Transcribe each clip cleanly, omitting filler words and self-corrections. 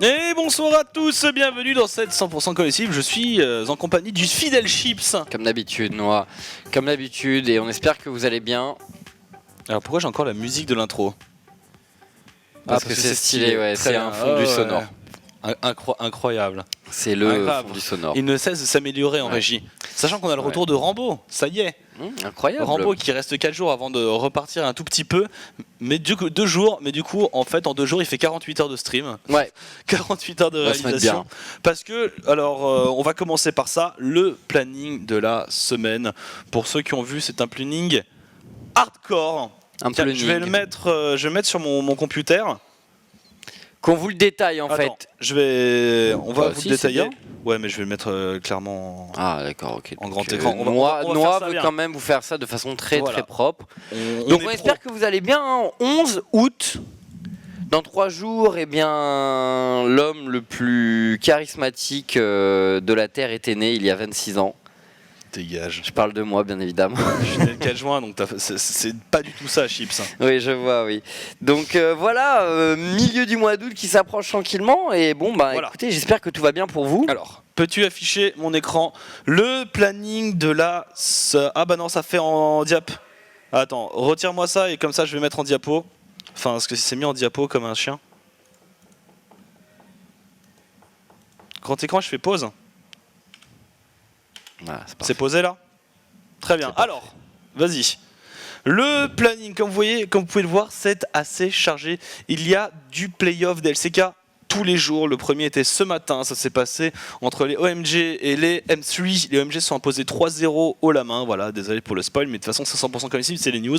Et bonsoir à tous, bienvenue dans cette 100% collective. Je suis en compagnie du fidèle Chips. Comme d'habitude, Noah. Comme d'habitude, et on espère que vous allez bien. Alors pourquoi j'ai encore la musique de l'intro? Parce que c'est stylé, ouais, c'est un fondu sonore. Incroyable. C'est le fondu sonore. Il ne cesse de s'améliorer en régie. Sachant qu'on a le retour de Rambo, ça y est. Incroyable. Rambo qui reste 4 jours avant de repartir un tout petit peu. Mais du coup, 2 jours, mais du coup, en fait, en 2 jours, il fait 48 heures de stream. Ouais. 48 heures de réalisation. Parce que, alors, on va commencer par ça, le planning de la semaine. Pour ceux qui ont vu, c'est un planning hardcore. Planning. Je vais le mettre, sur mon computer. Qu'on vous le détaille en fait. On va vous le détailler. Ouais, mais je vais le mettre clairement d'accord, ok. En grand écran. Noah veut quand même vous faire ça de façon très propre. Donc on espère que vous allez bien. 11 août, dans 3 jours, eh bien, l'homme le plus charismatique de la Terre était né il y a 26 ans. Dégage. Je parle de moi, bien évidemment. Je suis né le 4 juin, donc c'est pas du tout ça, Chips. Oui, je vois, oui. Donc voilà, milieu du mois d'août qui s'approche tranquillement. Et bon, voilà. Écoutez, j'espère que tout va bien pour vous. Alors, peux-tu afficher mon écran le planning de la... Ah bah non, ça fait en diap. Attends, retire-moi ça et comme ça je vais mettre en diapo. Enfin, parce que c'est mis en diapo comme un chien. Grand écran, je fais pause. Voilà, c'est posé là? Très bien. Alors, vas-y. Le planning, comme vous pouvez le voir, c'est assez chargé. Il y a du playoff d'LCK tous les jours. Le premier était ce matin. Ça s'est passé entre les OMG et les M3. Les OMG sont imposés 3-0 haut la main. Voilà, désolé pour le spoil, mais de toute façon, c'est 100% connaissible, c'est les news.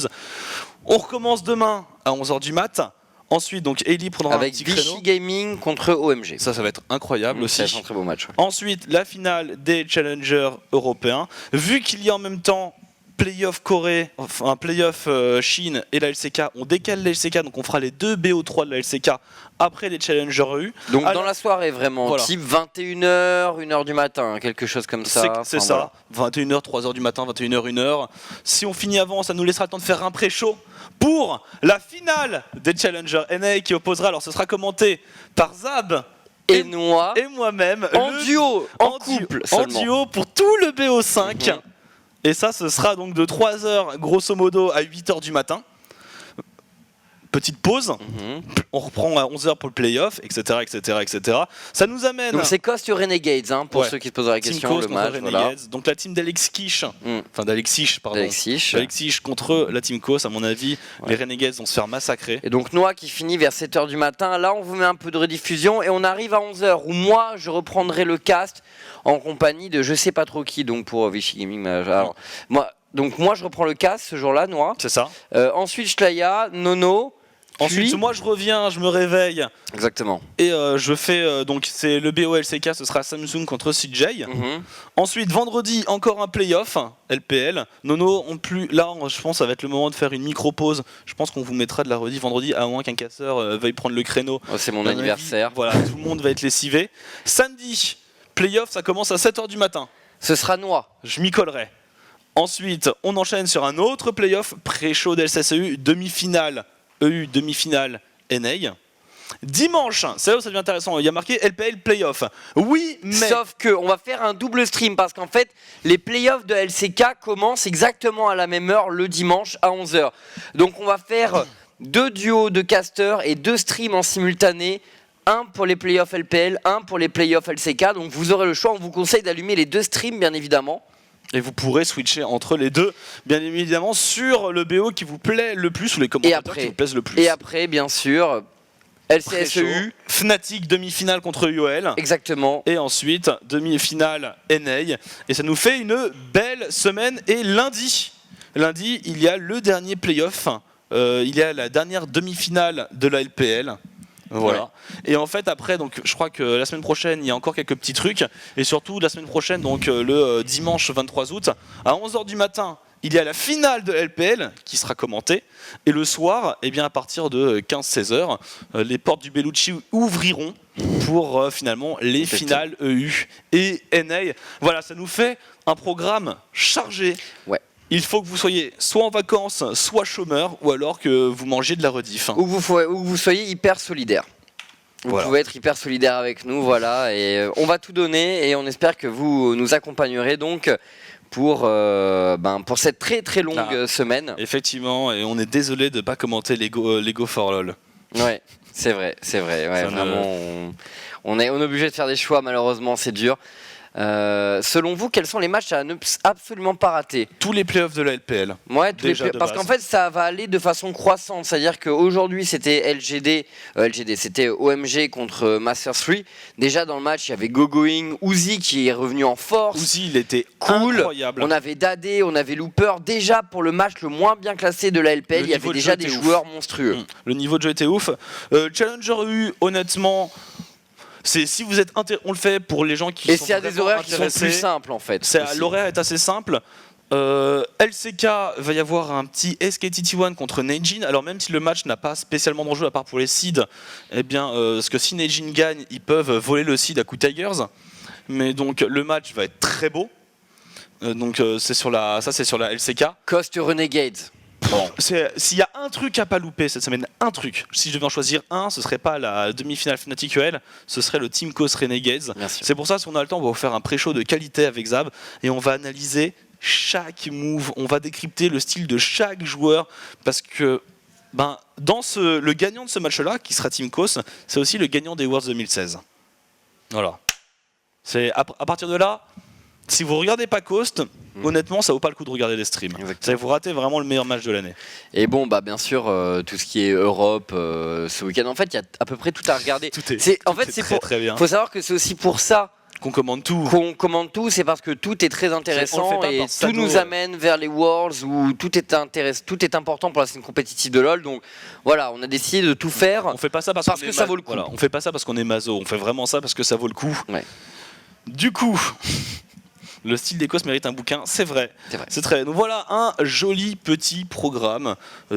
On recommence demain à 11h du mat'. Ensuite, donc, Ellie prendra un petit créneau. Avec Vichy Gaming contre OMG. Ça va être incroyable aussi. C'est un très beau match. Ouais. Ensuite, la finale des challengers européens. Vu qu'il y a en même temps playoff Corée, enfin playoff Chine et la LCK, on décale la LCK, donc on fera les 2 BO3 de la LCK après les challengers EU. Donc dans la soirée vraiment, type 21h, 1h du matin, quelque chose comme ça. C'est ça, 21h, 3h du matin, 21h, 1h. Si on finit avant, ça nous laissera le temps de faire un pré-show pour la finale des challengers NA qui opposera, alors ce sera commenté par Zab et Noah et moi-même en duo, en couple seulement. En duo pour tout le BO5. Et ça, ce sera donc de 3h grosso modo à 8h du matin. Petite pause, on reprend à 11h pour le playoff, etc., etc., etc. Ça nous amène... Donc c'est Cost et Renegades, hein, pour ceux qui se posent la question, le match. Voilà. Donc la team d'Alexis, enfin d'Alexis, pardon. D'Alexis contre la team Cos, à mon avis, les Renegades vont se faire massacrer. Et donc Noah qui finit vers 7h du matin, là on vous met un peu de rediffusion et on arrive à 11h où moi je reprendrai le cast en compagnie de je sais pas trop qui, donc pour Vichy Gaming. Alors, moi je reprends le cast ce jour-là, Noah. C'est ça. Ensuite Shlaya, Nono. Ensuite, moi je reviens, je me réveille. Exactement. Et je fais donc c'est le BOLCK, ce sera Samsung contre CJ. Ensuite, vendredi, encore un playoff LPL. Nono, là, je pense, ça va être le moment de faire une micro pause. Je pense qu'on vous mettra de la rediff vendredi, à moins qu'un casseur veuille prendre le créneau. Oh, c'est mon anniversaire. Voilà, tout le monde va être lessivé. Samedi, playoff, ça commence à 7h du matin. Ce sera Noah. Je m'y collerai. Ensuite, on enchaîne sur un autre playoff, pré-show d'LCSEU, demi-finale. EU demi-finale NA. Dimanche, c'est là où ça devient intéressant, il y a marqué LPL Playoff. Oui, mais... Sauf qu'on va faire un double stream parce qu'en fait, les playoffs de LCK commencent exactement à la même heure le dimanche à 11h. Donc on va faire 2 duos de casters et 2 streams en simultané. Un pour les playoffs LPL, un pour les playoffs LCK. Donc vous aurez le choix, on vous conseille d'allumer les 2 streams bien évidemment. Et vous pourrez switcher entre les deux, bien évidemment, sur le BO qui vous plaît le plus ou les commentateurs qui vous plaisent le plus. Et après, bien sûr, LCSEU, Fnatic demi-finale contre UOL. Exactement. Et ensuite, demi-finale NA. Et ça nous fait une belle semaine. Et lundi, il y a le dernier playoff. Il y a la dernière demi-finale de la LPL. Voilà. Ouais. Et en fait après, donc je crois que la semaine prochaine il y a encore quelques petits trucs et surtout la semaine prochaine, donc le dimanche 23 août à 11h du matin, il y a la finale de LPL qui sera commentée et le soir, eh bien à partir de 15-16h, les portes du Bellucci ouvriront pour finalement les finales EU et NA. Voilà, ça nous fait un programme chargé. Ouais. Il faut que vous soyez soit en vacances, soit chômeur, ou alors que vous mangez de la rediff. Ou que vous soyez hyper solidaire. Vous pouvez être hyper solidaire avec nous, voilà, et on va tout donner et on espère que vous nous accompagnerez donc pour cette très très longue semaine. Effectivement, et on est désolé de ne pas commenter Lego for LOL. Ouais, c'est vrai, ouais, vraiment, on est obligé de faire des choix, malheureusement, c'est dur. Selon vous, quels sont les matchs à ne absolument pas rater? Tous les playoffs de la LPL. Ouais, parce qu'en fait, ça va aller de façon croissante. C'est-à-dire qu'aujourd'hui, c'était c'était OMG contre Master 3. Déjà dans le match, il y avait Gogoing, Uzi qui est revenu en force. Uzi, il était cool. Incroyable. On avait Dadé, on avait Looper. Déjà pour le match le moins bien classé de la LPL, il y avait déjà des joueurs monstrueux. Le niveau de jeu était ouf. Challenger U, honnêtement. Si vous êtes on le fait pour les gens qui sont c'est à des horaires qui sont plus simples en fait. L'horaire est assez simple. LCK, va y avoir un petit SKT1 contre Neijin. Alors même si le match n'a pas spécialement d'enjeu à part pour les seeds, eh bien, parce que si Neijin gagne, ils peuvent voler le seed à coup Tigers. Mais donc le match va être très beau. C'est sur la LCK. Cost Renegades. Bon. S'il y a un truc à pas louper cette semaine, si je devais en choisir un, ce serait pas la demi-finale Fnatic UL, ce serait le Team Coast Renegades. C'est pour ça, si on a le temps, on va vous faire un pré-show de qualité avec Zab et on va analyser chaque move, on va décrypter le style de chaque joueur parce que le gagnant de ce match-là, qui sera Team Coast, c'est aussi le gagnant des Worlds 2016. Voilà. À partir de là. Si vous regardez pas Coast, honnêtement, ça vaut pas le coup de regarder les streams. Ça vous ratez vraiment le meilleur match de l'année. Et bon, bien sûr, tout ce qui est Europe ce week-end, en fait, il y a à peu près tout à regarder. Très bien. Faut savoir que c'est aussi pour ça qu'on commande tout. C'est parce que tout est très intéressant et tout nous amène vers les Worlds où tout est important pour la scène compétitive de LoL. Donc voilà, on a décidé de tout faire. On fait pas ça parce que ça vaut le coup. Voilà, on fait pas ça parce qu'on est maso. On fait vraiment ça parce que ça vaut le coup. Ouais. Du coup. Le style d'Écosse mérite un bouquin, c'est vrai. C'est très. Donc voilà un joli petit programme.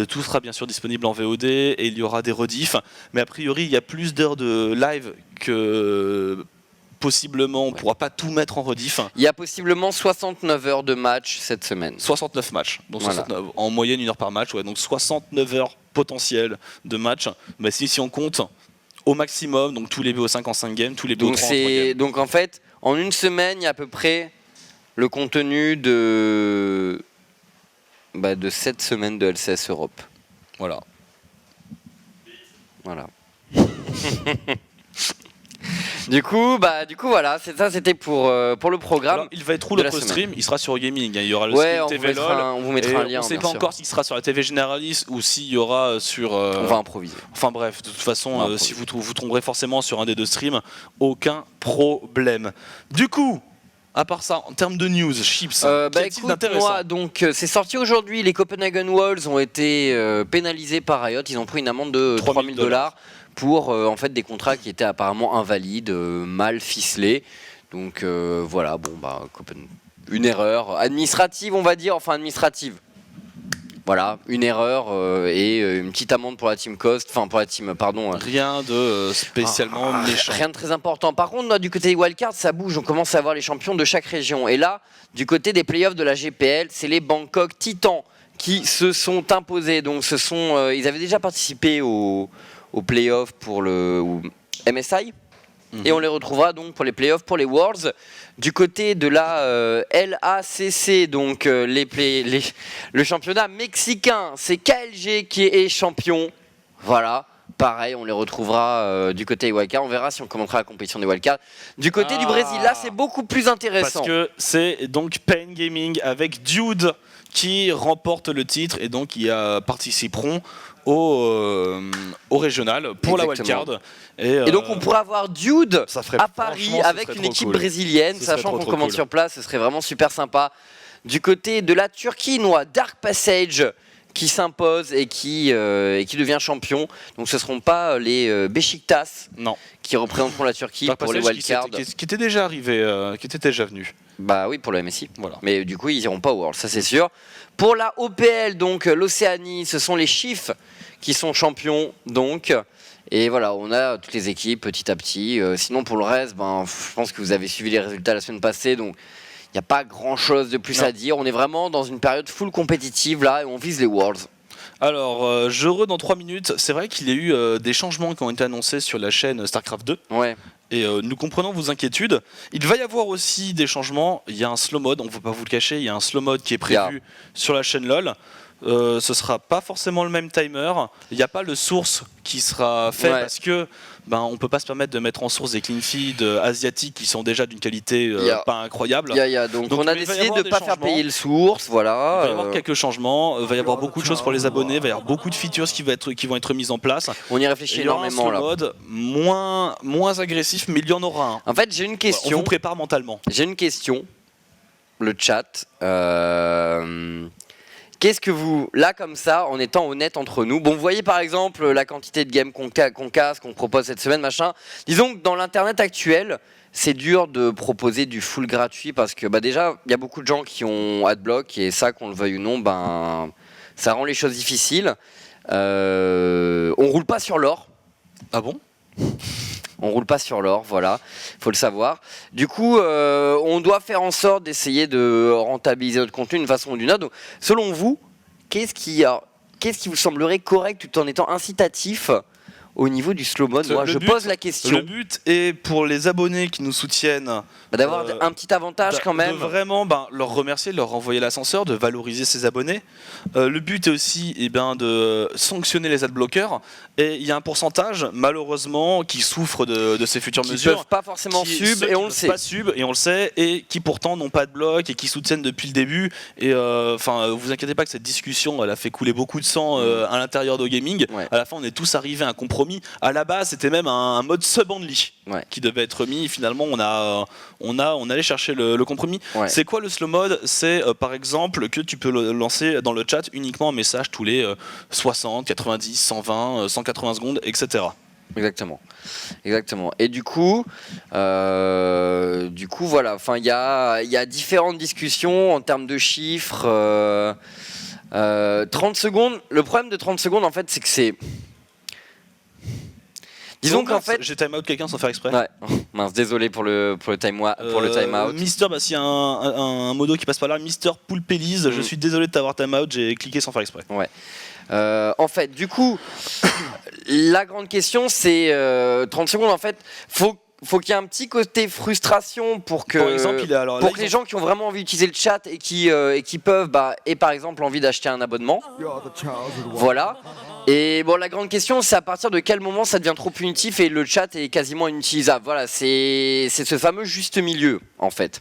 Tout sera bien sûr disponible en VOD et il y aura des rediffs. Mais a priori, il y a plus d'heures de live que possiblement on ne pourra pas tout mettre en rediff. Il y a possiblement 69 heures de match cette semaine. 69 matchs. Donc 69, en moyenne 1 heure par match. Ouais, donc 69 heures potentielles de match. Mais si on compte au maximum, donc tous les BO5 en 5 games, tous les BO3 en 3 games. Donc en fait, en une semaine, il y a à peu près le contenu de 7 semaines de LCS Europe. Voilà. Du coup, voilà, c'était pour le programme. Alors, il va être où le stream? Il sera sur Gaming. Il y aura le stream TV LOL. On vous mettra un lien. On ne sait pas encore s'il sera sur la TV Généraliste ou s'il y aura sur. On va improviser. Enfin bref, de toute façon, si vous tomberez forcément sur un des deux streams, aucun problème. Du coup. À part ça, en termes de news, Chips, écoute, moi, donc c'est sorti aujourd'hui. Les Copenhagen Wolves ont été pénalisés par Riot. Ils ont pris une amende de $3000 pour en fait des contrats qui étaient apparemment invalides, mal ficelés. Donc voilà, une erreur administrative, on va dire, administrative. Voilà, une erreur et une petite amende pour la team Coast, pour la team, pardon. Rien de spécialement méchant. Rien de très important. Par contre, du côté des wildcards, ça bouge. On commence à avoir les champions de chaque région. Et là, du côté des playoffs de la GPL, c'est les Bangkok Titans qui se sont imposés. Donc, ils avaient déjà participé aux playoffs pour le MSI. Et on les retrouvera donc pour les playoffs pour les Worlds. Du côté de la LACC, donc le championnat mexicain, c'est KLG qui est champion. Voilà, pareil, on les retrouvera du côté des wildcards. On verra si on commentera la compétition des wildcards. Du côté du Brésil, là, c'est beaucoup plus intéressant. Parce que c'est donc Pain Gaming avec Dude qui remporte le titre et donc ils participeront au régional pour la wildcard. Et donc on pourra avoir Dude à Paris avec une équipe brésilienne, sachant qu'on commente sur place, ce serait vraiment super sympa. Du côté de la Turquie, Dark Passage qui s'impose et qui devient champion. Donc ce ne seront pas les Beşiktaş qui représenteront la Turquie pour les wildcards. Qui était déjà arrivé, qui était déjà venu. Bah oui, pour la MSI. Voilà. Mais du coup, ils iront pas au World, ça c'est sûr. Pour la OPL, donc l'Océanie, ce sont les Chiefs qui sont champions, donc. Et voilà, on a toutes les équipes petit à petit. Sinon, pour le reste, je pense que vous avez suivi les résultats la semaine passée, donc il n'y a pas grand chose de plus à dire. On est vraiment dans une période full compétitive là et on vise les Worlds. Alors, je dans 3 minutes. C'est vrai qu'il y a eu des changements qui ont été annoncés sur la chaîne StarCraft 2. Ouais. Et nous comprenons vos inquiétudes. Il va y avoir aussi des changements. Il y a un slow mode, on ne va pas vous le cacher. Il y a un slow mode qui est prévu sur la chaîne LoL. Ce sera pas forcément le même timer. Il n'y a pas le source qui sera fait parce que on peut pas se permettre de mettre en source des clean feeds asiatiques qui sont déjà d'une qualité pas incroyable. Donc on a décidé de ne pas faire payer le source. Voilà. Il va y avoir quelques changements. Il va y avoir beaucoup de choses pour les abonnés. Il va y avoir beaucoup de features qui vont être mises en place. On y réfléchit énormément là. Il y aura un slow mode moins agressif, mais il y en aura un. En fait, j'ai une question. On vous prépare mentalement. J'ai une question. Le chat. Qu'est-ce que vous, là comme ça, en étant honnête entre nous, bon, vous voyez par exemple la quantité de games qu'on casse, qu'on propose cette semaine, machin. Disons que dans l'internet actuel, c'est dur de proposer du full gratuit parce que déjà, il y a beaucoup de gens qui ont adblock et ça, qu'on le veuille ou non, ça rend les choses difficiles. On roule pas sur l'or. Ah bon ? On roule pas sur l'or, voilà, faut le savoir. Du coup, on doit faire en sorte d'essayer de rentabiliser notre contenu d'une façon ou d'une autre. Donc, selon vous, qu'est-ce qui vous semblerait correct tout en étant incitatif au niveau du slow mode? Moi, je pose la question. Le but est pour les abonnés qui nous soutiennent d'avoir un petit avantage quand même. De vraiment leur remercier, de leur renvoyer l'ascenseur, de valoriser ses abonnés. Le but est aussi de sanctionner les adblockers. Et il y a un pourcentage, malheureusement, qui souffre de ces futures mesures. Qui ne peuvent pas forcément sub, et on le sait. Pas sub, et on le sait, et qui pourtant n'ont pas de bloc et qui soutiennent depuis le début. Et vous inquiétez pas que cette discussion, elle a fait couler beaucoup de sang à l'intérieur de Gaming. Ouais. À la fin, on est tous arrivés à un compromis. À la base, c'était même un mode sub-only qui devait être mis. Finalement, on allait chercher le compromis. Ouais. C'est quoi le slow mode? C'est par exemple que tu peux lancer dans le chat uniquement un message tous les 60, 90, 120, 180 secondes, etc. Exactement. Et du coup, voilà. Enfin, il y a différentes discussions en termes de chiffres. 30 secondes. Le problème de 30 secondes, en fait, c'est que c'est. Disons qu'en fait, j'ai time out quelqu'un sans faire exprès. Ouais. Mince, désolé pour le time out. Mister, s'il y a un modo qui passe par là, Mister Poulpelise, je suis désolé de t'avoir time out, j'ai cliqué sans faire exprès. Ouais. En fait, du coup, la grande question, c'est 30 secondes. En fait, faut qu'il y ait un petit côté frustration pour que, que les gens qui ont vraiment envie d'utiliser le chat et qui peuvent, aient par exemple envie d'acheter un abonnement. Voilà. Et bon, la grande question, c'est à partir de quel moment ça devient trop punitif et le chat est quasiment inutilisable. Voilà, c'est ce fameux juste milieu, en fait.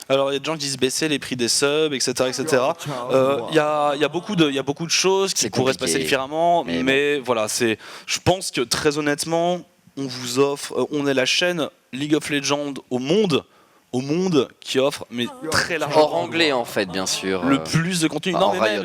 Alors il y a des gens qui disent baisser les prix des subs, etc. Il y a beaucoup de choses qui pourraient se passer différemment, mais voilà, je pense que très honnêtement, on est la chaîne League of Legends au monde qui offre, mais très largement. Hors anglais en fait, bien sûr. Le plus de contenu. Non, mais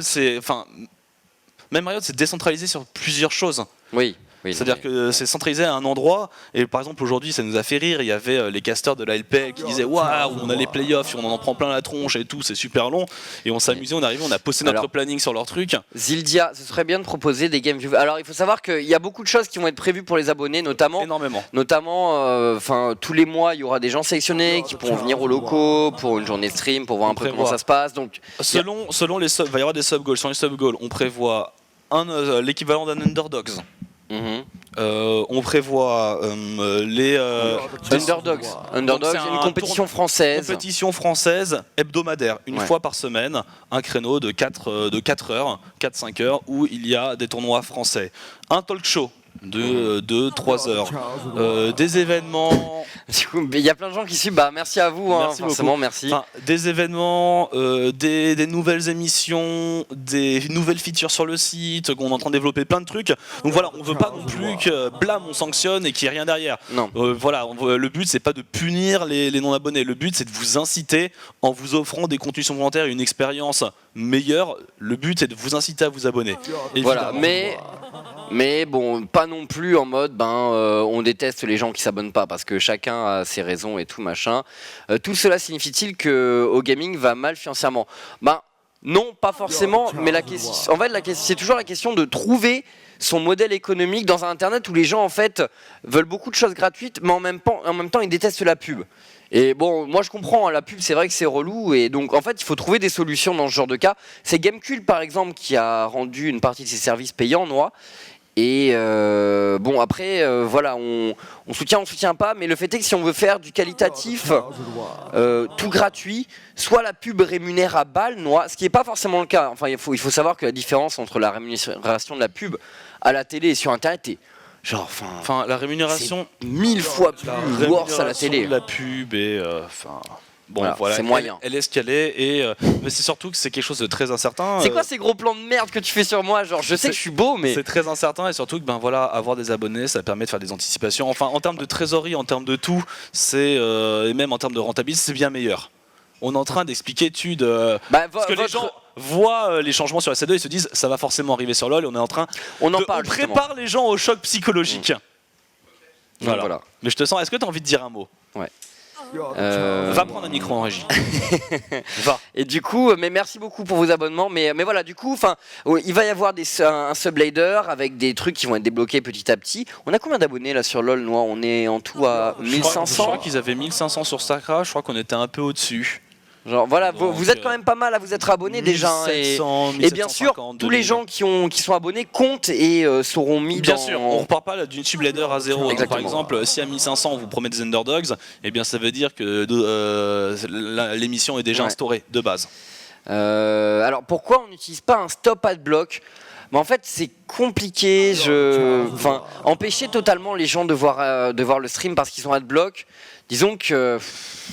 même Riot, c'est décentralisé sur plusieurs choses. Oui. C'est-à-dire que c'est centralisé à un endroit, et par exemple aujourd'hui ça nous a fait rire, il y avait les casters de la LPL qui disaient waouh, on a les playoffs, on en prend plein la tronche et tout, c'est super long, et on s'amusait, on arrivait, on a posté notre planning sur leur truc. Zildia, ce serait bien de proposer des games view. Alors il faut savoir qu'il y a beaucoup de choses qui vont être prévues pour les abonnés, notamment tous les mois il y aura des gens sélectionnés qui pourront venir aux locaux pour une journée de stream, pour voir un peu comment ça se passe. Donc selon les subs, il va y avoir des sub goals. Sur les sub goals, on prévoit l'équivalent d'un Underdogs. On prévoit les Underdogs, une compétition française. Compétition française hebdomadaire, une fois par semaine, un créneau de 4 heures, 4-5 heures, où il y a des tournois français. Un talk show de 3 heures. Des événements. Il y a plein de gens qui suivent. Merci à vous, forcément, merci. Des événements, des nouvelles émissions, des nouvelles features sur le site, qu'on est en train de développer plein de trucs. Donc voilà, on veut pas non plus que blâme, on sanctionne et qu'il n'y ait rien derrière. Non. Le but c'est pas de punir les non-abonnés. Le but c'est de vous inciter en vous offrant des contenus supplémentaires et une expérience meilleure. Le but c'est de vous inciter à vous abonner. Voilà, mais bon, pas non plus en mode on déteste les gens qui s'abonnent pas parce que chacun a ses raisons et tout machin. Tout cela signifie-t-il que Gaming va mal financièrement? non, pas forcément, mais en fait, c'est toujours la question de trouver son modèle économique dans un internet où les gens en fait veulent beaucoup de choses gratuites, mais en même temps ils détestent la pub. Et bon, moi je comprends, la pub c'est vrai que c'est relou, et donc en fait il faut trouver des solutions dans ce genre de cas. C'est Gamecube par exemple qui a rendu une partie de ses services payants, Noix. Et bon après voilà, on soutient pas, mais le fait est que si on veut faire du qualitatif tout gratuit, soit la pub rémunère à balle, Noix, ce qui n'est pas forcément le cas. Enfin il faut savoir que la différence entre la rémunération de la pub à la télé et sur internet est genre enfin la rémunération 1000 fois plus worse à la télé. La pub et bon, voilà, c'est moyen. Elle est ce qu'elle est, mais c'est surtout que c'est quelque chose de très incertain. C'est quoi ces gros plans de merde que tu fais sur moi? Genre, je sais que je suis beau, mais. C'est très incertain, et surtout que avoir des abonnés, ça permet de faire des anticipations. Enfin, en termes de trésorerie, en termes de tout, et même en termes de rentabilité, c'est bien meilleur. On est en train d'expliquer parce que les gens voient les changements sur SC2 et se disent ça va forcément arriver sur LoL. On prépare les gens au choc psychologique. Voilà. Mais je te sens. Est-ce que tu as envie de dire un mot? Ouais. Va prendre un micro en régie. Va. Et du coup, mais merci beaucoup pour vos abonnements. Mais voilà, du coup, il va y avoir un sublader avec des trucs qui vont être débloqués petit à petit. On a combien d'abonnés là sur LoL, Noix? On est en tout à 1500. Je crois qu'ils avaient 1500 sur StarCraft. Je crois qu'on était un peu au-dessus. Genre voilà, vous êtes quand même pas mal à vous être abonnés déjà. 1700, et bien sûr, tous les gens qui sont abonnés comptent et seront mis bien dans... sûr, on repart pas d'une sublader à zéro. Par exemple, si à 1500 on vous promet des underdogs, eh bien ça veut dire que l'émission est déjà instaurée de base. Alors pourquoi on n'utilise pas un stop adblock? Mais en fait c'est compliqué, empêcher totalement les gens de voir le stream parce qu'ils sont adblock, disons que...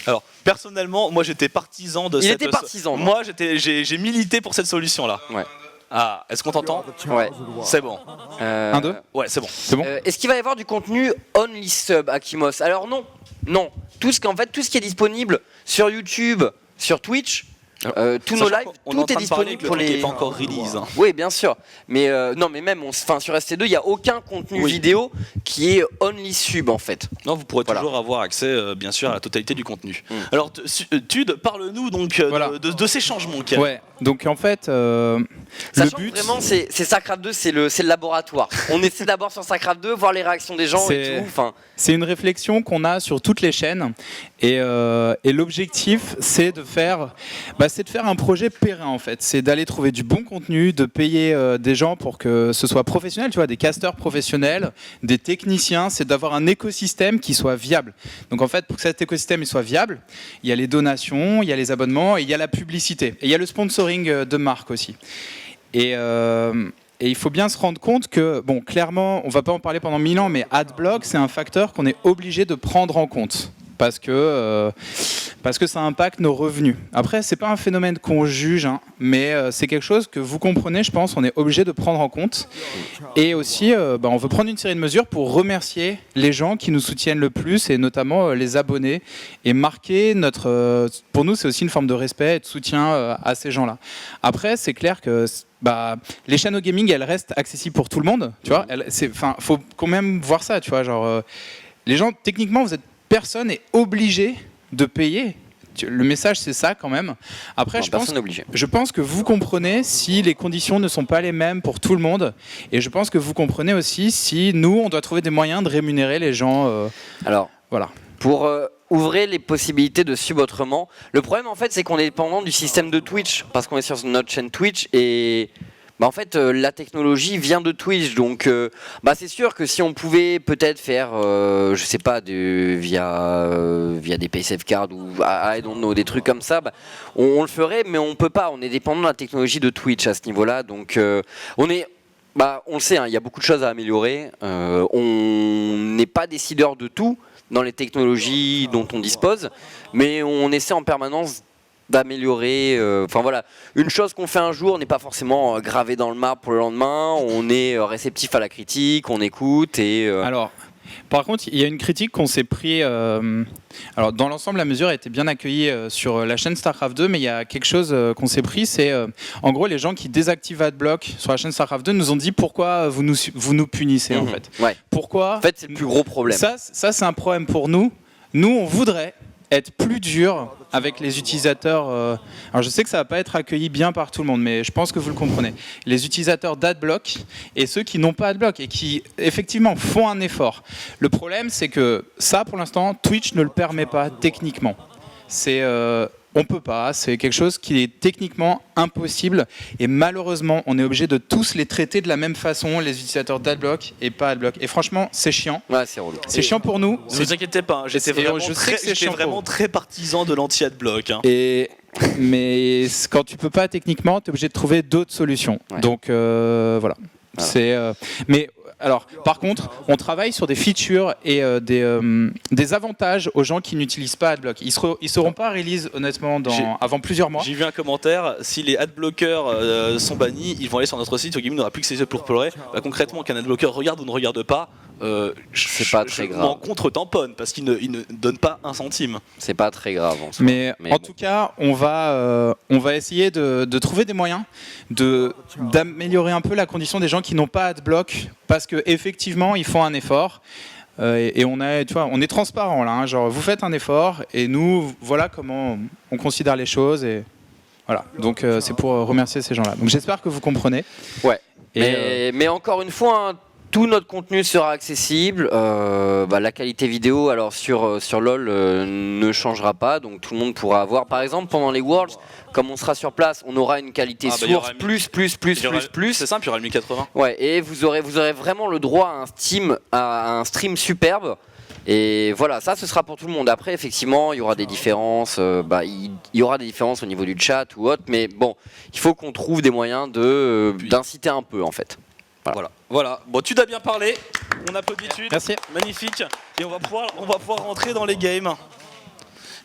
Alors personnellement, moi j'étais partisan de cette... Il était partisan. Moi j'ai milité pour cette solution là. Ouais. Ah, est-ce qu'on t'entend? Ouais. C'est bon. 1, 2 Ouais, c'est bon. Est-ce qu'il va y avoir du contenu only sub, Akimos? Alors non. Tout ce qui est disponible sur YouTube, sur Twitch, tous nos lives, tout est disponible pour les. Qui n'est pas encore release. Oui, bien sûr. Mais non, mais même, sur ST2, il n'y a aucun contenu vidéo qui est only sub en fait. Non, vous pourrez toujours avoir accès, bien sûr, à la totalité du contenu. Alors, Tude, parle-nous donc de ces changements. Ouais. Donc en fait, sachant que vraiment, c'est StarCraft 2, c'est le laboratoire. On essaie d'abord sur StarCraft 2, voir les réactions des gens et tout. C'est une réflexion qu'on a sur toutes les chaînes, et l'objectif, c'est de faire un projet périn en fait. C'est d'aller trouver du bon contenu, de payer des gens pour que ce soit professionnel, tu vois, des casteurs professionnels, des techniciens. C'est d'avoir un écosystème qui soit viable. Donc en fait, pour que cet écosystème il soit viable, il y a les donations, il y a les abonnements, et il y a la publicité, et il y a le sponsoring de marque aussi. Et il faut bien se rendre compte que, bon, clairement, on ne va pas en parler pendant 1000 ans, mais AdBlock, c'est un facteur qu'on est obligé de prendre en compte. Parce que ça impacte nos revenus. Après, c'est pas un phénomène qu'on juge, mais c'est quelque chose que vous comprenez, je pense, on est obligé de prendre en compte. Et aussi, on veut prendre une série de mesures pour remercier les gens qui nous soutiennent le plus, et notamment les abonnés, et marquer pour nous, c'est aussi une forme de respect et de soutien à ces gens-là. Après, c'est clair que les chaînes au gaming, elles restent accessibles pour tout le monde, tu vois. Faut quand même voir ça, tu vois. Genre, les gens, techniquement, personne n'est obligé de payer. Le message, c'est ça quand même. Après, je pense que vous comprenez si les conditions ne sont pas les mêmes pour tout le monde. Et je pense que vous comprenez aussi si nous, on doit trouver des moyens de rémunérer les gens. Alors, voilà. Pour ouvrir les possibilités de sub autrement, le problème, en fait, c'est qu'on est dépendant du système de Twitch. Parce qu'on est sur notre chaîne Twitch et... en fait, la technologie vient de Twitch, donc c'est sûr que si on pouvait peut-être faire, je sais pas, via des PSF cards ou I don't know, des trucs comme ça, on le ferait, mais on peut pas. On est dépendant de la technologie de Twitch à ce niveau-là, donc on le sait, il y a beaucoup de choses à améliorer. On n'est pas décideur de tout dans les technologies dont on dispose, mais on essaie en permanence d'améliorer, une chose qu'on fait un jour n'est pas forcément gravée dans le marbre pour le lendemain. On est réceptif à la critique, on écoute et... Alors, par contre, il y a une critique qu'on s'est pris... alors, dans l'ensemble, la mesure a été bien accueillie sur la chaîne StarCraft 2, mais il y a quelque chose qu'on s'est pris, c'est en gros les gens qui désactivent AdBlock sur la chaîne StarCraft 2 nous ont dit pourquoi vous nous punissez en fait. Ouais. Pourquoi? En fait, c'est le plus gros problème. Ça c'est un problème pour nous. Nous, on voudrait être plus dur avec les utilisateurs. Alors je sais que ça va pas être accueilli bien par tout le monde, mais je pense que vous le comprenez. Les utilisateurs d'Adblock et ceux qui n'ont pas Adblock et qui effectivement font un effort. Le problème, c'est que ça, pour l'instant, Twitch ne le permet pas techniquement. On peut pas, c'est quelque chose qui est techniquement impossible et malheureusement on est obligé de tous les traiter de la même façon, les utilisateurs d'Adblock et pas Adblock. Et franchement c'est chiant. Ouais, c'est relou. C'est chiant pour nous. Ne vous inquiétez pas, j'étais vraiment très partisan de l'anti-adblock. Mais quand tu peux pas techniquement, tu es obligé de trouver d'autres solutions. Ouais. Donc voilà. Mais alors, par contre, on travaille sur des features et des avantages aux gens qui n'utilisent pas Adblock. Ils seront pas release honnêtement avant plusieurs mois. J'ai vu un commentaire, si les adblockers sont bannis, ils vont aller sur notre site, Gaming n'aura plus que ses yeux pour pleurer. Bah, concrètement, qu'un adblocker regarde ou ne regarde pas, c'est pas très grave. M'en contre-tamponne parce qu'il ne donne pas un centime. C'est pas très grave. Mais en tout cas, on va essayer de trouver des moyens d'améliorer un peu la condition des gens qui n'ont pas Adblock parce que effectivement, ils font un effort. Et on est transparent là. Genre, vous faites un effort et nous, voilà comment on considère les choses et voilà. Donc c'est pour remercier ces gens-là. Donc j'espère que vous comprenez. Ouais. Mais encore une fois. Tout notre contenu sera accessible, la qualité vidéo alors sur LoL ne changera pas, donc tout le monde pourra avoir, par exemple pendant les Worlds, comme on sera sur place, on aura une qualité source plus. C'est simple, il y aura le 1080. Ouais, et vous aurez vraiment le droit à un stream superbe. Et voilà, ça ce sera pour tout le monde. Après, effectivement, il y aura des différences. Il y aura des différences au niveau du chat ou autre, mais bon, il faut qu'on trouve des moyens d'inciter un peu en fait. Voilà. Bon, tu t'as bien parlé. On applaudit dessus. Merci. Magnifique. Et on va pouvoir rentrer dans les games.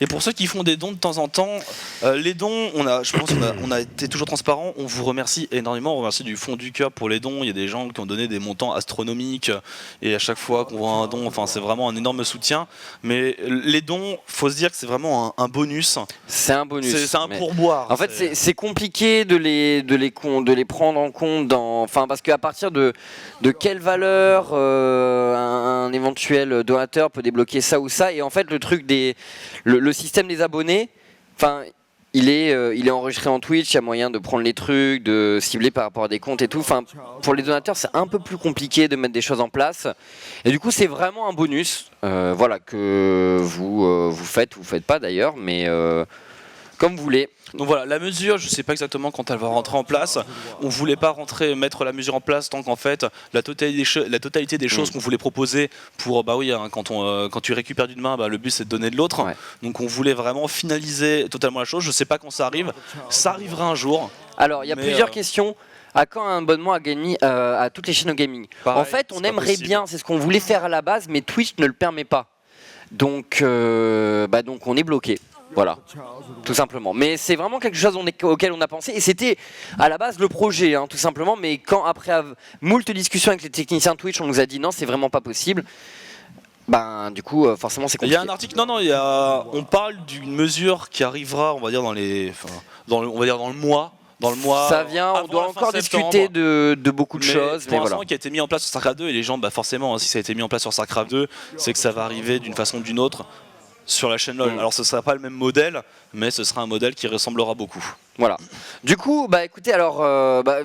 Et pour ceux qui font des dons de temps en temps, les dons, je pense qu'on a été toujours transparent. On vous remercie énormément. On remercie du fond du cœur pour les dons. Il y a des gens qui ont donné des montants astronomiques. Et à chaque fois qu'on voit un don, c'est vraiment un énorme soutien. Mais les dons, faut se dire que c'est vraiment un bonus. C'est un bonus. C'est un pourboire. En fait, c'est compliqué de les prendre en compte parce qu'à partir de quelle valeur un éventuel donateur peut débloquer ça ou ça. Et en fait, le truc le système des abonnés, il est enregistré en Twitch, il y a moyen de prendre les trucs, de cibler par rapport à des comptes et tout. Pour les donateurs, c'est un peu plus compliqué de mettre des choses en place. Et du coup, c'est vraiment un bonus, que vous faites pas d'ailleurs, mais comme vous voulez. Donc voilà, la mesure, je ne sais pas exactement quand elle va rentrer en place. On ne voulait pas mettre la mesure en place tant qu'en fait la totalité des choses qu'on voulait proposer pour quand tu récupères d'une main, le but c'est de donner de l'autre. Ouais. Donc on voulait vraiment finaliser totalement la chose. Je ne sais pas quand ça arrive. Ça arrivera un jour. Alors il y a plusieurs questions. À quand un abonnement à toutes les chaînes de gaming? Pareil, en fait, on aimerait bien, c'est ce qu'on voulait faire à la base, mais Twitch ne le permet pas. Donc on est bloqué. Voilà, tout simplement. Mais c'est vraiment quelque chose auquel on a pensé. Et c'était à la base le projet, tout simplement. Mais quand après moult discussions avec les techniciens Twitch, on nous a dit non, c'est vraiment pas possible. Du coup, forcément, c'est compliqué. Il y a un article, on parle d'une mesure qui arrivera, on va dire dans le mois. Ça vient, on doit encore discuter de beaucoup de choses. Pour l'instant, qui a été mis en place sur StarCraft 2 et les gens, forcément, si ça a été mis en place sur StarCraft 2, c'est que ça va arriver d'une façon ou d'une autre sur la chaîne LoL. Alors ce sera pas le même modèle, mais ce sera un modèle qui ressemblera beaucoup. Voilà. Du coup, écoutez, alors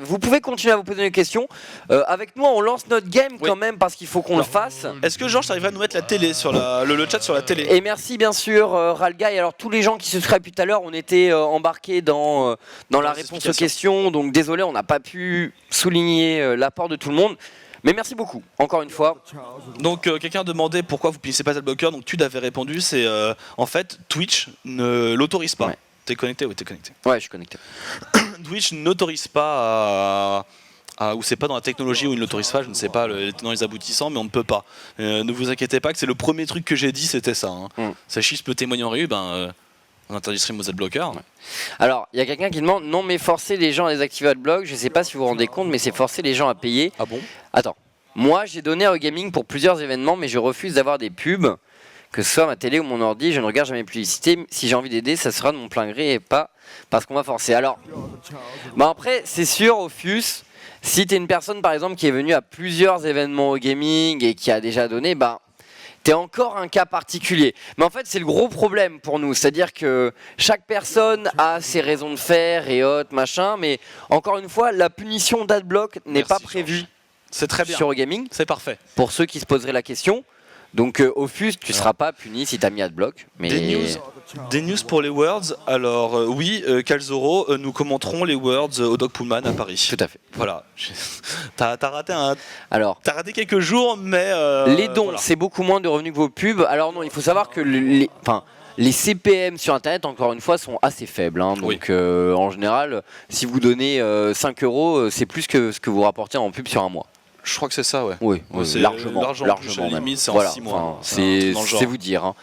vous pouvez continuer à vous poser des questions. Avec nous, on lance notre game quand même parce qu'il faut qu'on le fasse. Est-ce que Georges t'arriverais à nous mettre la télé sur le chat sur la télé? Et merci bien sûr Ralguy. Alors tous les gens qui se subscribent depuis tout à l'heure, on était embarqués dans la réponse aux questions. Donc désolé, on n'a pas pu souligner l'apport de tout le monde. Mais merci beaucoup, encore une fois. Donc quelqu'un demandait pourquoi vous ne punissez pas Adblocker, donc tu l'avais répondu, c'est en fait Twitch ne l'autorise pas. Ouais. T'es connecté? Oui, t'es connecté. Ouais, je suis connecté. Twitch n'autorise pas ou c'est pas dans la technologie où il ne l'autorise pas, je ne sais pas dans les aboutissants, mais on ne peut pas. Ne vous inquiétez pas que c'est le premier truc que j'ai dit, c'était ça. Sachis peut témoigner en rue, on interdit stream aux adblockers. Ouais. Alors, il y a quelqu'un qui demande non, mais forcer les gens à désactiver Adblock, je ne sais pas si vous vous rendez compte, mais c'est forcer les gens à payer. Ah bon? Attends, moi j'ai donné à Gaming pour plusieurs événements, mais je refuse d'avoir des pubs, que ce soit ma télé ou mon ordi, je ne regarde jamais publicité. Si j'ai envie d'aider, ça sera de mon plein gré et pas parce qu'on m'a forcé. Alors, après, c'est sûr, Ophius, si tu es une personne par exemple qui est venue à plusieurs événements au gaming et qui a déjà donné, t'es encore un cas particulier. Mais en fait, c'est le gros problème pour nous. C'est-à-dire que chaque personne a ses raisons de faire et autres, machin. Mais encore une fois, la punition d'adblock n'est Merci, pas prévue C'est très bien. sur Gaming. C'est parfait. Pour ceux qui se poseraient la question. Donc, Ophius, tu seras pas puni si t'as mis adblock. Mais... Des news pour les Worlds. Alors, oui, Calzoro, nous commenterons les Worlds au Doc Pullman à Paris. Tout à fait. Voilà. T'as raté quelques jours, mais. Les dons, voilà. c'est beaucoup moins de revenus que vos pubs. Alors non, il faut savoir que les CPM sur Internet, encore une fois, sont assez faibles. Hein. Donc en général, si vous donnez 5 €, c'est plus que ce que vous rapportez en pub sur un mois. Je crois que c'est ça, ouais. Oui, c'est largement. plus, à la même. limite, c'est Voilà, en 6 mois. c'est vous dire. Hein.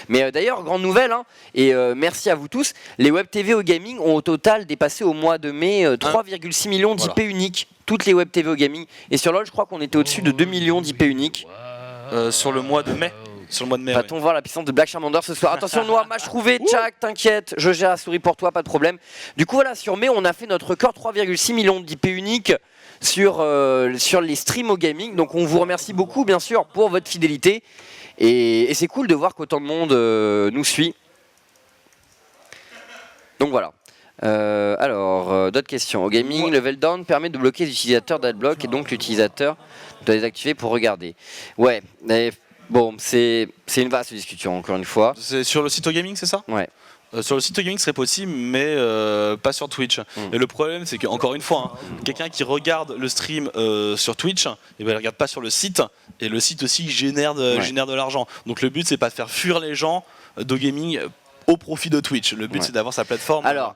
Mais d'ailleurs, grande nouvelle, hein, et merci à vous tous, les Web TV au gaming ont au total dépassé au mois de mai 3,6 millions d'IP uniques. Toutes les Web TV au gaming. Et sur LoL, je crois qu'on était au-dessus de 2 millions d'IP uniques. Sur le mois de mai. Sur le mois de mai. Va-t-on voir la puissance de Black Charmander ce soir? Attention, Noir, match trouvé, Tchak, t'inquiète, je gère la souris pour toi, pas de problème. Du coup, voilà, sur mai, on a fait notre record 3,6 millions d'IP uniques sur les streams au gaming. Donc, on vous remercie beaucoup, bien sûr, pour votre fidélité. Et c'est cool de voir qu'autant de monde nous suit. Donc, voilà. D'autres questions. Au gaming, level down permet de bloquer les utilisateurs d'adblock et donc l'utilisateur doit les activer pour regarder. Ouais, bon, c'est une vaste discussion, encore une fois. C'est sur le site au gaming, c'est ça? Ouais. Sur le site au gaming, ce serait possible, mais pas sur Twitch. Et le problème, c'est qu'encore une fois, quelqu'un qui regarde le stream sur Twitch, il ne regarde pas sur le site, et le site aussi génère de l'argent. Donc le but, c'est pas de faire fuir les gens d'au gaming au profit de Twitch. Le but, c'est d'avoir sa plateforme. Alors,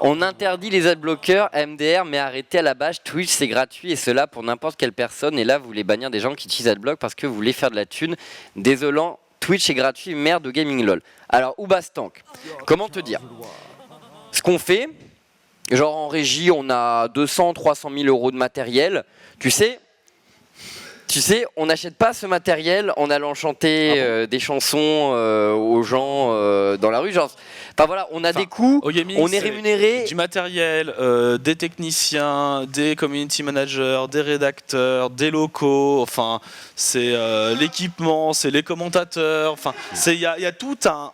on interdit les adblockers MDR, mais arrêtez à la bâche. Twitch, c'est gratuit et cela pour n'importe quelle personne. Et là, vous voulez bannir des gens qui utilisent adblock parce que vous voulez faire de la thune. Désolant, Twitch est gratuit, merde de gaming lol. Alors, Oubastank, comment te dire? Ce qu'on fait, genre en régie, on a 200-300 000 € de matériel. Tu sais, on n'achète pas ce matériel en allant chanter des chansons aux gens dans la rue. Genre, voilà, on a des coûts, gaming, on est rémunéré. Du matériel, des techniciens, des community managers, des rédacteurs, des locaux. Enfin, c'est l'équipement, c'est les commentateurs. Enfin, il y a tout un.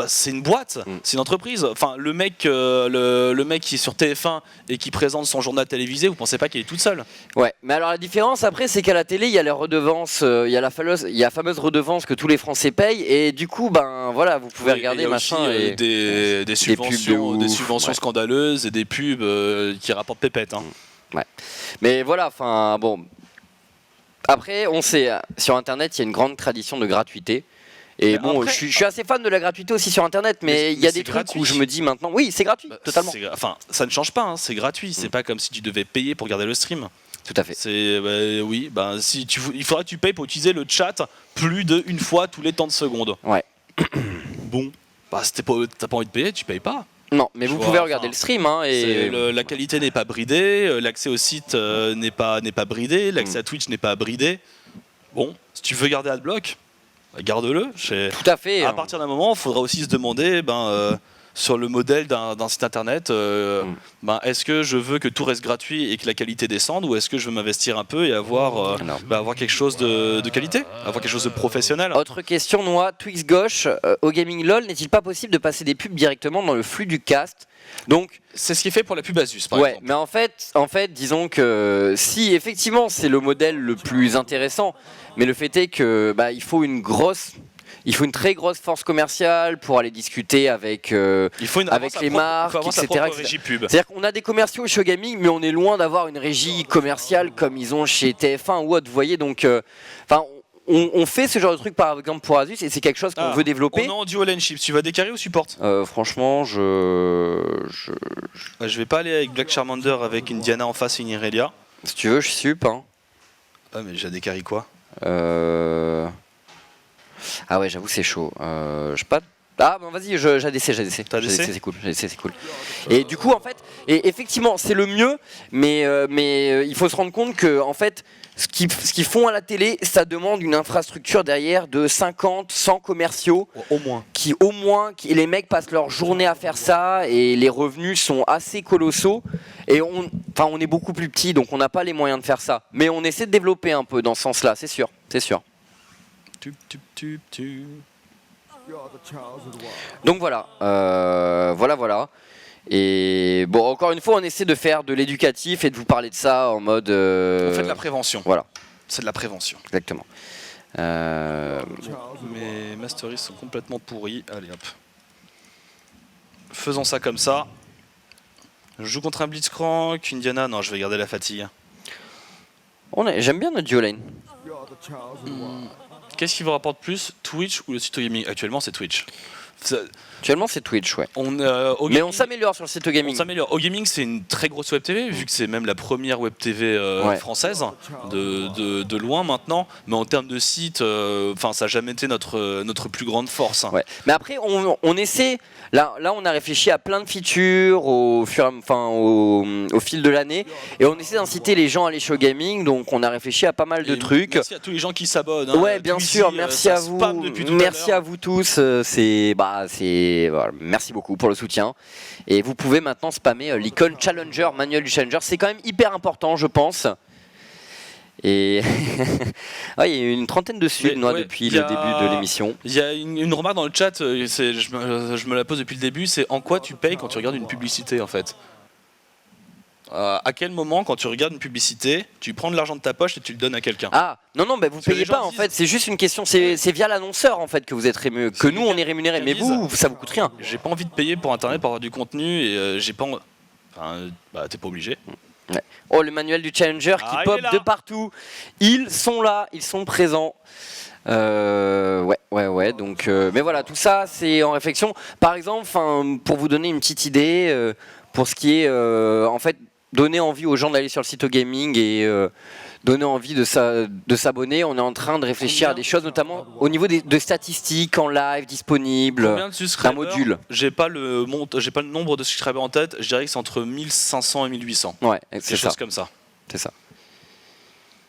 C'est une boîte, c'est une entreprise. Enfin, le mec qui est sur TF1 et qui présente son journal télévisé, vous pensez pas qu'il est toute seule? Ouais, mais alors la différence après, c'est qu'à la télé, il y a les redevances, il y a la fameuse redevance que tous les Français payent, et du coup, ben voilà, vous pouvez regarder il y a machin. aussi, Et des subventions, des subventions scandaleuses et des pubs qui rapportent pépette. Hein. Ouais, mais voilà, enfin bon. Après, on sait, sur Internet, il y a une grande tradition de gratuité. Et mais bon, après, je suis assez fan de la gratuité aussi sur Internet, mais il y a des trucs gratuit. où je me dis maintenant, oui, c'est gratuit, totalement. Enfin, ça ne change pas, hein, c'est gratuit. C'est pas comme si tu devais payer pour regarder le stream. Tout à fait. Il faudra que tu payes pour utiliser le chat plus d'une fois tous les temps de secondes. Ouais. Bon, si t'as pas envie de payer, tu payes pas. Non, mais vous pouvez regarder le stream. Hein, et... la qualité n'est pas bridée, l'accès au site n'est pas bridé, l'accès à Twitch n'est pas bridé. Bon, si tu veux garder Adblock, garde-le. Tout à fait. À partir d'un moment, il faudra aussi se demander, sur le modèle d'un site internet, est-ce que je veux que tout reste gratuit et que la qualité descende, ou est-ce que je veux m'investir un peu et avoir quelque chose de qualité, avoir quelque chose de professionnel? Autre question, Noah, Twix Gauche, au Gaming LOL, n'est-il pas possible de passer des pubs directement dans le flux du cast? Donc, c'est ce qui est fait pour la pub Asus, par exemple. Mais en fait, disons que si effectivement c'est le modèle le plus intéressant, mais le fait est que il faut une très grosse force commerciale pour aller discuter avec les marques, etc. C'est-à-dire qu'on a des commerciaux chez Gaming, mais on est loin d'avoir une régie commerciale comme ils ont chez TF1 ou autre. Vous voyez, donc, on fait ce genre de truc par exemple pour Asus et c'est quelque chose qu'on veut développer. On est en dual and chips. Tu vas décarrer ou support? Franchement, je vais pas aller avec Black Charmander avec une Diana en face et une Irelia. Si tu veux, je sup. Hein. Ah, mais j'ai décarré quoi? Ah ouais, j'avoue, c'est chaud. Je sais pas. Ah bon, vas-y, j'ADC. C'est cool. Et du coup, en fait, effectivement, c'est le mieux, mais il faut se rendre compte que en fait, ce qu'ils font à la télé, ça demande une infrastructure derrière de 50, 100 commerciaux. Au moins. Les mecs passent leur journée à faire ça et les revenus sont assez colossaux. Et on est beaucoup plus petit, donc on n'a pas les moyens de faire ça. Mais on essaie de développer un peu dans ce sens-là, c'est sûr. Donc voilà, voilà. Et bon, encore une fois, on essaie de faire de l'éducatif et de vous parler de ça en mode. On fait de la prévention. Voilà, C'est de la prévention. exactement. Mes masteries sont complètement pourris. Allez hop. Faisons ça comme ça. Je joue contre un Blitzcrank, Indiana. Non, je vais garder la fatigue. J'aime bien notre duo lane. Qu'est-ce qui vous rapporte plus, Twitch ou le site gaming? Actuellement, c'est Twitch. Actuellement, c'est Twitch, ouais. Au Mais gaming, on s'améliore sur le site on gaming. s'améliore. Au gaming, c'est une très grosse web TV, vu que c'est même la première web TV Ouais. française, de loin maintenant. Mais en termes de site, ça n'a jamais été notre plus grande force. Ouais. Mais après, on essaie. Là, on a réfléchi à plein de features au fil de l'année, et on essaie d'inciter les gens à aller chez gaming. Donc, on a réfléchi à pas mal de Et trucs. Merci à tous les gens qui s'abonnent. Hein. Ouais, bien Twizy, sûr. Merci ça à vous. spam depuis tout à Merci l'heure. à vous tous. Voilà, merci beaucoup pour le soutien. Et vous pouvez maintenant spammer l'icône Challenger, manuel du Challenger. C'est quand même hyper important, je pense. Et ouais, il y a une trentaine de subs Ouais, depuis il y le a- début de l'émission. Il y a une remarque dans le chat, je me la pose depuis le début, c'est en quoi tu payes quand tu regardes une publicité en fait? À quel moment, quand tu regardes une publicité, tu prends de l'argent de ta poche et tu le donnes à quelqu'un? Ah non, bah, vous que les payez gens pas en disent- fait, c'est juste une question, c'est via l'annonceur en fait que vous êtes rémunéré, que nous on est rémunéré, mais vous ça vous coûte rien. J'ai pas envie de payer pour internet pour avoir du contenu et j'ai pas. Bah t'es pas obligé. Oh, le manuel du Challenger qui Ah, il pop est là. de partout, ils sont là, ils sont présents. Ouais, donc mais voilà, tout ça c'est en réflexion. Par exemple, pour vous donner une petite idée, pour ce qui est en fait donner envie aux gens d'aller sur le site au gaming et donner envie de s'abonner, on est en train de réfléchir à des choses, notamment au niveau de statistiques en live disponibles, Combien de subscribers? d'un module. J'ai pas le nombre de subscribers en tête, je dirais que c'est entre 1500 et 1800. Ouais, Des c'est ça, choses comme ça. c'est ça.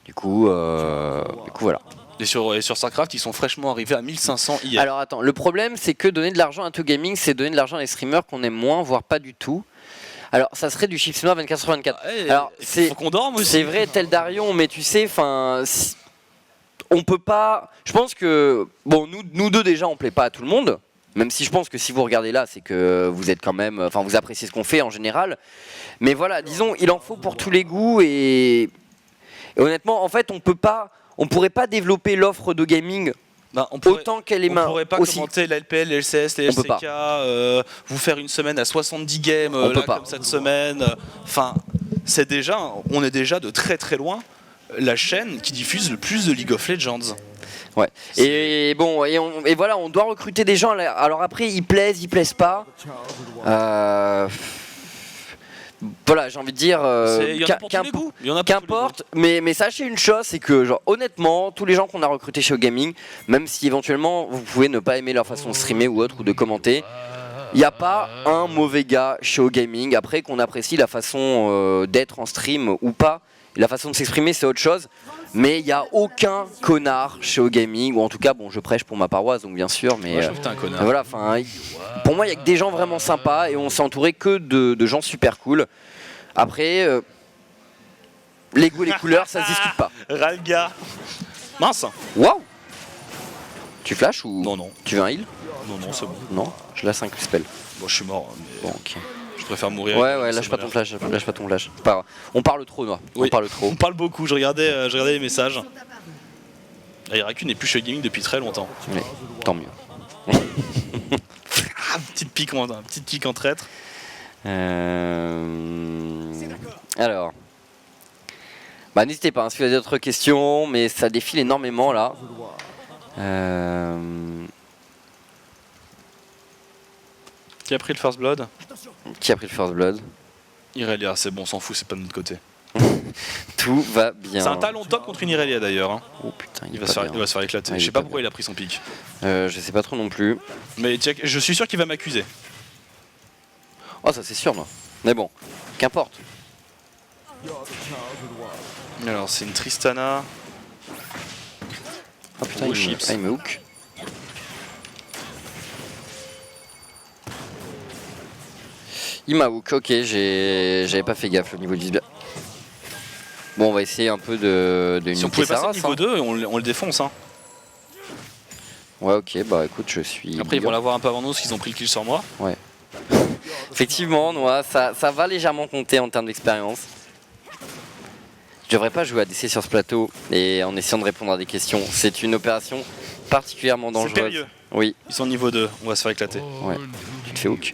Du coup, voilà. Et sur StarCraft, ils sont fraîchement arrivés à 1500 hier. Alors attends, le problème c'est que donner de l'argent à To Gaming, c'est donner de l'argent à des streamers qu'on aime moins, voire pas du tout. Alors ça serait du chiffre 24 sur 24. Alors faut qu'on dorme aussi. c'est vrai tel Darion, mais tu sais, on peut pas. Je pense que bon, nous deux déjà, on plaît pas à tout le monde. Même si je pense que si vous regardez là, c'est que vous êtes quand même, vous appréciez ce qu'on fait en général. Mais voilà, disons, il en faut pour tous les goûts et honnêtement, en fait, on pourrait pas développer l'offre de gaming On pourrait, autant qu'elle est on pourrait pas aussi. commenter la LPL, les LCS, les On peut LCK, vous faire une semaine à 70 games On peut là, pas. comme cette semaine. Enfin, on est déjà de très très loin la chaîne qui diffuse le plus de League of Legends. Ouais. Et bon, et voilà, on doit recruter des gens. Alors après, ils plaisent pas. Voilà, j'ai envie de dire, Il y en a pour tous les goûts. Il y en a pour tous les qu'importe. Mais sachez une chose, c'est que genre honnêtement, tous les gens qu'on a recrutés chez Gaming, même si éventuellement vous pouvez ne pas aimer leur façon de streamer ou autre ou de commenter, il n'y a pas un mauvais gars chez Gaming. Après qu'on apprécie la façon d'être en stream ou pas, la façon de s'exprimer c'est autre chose. Mais il n'y a aucun connard chez Gaming, ou en tout cas, bon, je prêche pour ma paroisse, donc bien sûr, mais Moi, je trouve que t'es un connard. voilà, pour moi, il n'y a que des gens vraiment sympas et on s'est entouré que de gens super cool. Après, les goûts et les couleurs, ça se discute pas. Ralga. Mince. Waouh! Tu flashes ou Non, tu veux un heal? non, c'est bon. Non, je lâche 5 spells. Bon, je suis mort, mais Bon, ok. je préfère mourir. Ouais, lâche pas ton flash, lâche pas ton flash. C'est pas grave. On parle trop, Noir. Oui. On parle trop. On parle beaucoup, je regardais les messages. Iraku n'est plus chez Gaming depuis très longtemps. Mais tant mieux. Petite pique en traître. Alors, bah n'hésitez pas, si vous avez d'autres questions, mais ça défile énormément là. Qui a pris le First Blood? Qui a pris le First Blood? Irelia, c'est bon, on s'en fout, c'est pas de notre côté. Tout va bien. C'est un talon top contre une Irelia d'ailleurs. Hein. Oh putain, Il va se faire éclater. Ouais, il Je sais est pas pas pourquoi il a pris son pic. Je sais pas trop non plus. Mais check, je suis sûr qu'il va m'accuser. Oh, ça c'est sûr, moi. Mais bon, qu'importe. Alors c'est une Tristana. Oh putain, Gros il chips. me hook. Il m'a hook, ok, j'avais pas fait gaffe au niveau du... Bon, on va essayer un peu de Si on niquer pouvait sa passer au race, niveau hein. 2, on le défonce. Hein. Ouais, ok, bah écoute, je suis. Après, ils vont l'avoir un peu avant nous parce qu'ils ont pris le kill sur moi. Effectivement, Noah, ça va légèrement compter en termes d'expérience. Je devrais pas jouer à DC sur ce plateau et en essayant de répondre à des questions. C'est une opération particulièrement C'est dangereuse. périlleux. Oui, Ils sont niveau 2, on va se faire éclater. ouais. Tu te fais hook.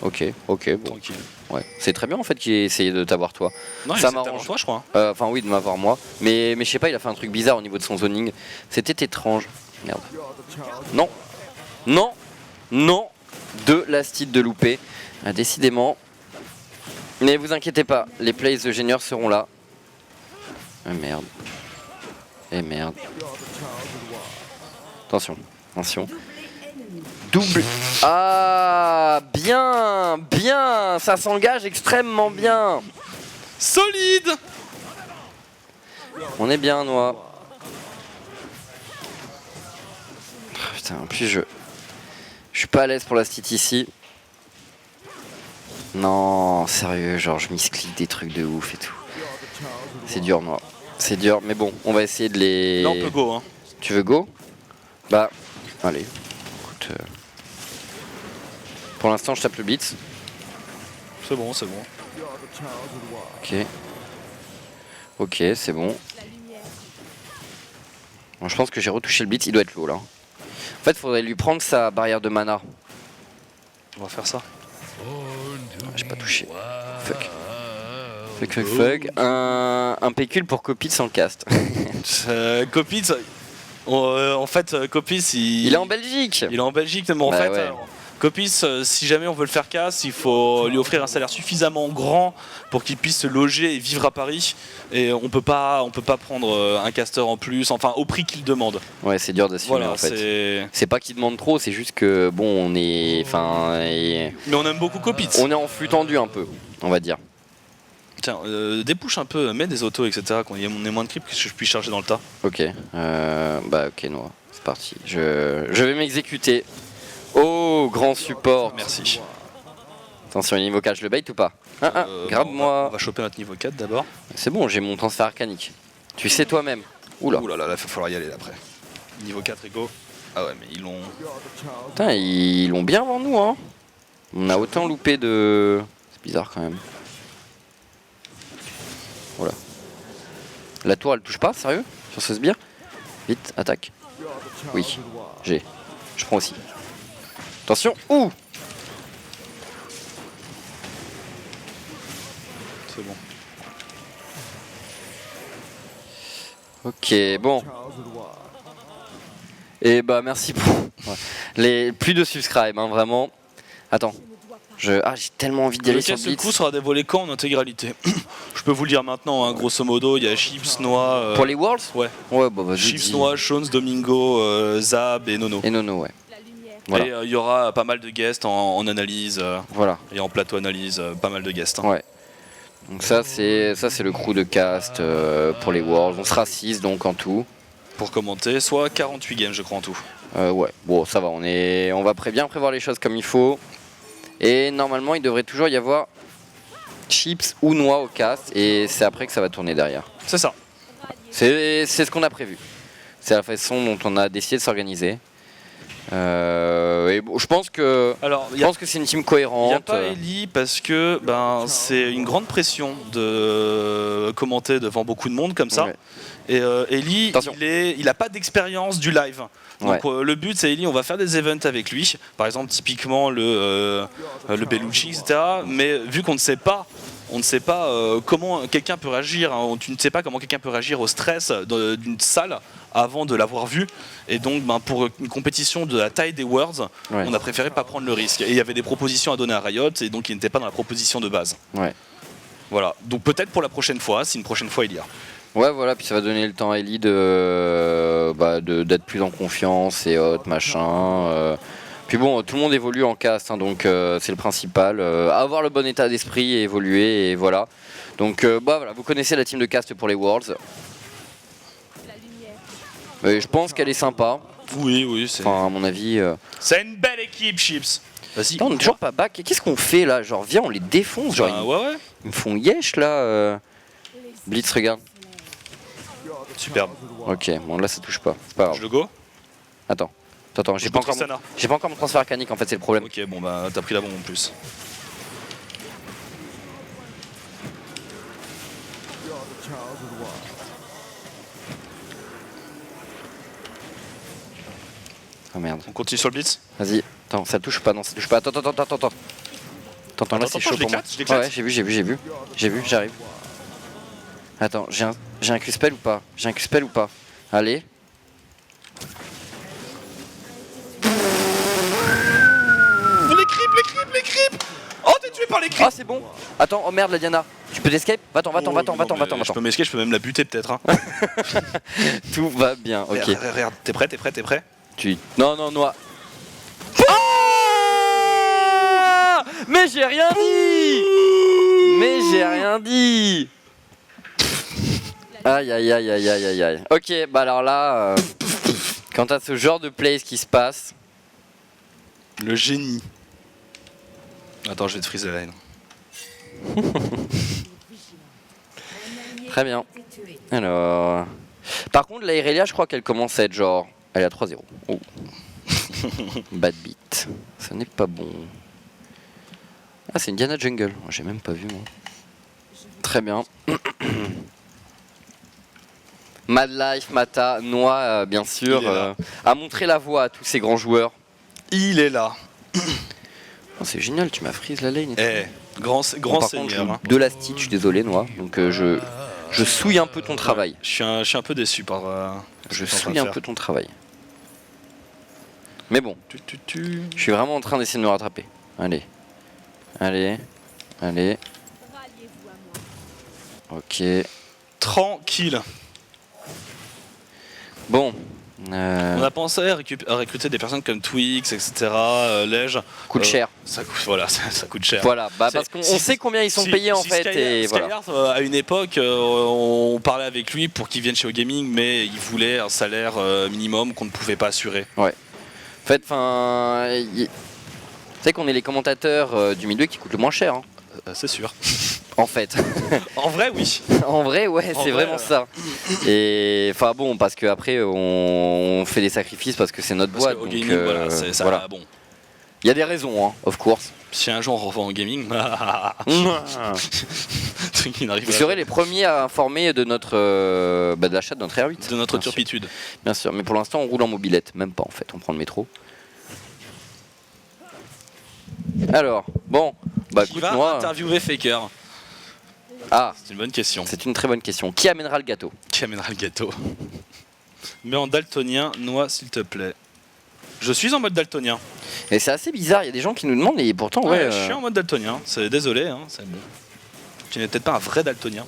Ok, bon. Tranquille. Ouais. C'est très bien en fait qu'il ait essayé de t'avoir toi. Non, Ça il m'arrange. avant toi, je crois. Hein. Enfin oui, de m'avoir moi. Mais je sais pas, il a fait un truc bizarre au niveau de son zoning. C'était étrange. Merde. Non. Non. Non. De l'astide de loupé. Ah, décidément. Mais vous inquiétez pas, les plays de Génieur seront là. Ah merde. Et merde. Attention. Attention. Double. Ah, bien, bien. Ça s'engage extrêmement bien. Solide. On est bien, Noah. Putain, en plus je suis pas à l'aise pour la stit ici. Non, sérieux, genre je misclique des trucs de ouf et tout. C'est dur, Noah. C'est dur, mais bon, on va essayer de les... Là, on peut go. Hein. Tu veux go? Bah, allez. Écoute, pour l'instant, je tape le beat. C'est bon, c'est bon. Ok. Ok, c'est bon. Bon, je pense que j'ai retouché le beat, il doit être low là. En fait, faudrait lui prendre sa barrière de mana. On va faire ça. J'ai pas touché. Fuck. Fuck. Un pécule pour Copit sans cast. Copit, en fait, Copis, Il est en Belgique. Il est en Belgique, mais en Bah fait, ouais. Copis, si jamais on veut le faire casse, il faut lui offrir un salaire suffisamment grand pour qu'il puisse se loger et vivre à Paris. Et on peut pas prendre un caster en plus, enfin au prix qu'il demande. Ouais, c'est dur d'assumer Voilà, en fait. c'est. C'est pas qu'il demande trop, c'est juste que bon, on est, enfin, Mais on aime beaucoup Copis. on est en flux tendu un peu, on va dire. Tiens, dépouche un peu, mets des autos, etc. Qu'on ait moins de creep que je puisse charger dans le tas. Ok, bah ok Noah, c'est parti. Je vais m'exécuter. Oh, grand support. Merci. Attention, il est niveau 4, je le bait ou pas? On Grabe-moi. va choper notre niveau 4 d'abord. C'est bon, j'ai mon transfert arcanique. Tu sais toi-même. Oula. Ouh là là, il va falloir y aller là après. Niveau 4 ego. Ah ouais, mais ils l'ont. Putain, ils l'ont bien avant nous, hein. On a autant loupé de... C'est bizarre quand même. Voilà. La tour, elle touche pas, sérieux? Sur ce sbire? Vite, attaque. Oui, j'ai. Je prends aussi. Attention, ouh! C'est bon. Ok, bon. Et bah merci pour... Ouais. Les... Plus de subscribe, hein, vraiment. Attends. J'ai tellement envie d'y Le aller sur casse le Blitz. coup sera dévoilé quand en intégralité. Je peux vous le dire maintenant, hein, grosso modo, il y a Chips, Noah. Pour les Worlds? Ouais. Ouais, bah vas-y. Chips, dis. Noah, Shones, Domingo, Zab et Nono. Et Nono, ouais. Voilà. Et il y aura pas mal de guests en analyse Voilà. et en plateau analyse, pas mal de guests. Ouais. Donc ça c'est le crew de cast pour les Worlds. On sera 6 donc en tout. Pour commenter, soit 48 games je crois en tout. Ouais, bon ça va, on va bien prévoir les choses comme il faut. Et normalement il devrait toujours y avoir Chips ou Noix au cast et c'est après que ça va tourner derrière. C'est ça. C'est ce qu'on a prévu. C'est la façon dont on a décidé de s'organiser. Et bon, je pense que Alors, c'est une team il n'y cohérente. a pas Ellie parce que c'est une grande pression de commenter devant beaucoup de monde comme ça. Ouais. Et Ellie, Attention. il n'a pas d'expérience du live. Donc le but c'est Ellie, on va faire des events avec lui. Par exemple typiquement le Bellucci, etc. Mais vu qu'on ne sait pas, comment quelqu'un peut réagir, hein, tu ne sais pas comment quelqu'un peut réagir au stress d'une salle avant de l'avoir vu. Et donc pour une compétition de la taille des Worlds, on a préféré pas prendre le risque. Et il y avait des propositions à donner à Riot et donc il n'était pas dans la proposition de base. Ouais. Voilà, donc peut-être pour la prochaine fois, si une prochaine fois il y a. Ouais, voilà, puis ça va donner le temps à Ellie d'être plus en confiance et autres, machin. Puis bon, tout le monde évolue en cast, hein, donc c'est le principal. Avoir le bon état d'esprit et évoluer, et voilà. Donc voilà, vous connaissez la team de cast pour les Worlds. Je pense qu'elle est sympa. Oui, c'est. Enfin, à mon avis. C'est une belle équipe, Chips. Vas-y. Attends, on est toujours pas back. Qu'est-ce qu'on fait là? Genre, viens, on les défonce. Genre, Ouais. ils me font yesh là. Blitz, regarde. Superbe. Ok, bon là ça touche pas, c'est pas grave. Je le go. Attends, j'ai Je pas go encore Tristana. j'ai pas encore mon transfert arcanique en fait, c'est le problème. Ok, bon bah t'as pris la bombe en plus. Oh merde. On continue sur le blitz. Vas-y, attends, ça touche pas, non, ça touche pas. Attends. Attends, là Attends, c'est je chaud pour moi. l'éclate, je l'éclate. Ouais, j'ai vu, j'arrive. Attends, j'ai un Q-spell ou pas? Allez. Les creeps. Oh, t'es tué par les creeps. Ah, c'est bon. Attends, oh merde, la Diana. Tu peux t'escape? Va-t'en. Je peux m'escaper, je peux même la buter peut-être. Hein. Tout va bien, ok. Regarde, t'es prêt? Non, Noix. Ah mais j'ai rien dit. Aïe. Ok, bah alors là, quant à ce genre de plays qui se passe, Le génie. Attends, je vais te freezer la haine. très bien. Alors, par contre, la Irelia, je crois qu'elle commence à être genre, elle est à 3-0. Oh. Bad beat, ça n'est pas bon. Ah, c'est une Diana Jungle, j'ai même pas vu moi. Très bien. Mad Life, Mata, Noix, bien sûr, a montré la voie à tous ces grands joueurs. Il est là. Oh, c'est génial, tu m'as freeze la lane. Grand Bon, par seigneur. contre, Hein. de la stitch, je suis désolé, Noix. Donc je souille un peu ton travail. Je suis un peu déçu par. Je souille un peu ton travail. Mais bon, je suis vraiment en train d'essayer de me rattraper. Allez. Ok. Tranquille. Bon. On a pensé à recruter des personnes comme Twix, etc. Lege. Coûte cher. Ça coûte cher. Voilà, bah C'est- parce qu'on si- sait combien ils sont payés en fait. Et voilà. Skylar, à une époque, on parlait avec lui pour qu'il vienne chez OGaming, mais il voulait un salaire minimum qu'on ne pouvait pas assurer. En fait, tu sais qu'on est les commentateurs du milieu qui coûtent le moins cher. Hein. C'est sûr. En fait. En vrai, oui. En vrai, ouais, c'est vraiment ça. Et enfin bon, parce qu'après, on fait des sacrifices parce que c'est notre Parce boîte. que au Donc, gaming, voilà, c'est ça. voilà. Bon, Il y a des raisons, hein, of course. si un jour on revend au gaming, il n'arrive Vous serez les premiers à informer de notre de l'achat de notre R8. de notre Bien sûr. turpitude. Bien sûr, mais pour l'instant, on roule en mobilette. Même pas en fait, on prend le métro. Alors, bon, bah Qui écoute, va moi. interviewer Faker? Ah, C'est une bonne question. c'est une très bonne question. Qui amènera le gâteau? Qui amènera le gâteau? Mais en daltonien, Noix, s'il te plaît. Je suis en mode daltonien. Et c'est assez bizarre, il y a des gens qui nous demandent et pourtant, ouais. Je suis en mode daltonien. C'est désolé, hein, c'est bon. Tu n'es peut-être pas un vrai daltonien.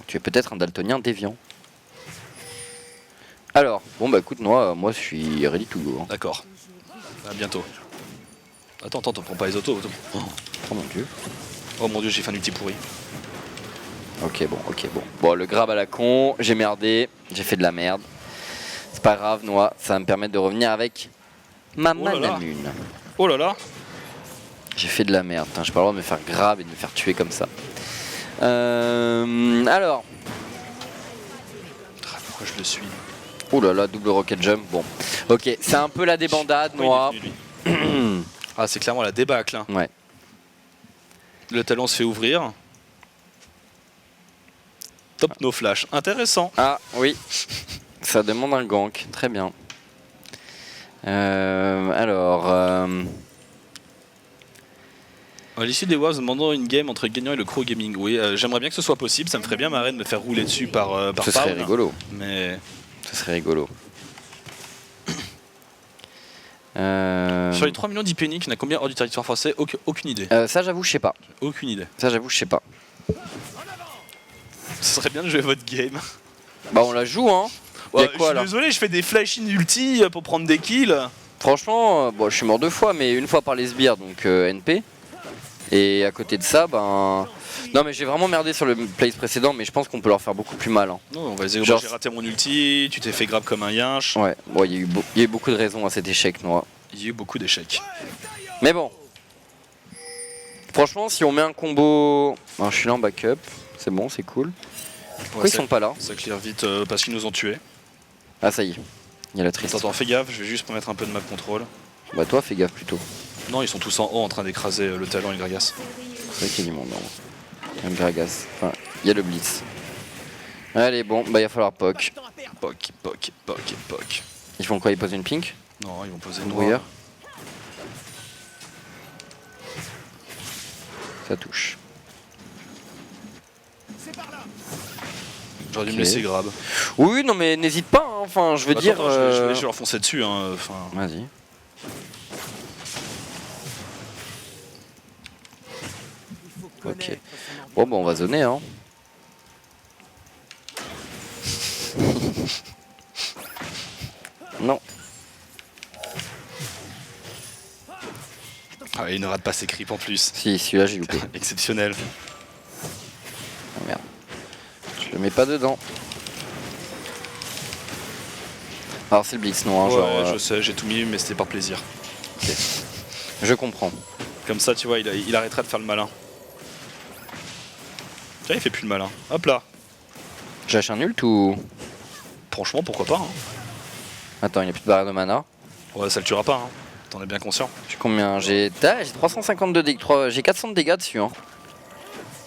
Tu es peut-être un daltonien déviant. Alors, bon bah écoute, moi je suis ready to go. Hein. D'accord. À bientôt. Attends, t'en prends pas les autos. Oh mon dieu. Oh mon dieu, j'ai fait un ulti pourri. Ok, bon. Bon, le grab à la con, j'ai merdé, j'ai fait de la merde. C'est pas grave, Noix, ça va me permettre de revenir avec ma Oh là là. Manamune. Oh là là. J'ai fait de la merde, putain, j'ai pas le droit de me faire grab et de me faire tuer comme ça. Alors. Pourquoi je le suis? Oh là là, double rocket jump, bon. Ok, c'est un peu la débandade, Noix. Ah, c'est clairement la débâcle. Hein. Ouais. Le talon se fait ouvrir. Top no flash. Intéressant. Ah oui, ça demande un gank, très bien. Alors, À l'issue des Waves, demandons une game entre le gagnant et le Crow Gaming. Oui, j'aimerais bien que ce soit possible. Ça me ferait bien marrer de me faire rouler dessus par ce serait Paul, rigolo. Mais Ce serait rigolo. sur les 3 millions d'IP uniques, il y en a combien hors du territoire français? Aucune idée. Ça j'avoue je sais pas. Aucune idée. Ce serait bien de jouer votre game. Bah on la joue hein. Ouais, Y'a quoi je là? suis désolé, je fais des flash in ulti pour prendre des kills. Franchement, bon, je suis mort 2 fois mais une fois par les sbires donc NP. Et à côté de ça, ben... Non mais j'ai vraiment merdé sur le plays précédent mais je pense qu'on peut leur faire beaucoup plus mal. Hein. Non, vas-y, Genre- j'ai raté mon ulti, tu t'es fait grab comme un yinche. Ouais, bon, il y a eu beaucoup de raisons à cet échec Noix. Il y a eu beaucoup d'échecs. Mais bon. Franchement, si on met un combo... Alors, je suis là en backup, c'est bon, c'est cool. Pourquoi ils sont pas là? Ça clear vite parce qu'ils nous ont tués. Ah ça y est, il y a la triste. Attends, fais gaffe, je vais juste me mettre un peu de map control. Bah toi fais gaffe plutôt. Non, ils sont tous en haut en train d'écraser le talent et le Gragas. C'est vrai qu'il y a du monde non. Il y a le Gragas, enfin il y a le Blitz. Allez bon, bah il va falloir poke. Poc. Ils font quoi? Ils posent une pink? Non, ils vont poser Une une brouilleur? noire. Ça touche. J'aurais dû Ok. me laisser grab. Oui non mais n'hésite pas, hein. Enfin je veux Bah, dire... attends, je vais leur foncer dessus. Hein. Enfin, Vas-y. Ok. Bon bah on va zoner hein. Non. ah, il ne rate pas ses creeps en plus. Si, celui-là j'ai loupé. Exceptionnel. Oh merde. Je le mets pas dedans. Alors c'est le blitz non hein, Ouais, genre, je sais, j'ai tout mis, mais c'était par plaisir. je comprends. Comme ça, tu vois, il arrêtera de faire le malin. Tiens, il fait plus le malin. Hop là. J'ai lâché un ult ou... Franchement, pourquoi pas. Hein. Attends, il n'y a plus de barrière de mana. Ouais, ça le tuera pas. Hein. T'en es bien conscient. J'ai combien? J'ai 352 dégâts, j'ai 400 de dégâts dessus. Hein.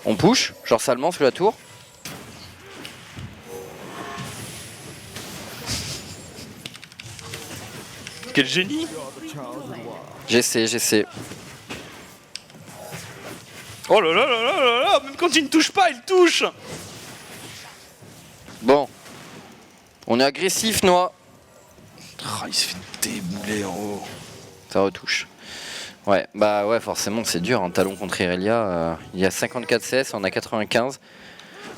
On push, genre salement sous la tour. Quel génie! J'essaie. Oh là là là là là là! Même quand il ne touche pas, il touche! Bon. On est agressif, Noah. Ah, il se fait débouler en haut. Ça retouche. Ouais, bah ouais, forcément, c'est dur. Un talon contre Irelia, il y a 54 CS, on a 95.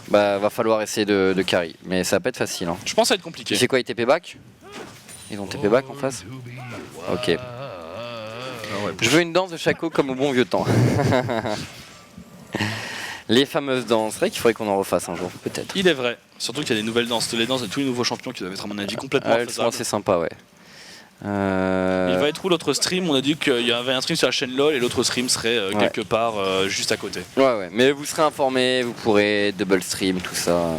Bah, va falloir essayer de carry. Mais ça va pas être facile. Hein. Je pense que ça va être compliqué. C'est quoi, ils TP back? Ils ont TP back en face? Ok. Ah ouais, Je veux une danse de Shaco comme au bon vieux temps. Les fameuses danses. C'est vrai qu'il faudrait qu'on en refasse un jour, peut-être. il est vrai. Surtout qu'il y a des nouvelles danses. Les danses de tous les nouveaux champions qui doivent être, à mon avis, complètement Ah, elles sont infaisables. assez sympas, ouais. Il va être où l'autre stream? On a dit qu'il y avait un stream sur la chaîne LoL et l'autre stream serait Ouais. quelque part juste à côté. Ouais, mais vous serez informés, vous pourrez double stream, tout ça.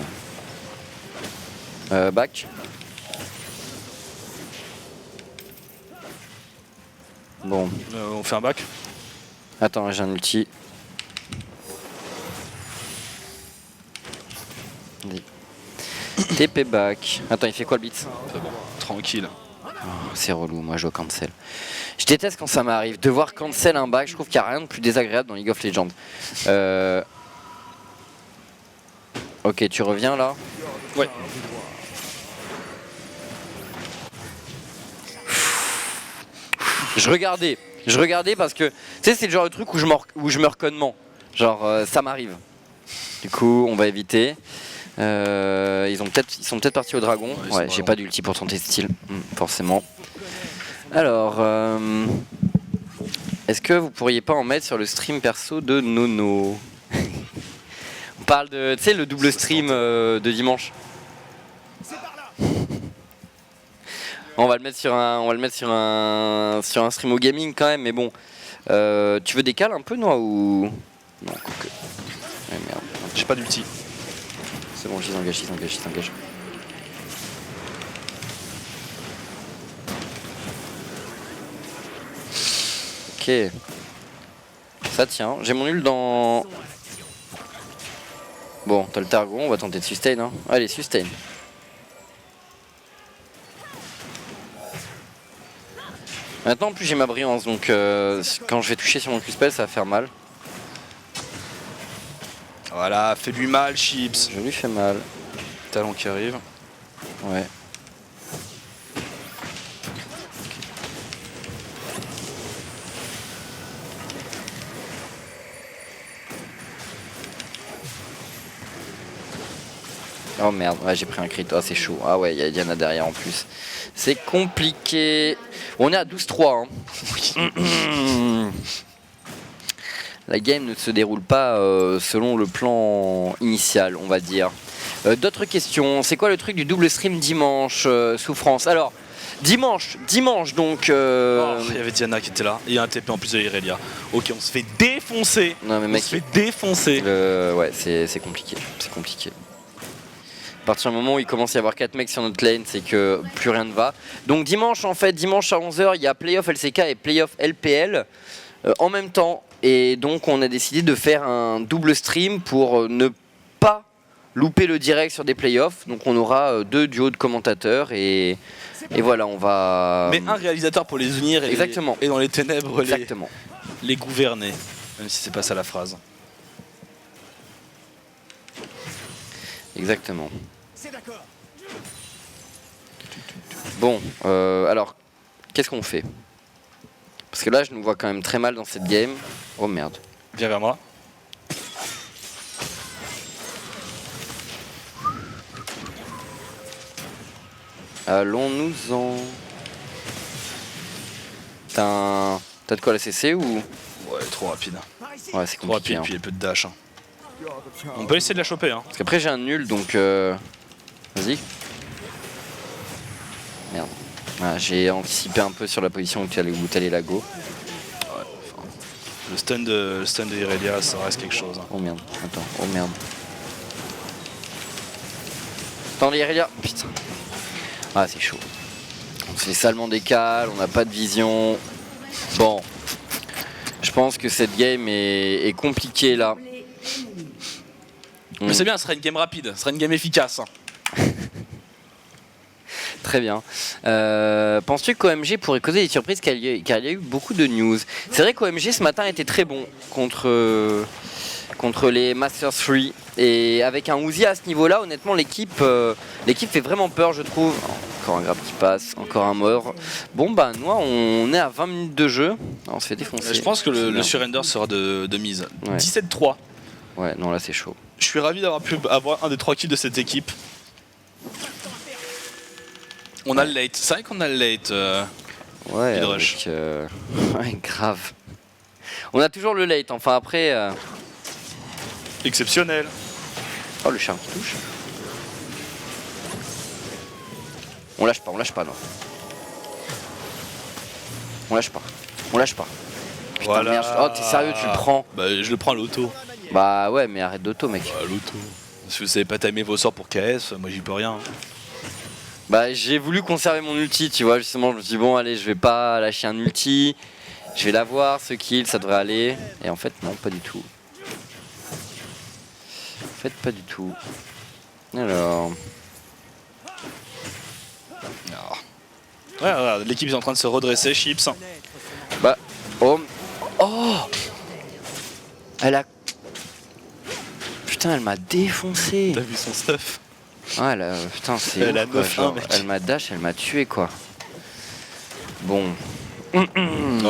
Back. Bon, On fait un bac? attends, j'ai un ulti. Vas-y. TP back. Attends, il fait quoi le beat? C'est bon, tranquille. C'est relou, moi je dois cancel. Je déteste quand ça m'arrive. Devoir cancel un back, je trouve qu'il n'y a rien de plus désagréable dans League of Legends. Ok, tu reviens là? Ouais. Je regardais parce que, tu sais, c'est le genre de truc où je me reconnement. Genre, ça m'arrive. Du coup, on va éviter. Ils sont peut-être partis au dragon. Ouais, Ouais, j'ai pas d'ulti pour tenter ce style, forcément. Alors, est-ce que vous pourriez pas en mettre sur le stream perso de Nono? On parle de, tu sais, le double stream de dimanche. On va le mettre sur un stream au gaming quand même, mais bon. Tu veux décaler un peu, Noah, ou non? Quoique. Ouais, merde. J'ai pas d'ulti. C'est bon, j'y engage. Ok. Ça tient. J'ai mon nul dans... Bon, t'as le Targon, on va tenter de sustain. Hein. Allez, sustain. Maintenant, en plus, j'ai ma brillance, donc quand je vais toucher sur mon Q-spell, ça va faire mal. Voilà, fais-lui mal, Chips. Je lui fais mal. Talon qui arrive. Ouais. Oh merde, ouais, j'ai pris un crit, oh, c'est chaud. Ah ouais, il y a Diana derrière en plus. C'est compliqué. On est à 12-3. Hein. La game ne se déroule pas selon le plan initial, on va dire. D'autres questions? C'est quoi le truc du double stream dimanche, Souffrance? Alors, dimanche donc... Oh, il y avait Diana qui était là, et il y a un TP en plus de Irelia. Ok, on se fait défoncer. Non mais On mec, se fait défoncer. ouais, c'est compliqué, c'est compliqué. À partir du moment où il commence à y avoir 4 mecs sur notre lane, c'est que plus rien ne va. Donc dimanche en fait, dimanche à 11h, il y a Playoff LCK et Playoff LPL en même temps. Et donc on a décidé de faire un double stream pour ne pas louper le direct sur des playoffs. Donc on aura 2 duos de commentateurs et voilà, on va... Mais un réalisateur pour les unir et, Exactement. Et dans les ténèbres Exactement. les gouverner. Même si c'est pas ça la phrase. Exactement. Bon, alors, qu'est-ce qu'on fait? Parce que là, je nous vois quand même très mal dans cette game. Oh merde. Viens vers moi. Allons-nous-en. T'as de quoi la CC ou... Ouais, trop rapide. Ouais, c'est Trop compliqué. rapide, Hein. puis il y a peu de dash. Hein. On peut essayer de la choper. Hein. Parce qu'après, j'ai un nul, donc... Vas-y. Merde. Voilà, j'ai anticipé un peu sur la position où t'allais la go. Le stun de Irelia, ça reste quelque chose. Hein. Oh merde, attends, oh merde. Attends, Irelia, putain. Ah, c'est chaud. On se fait salement décale, on n'a pas de vision. Bon. Je pense que cette game est compliquée là. Mais c'est bien, ce sera une game rapide, ce sera une game efficace. Hein. Très bien. Penses-tu qu'OMG pourrait causer des surprises car il y a eu beaucoup de news? C'est vrai qu'OMG ce matin était très bon contre les Masters 3 et avec un Uzi à ce niveau-là, honnêtement l'équipe fait vraiment peur, je trouve. Encore un grab qui passe, encore un mort. Bon bah nous on est à 20 minutes de jeu, on se fait défoncer. Je pense que le surrender sera de mise. Ouais. 17-3. Ouais, non là c'est chaud. Je suis ravi d'avoir pu avoir un des 3 kills de cette équipe. On a le late, c'est vrai qu'on a le late. Ouais, Hydrush. ouais, grave. On a toujours le late, enfin après... Exceptionnel. Oh le charme qui touche. On lâche pas non. On lâche pas. Putain, Voilà. merde. Oh t'es sérieux, tu le prends? Bah je le prends à l'auto. Bah ouais mais arrête d'auto mec. À l'auto. Si vous savez pas timer vos sorts pour KS, moi j'y peux rien. Bah j'ai voulu conserver mon ulti tu vois, justement je me suis dit bon allez je vais pas lâcher un ulti. Je vais l'avoir ce kill, ça devrait aller. Et en fait non, pas du tout. En fait pas du tout. Alors... Ouais, regarde, l'équipe est en train de se redresser, Chips. Bah... Oh... Oh elle a... Putain elle m'a défoncé. T'as vu son stuff? Ouais là, putain c'est Elle a ouf, quoi, 9-1, genre, mec. elle m'a dash, elle m'a tué quoi. Bon. Oh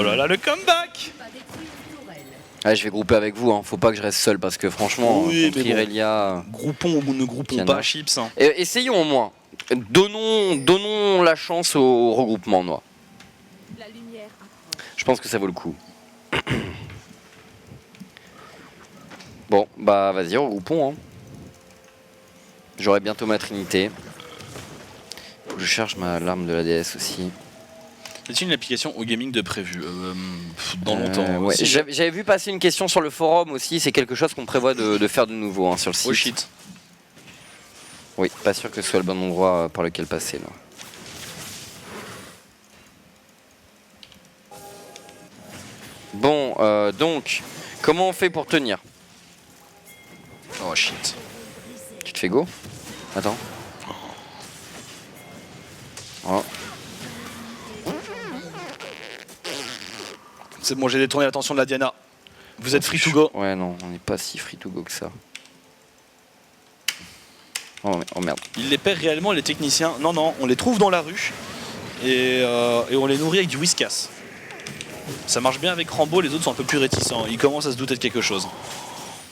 là là, le comeback! Ouais, je vais grouper avec vous, hein. Faut pas que je reste seul parce que franchement, Oui, contre mais bon. Irelia... Groupons ou ne groupons Piano. pas, Chips. Hein. Essayons au moins. Donnons la chance au regroupement, moi. Je pense que ça vaut le coup. Bon, bah vas-y, regroupons. Hein. J'aurai bientôt ma trinité. Faut que je cherche ma larme de la déesse aussi. C'est une application au gaming de prévu dans longtemps. Ouais. Si- J'avais vu passer une question sur le forum aussi. C'est quelque chose qu'on prévoit de faire de nouveau hein, sur le site. Oh shit. Oui, pas sûr que ce soit le bon endroit par lequel passer là. Bon, donc, comment on fait pour tenir? Oh shit. Tu te fais go? Attends. Oh. C'est bon, j'ai détourné l'attention de la Diana. Vous êtes free to go. Ouais, non, on n'est pas si free to go que ça. Oh merde. Ils les paient réellement, les techniciens. Non, non, on les trouve dans la rue. Et on les nourrit avec du whiskas. Ça marche bien avec Rambo, les autres sont un peu plus réticents. Ils commencent à se douter de quelque chose.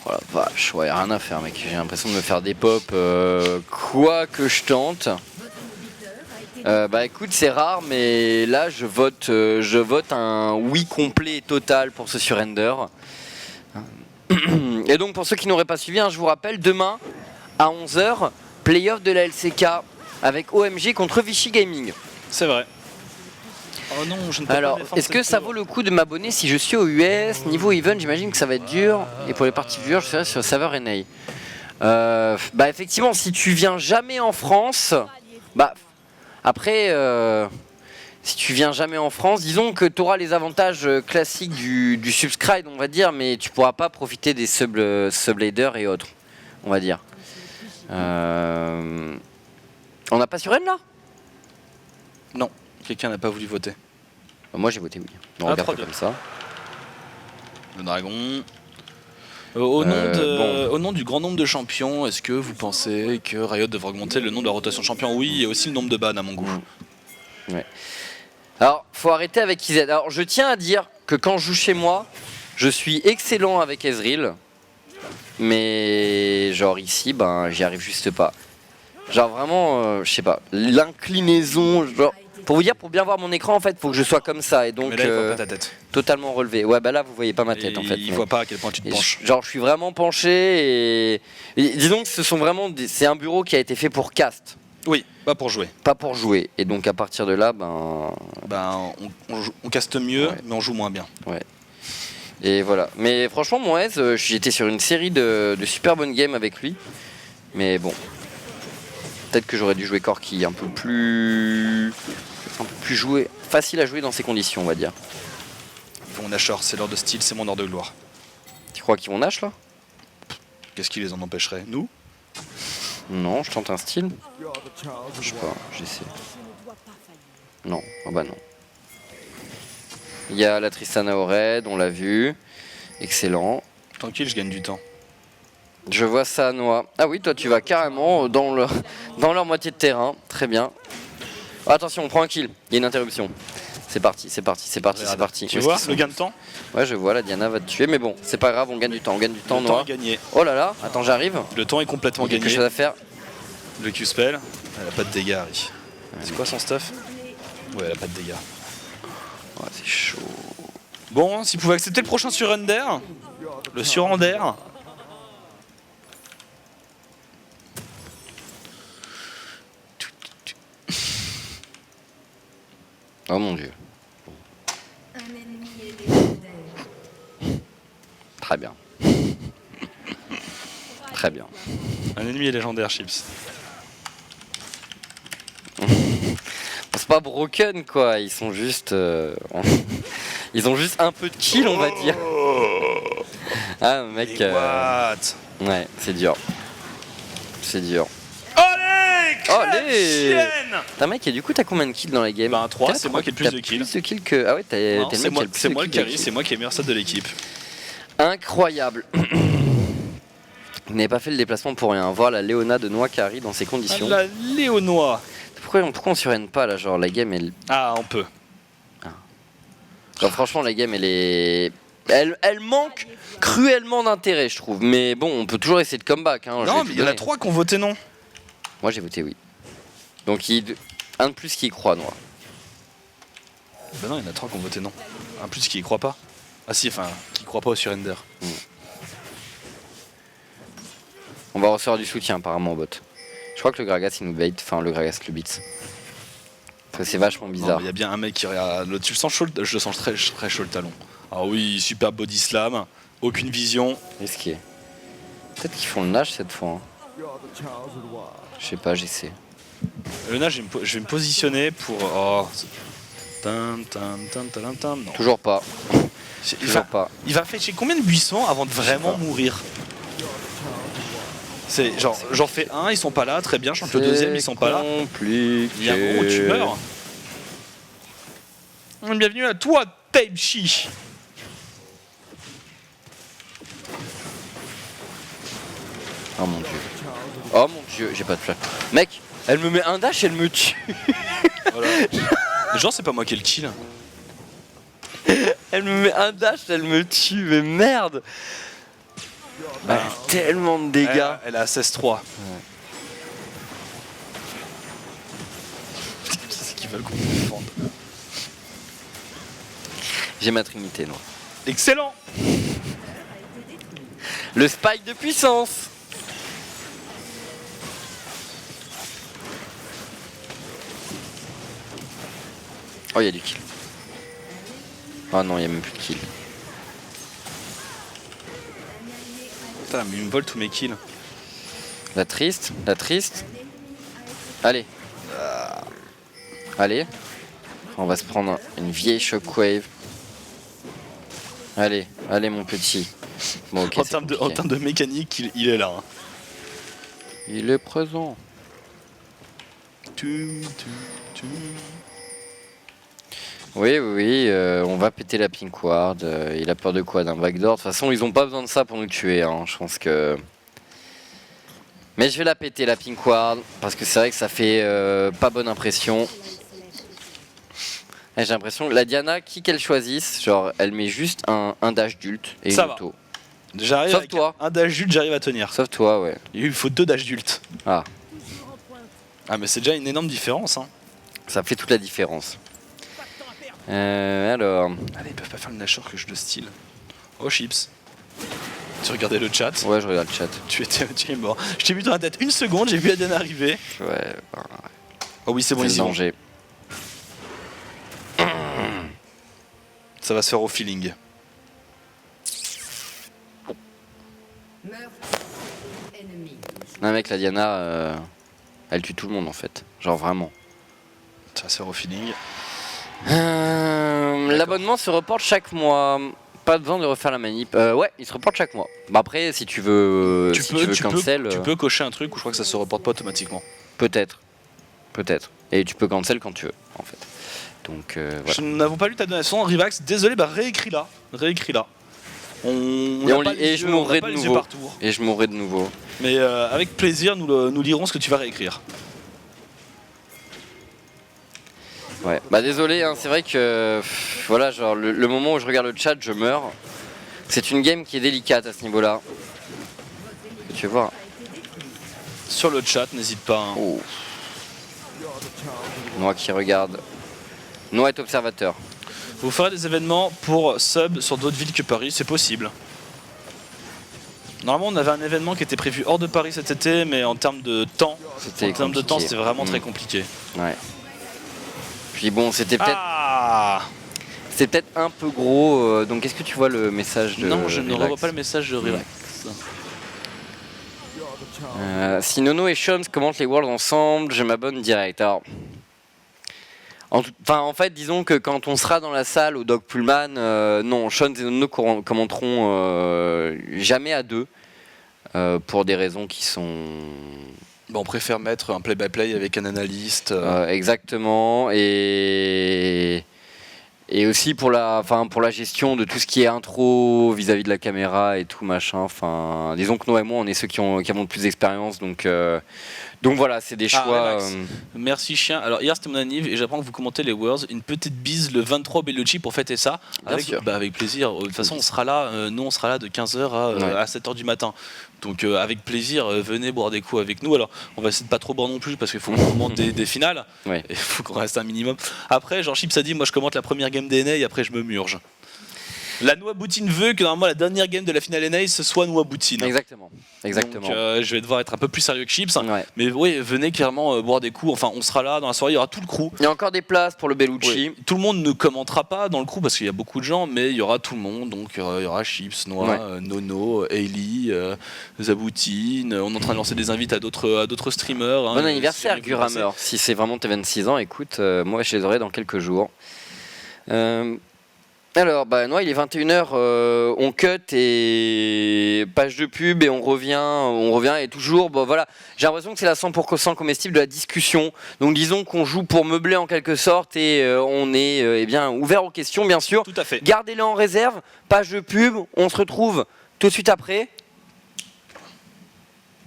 Oh la vache, ouais, rien à faire, mec. J'ai l'impression de me faire des pop quoi que je tente. Bah écoute, c'est rare, mais là je vote un oui complet et total pour ce surrender. Et donc pour ceux qui n'auraient pas suivi, hein, je vous rappelle, demain à 11h, playoff de la LCK avec OMG contre Vichy Gaming. C'est vrai. Oh non, je ne peux Alors, pas défendre est-ce que cette ça tour. vaut le coup de m'abonner si je suis aux US? Niveau event, j'imagine que ça va être dur. Et pour les parties viewers, je serai sur serveur NA. Bah effectivement, si tu viens jamais en France, bah après, si tu viens jamais en France, disons que tu auras les avantages classiques du subscribe, on va dire, mais tu pourras pas profiter des subladers et autres, on va dire. On n'a pas sur N là? Non, quelqu'un n'a pas voulu voter. Moi j'ai voté oui. On Ah, regarde très pas bien. comme ça. Le dragon. Au nom du grand nombre de champions, est-ce que vous pensez que Riot devrait augmenter le nombre de la rotation champion? Oui, et aussi le nombre de bans à mon goût. Ouais. Alors, faut arrêter avec IZ. Alors, je tiens à dire que quand je joue chez moi, je suis excellent avec Ezreal. Mais genre ici, ben, j'y arrive juste pas. Genre vraiment, je sais pas, l'inclinaison, genre... Pour vous dire, pour bien voir mon écran, en fait, faut que je sois comme ça. Et donc, Mais là, il voit pas ta tête. totalement relevé. Ouais, bah là, vous voyez pas ma tête, en fait. Il mais- voit pas à quel point tu te et penches. genre, je suis vraiment penché et disons que ce sont vraiment c'est un bureau qui a été fait pour cast, Oui, pas pour jouer. pas pour jouer. Et donc à partir de là, ben Ben, on caste mieux, Ouais. mais on joue moins bien. et voilà. Mais franchement, mon S, j'étais sur une série de super bonnes games avec lui. Mais bon, peut-être que j'aurais dû jouer Corki un peu plus joué, facile à jouer dans ces conditions, on va dire. Ils vont Nashor, c'est l'heure de style, c'est mon heure de gloire. Tu crois qu'ils vont Nash là? Qu'est-ce qui les en empêcherait? Nous? Non, je tente un style. Je sais pas, j'essaie. Non, ah bah non. Il y a la Tristana au raid, on l'a vu. Excellent. Tranquille, je gagne du temps. Je vois ça, Noah. Ah oui, toi tu vas carrément dans leur moitié de terrain. Très bien. Oh, attention, on prend un kill. Il y a une interruption. C'est parti, c'est parti, c'est parti, c'est Regarde. parti. Tu Où est-ce vois qu'ils sont le gain de temps? Ouais, je vois, la Diana va te tuer, mais bon, c'est pas grave, on gagne du temps, Le temps Noah. est gagné. Oh là là, attends, j'arrive. Le temps est complètement Il y a quelque gagné. chose à faire. Le Q-spell, elle a pas de dégâts, Harry. C'est quoi son stuff? Ouais, elle a pas de dégâts. Ouais, c'est chaud. Bon, s'il pouvait accepter le prochain surrender, le surrender. Oh mon dieu. Très bien. Très bien. Un ennemi est légendaire, Chips. C'est pas broken quoi, ils sont juste. Ils ont juste un peu de kill, on va dire. Ah, mec. Et what? Ouais, c'est dur. C'est dur. Allez, Allez. chienne. T'as mec, et du coup, t'as combien de kills dans la game? Ben, 3, Quatre, c'est moi qui ai le plus t'as de kills. Plus de kills que. Ah ouais, t'es Non, le c'est mec moi, qui a le plus c'est de moi le kills de carry, l'équipe. c'est moi qui ai meilleur stat de l'équipe. Incroyable. Vous n'avez pas fait le déplacement pour rien. Voir la Léona de Noix Carry dans ces conditions. La Léonois. Pourquoi on surrène pas là? Genre, la game, elle. Ah, on peut. Genre, franchement, la game, elle est. Elle manque cruellement d'intérêt, je trouve. Mais bon, on peut toujours essayer de comeback. Hein, je vais Non, tout mais il y en a donner. 3 qui ont voté non. Moi, j'ai voté oui. Donc, un de plus qui y croit, Noix. Ben non, il y en a 3 qui ont voté non. Un plus qui y croit pas. Ah si, enfin, qui croit pas au surrender. On va recevoir du soutien, apparemment, au bot. Je crois que le Gragas, il nous bait. Enfin, le Gragas le beat. Parce que c'est vachement Non, bizarre. mais il y a bien un mec qui regarde. Tu le sens chaud, je le sens très chaud le talon. Ah oui, super body slam, aucune vision. Risqué. Peut-être qu'ils font le nage cette fois. Hein. Je sais pas, j'essaie. Le nage, je vais me positionner pour. Oh. Tam, tam, tam, tam, tam, non. Toujours pas. Il Toujours va, pas. il va fêcher combien de buissons avant de vraiment mourir? C'est genre, j'en fais un, ils sont pas là, très bien, je chante le deuxième, ils sont pas là. Compliqué. Il y a un moment où tu meurs. Bienvenue à toi, Taibchi. Oh mon dieu. Oh mon dieu, j'ai pas de flash. Mec, elle me met un dash, elle me tue. Voilà. Genre, c'est pas moi qui ai le kill. Elle me met un dash, elle me tue, mais merde. Elle a tellement de dégâts. Elle a 16-3. C'est qu'ils veulent qu'on me défende. J'ai ma trinité, non. Excellent. Le spike de puissance. Oh, il y a du kill. Ah non, il y a même plus de kill. Putain, mais il me vole tous mes kills. La triste, la triste. Allez. Allez. On va se prendre une vieille shockwave. Allez, allez mon petit. Bon, ok, En c'est termes compliqué. de mécanique, il est là. Hein. Il est présent. Tum, tum, tum. Oui, oui, oui, on va péter la pink ward. Il a peur de quoi? D'un backdoor? De toute façon, ils ont pas besoin de ça pour nous tuer. Hein. Je pense que. Mais je vais la péter la pink ward parce que c'est vrai que ça fait pas bonne impression. Et j'ai l'impression que la Diana, qui qu'elle choisisse, genre elle met juste un dash d'ult et Ça une va. auto. J'arrive Sauf avec toi. un dash d'ult, j'arrive à tenir. Sauf toi, ouais. Il faut 2 dash d'ult. Ah, Ah mais c'est déjà une énorme différence. Hein. ça fait toute la différence. Alors, Allez, ils peuvent pas faire le nashor que je le style. Oh chips. Tu regardais le chat, ouais, je regarde le chat. tu es mort. Je t'ai vu dans la tête une seconde, j'ai vu Aden arriver. Ouais, bah, Oh oui c'est bon, c'est le ils y vont. danger. Ça va se faire au feeling. Non, mec, la Diana, elle tue tout le monde en fait. Genre vraiment. Ça va se faire au feeling. L'abonnement se reporte chaque mois. Pas besoin de refaire la manip. Ouais, il se reporte chaque mois. Bah après, si tu veux, si tu veux cancel, tu peux cocher un truc où je crois que ça se reporte pas automatiquement. peut-être, peut-être. Et tu peux cancel quand tu veux, en fait. Donc voilà. Nous n'avons pas lu ta donation, Rivax, désolé, bah réécris-la. Réécris-la. On Et n'a on pas lit- les et yeux- je on n'a mourrai pas de les yeux nouveau. partout. Et je mourrai de nouveau. Mais avec plaisir, nous lirons ce que tu vas réécrire. Ouais. Bah désolé, hein, c'est vrai que voilà, genre le moment où je regarde le chat, je meurs. C'est une game qui est délicate à ce niveau-là. Tu vas voir. Sur le chat, n'hésite pas. Hein. Oh. Moi qui regarde. Noah est observateur. Vous ferez des événements pour sub sur d'autres villes que Paris, c'est possible. Normalement, on avait un événement qui était prévu hors de Paris cet été, mais en termes de temps, C'était c'était vraiment très compliqué. compliqué. Ouais. Puis bon, c'était peut-être Ah un peu gros. Donc est-ce que tu vois le message de non, je ne Relax revois pas le message de Relax. Si Nono et Sean commentent les Worlds ensemble, je m'abonne direct. Alors, en fait, disons que quand on sera dans la salle au Dog Pullman, non, Sean et Nono commenteront jamais à deux, pour des raisons qui sont Bon, on préfère mettre un play-by-play avec un analyste. exactement et aussi pour la gestion de tout ce qui est intro vis-à-vis de la caméra et tout machin. Enfin, disons que Noah et moi, on est ceux qui avons le plus d'expérience, donc voilà, c'est des choix. relax. Merci chien. Alors hier c'était mon anniv et j'apprends que vous commentez les Worlds. Une petite bise le 23 Bellucci pour fêter ça. Bien sûr. Avec plaisir. De toute façon on sera là, nous on sera là de 15h à 7h du matin. Donc avec plaisir, venez boire des coups avec nous. Alors on va essayer de pas trop boire non plus parce qu'il faut qu'on commente des finales. Ouais. Il faut qu'on reste un minimum. Après, genre Chips a dit, moi je commente la première game des NA et après je me murge. La Noix Boutine veut que normalement la dernière game de la finale NA ce soit Noix Boutine. Exactement. Donc je vais devoir être un peu plus sérieux que Chips. Ouais. Mais oui, venez clairement boire des coups. Enfin, on sera là dans la soirée, il y aura tout le crew. Il y a encore des places pour le Bellucci. Oui. Tout le monde ne commentera pas dans le crew parce qu'il y a beaucoup de gens, mais il y aura tout le monde. Donc il y aura Chips, Noix, Nono, Ailey, Zaboutine. On est en train de lancer des invites à d'autres streamers. Bon anniversaire, Gurammer. Si c'est vraiment tes 26 ans, écoute, moi je les aurai dans quelques jours. Alors, bah, Noah, il est 21h, on cut et page de pub et on revient et toujours, bon voilà, j'ai l'impression que c'est la 100% comestible de la discussion. Donc disons qu'on joue pour meubler en quelque sorte et on est eh bien ouvert aux questions, bien sûr. Tout à fait. Gardez-les en réserve, page de pub, on se retrouve tout de suite après.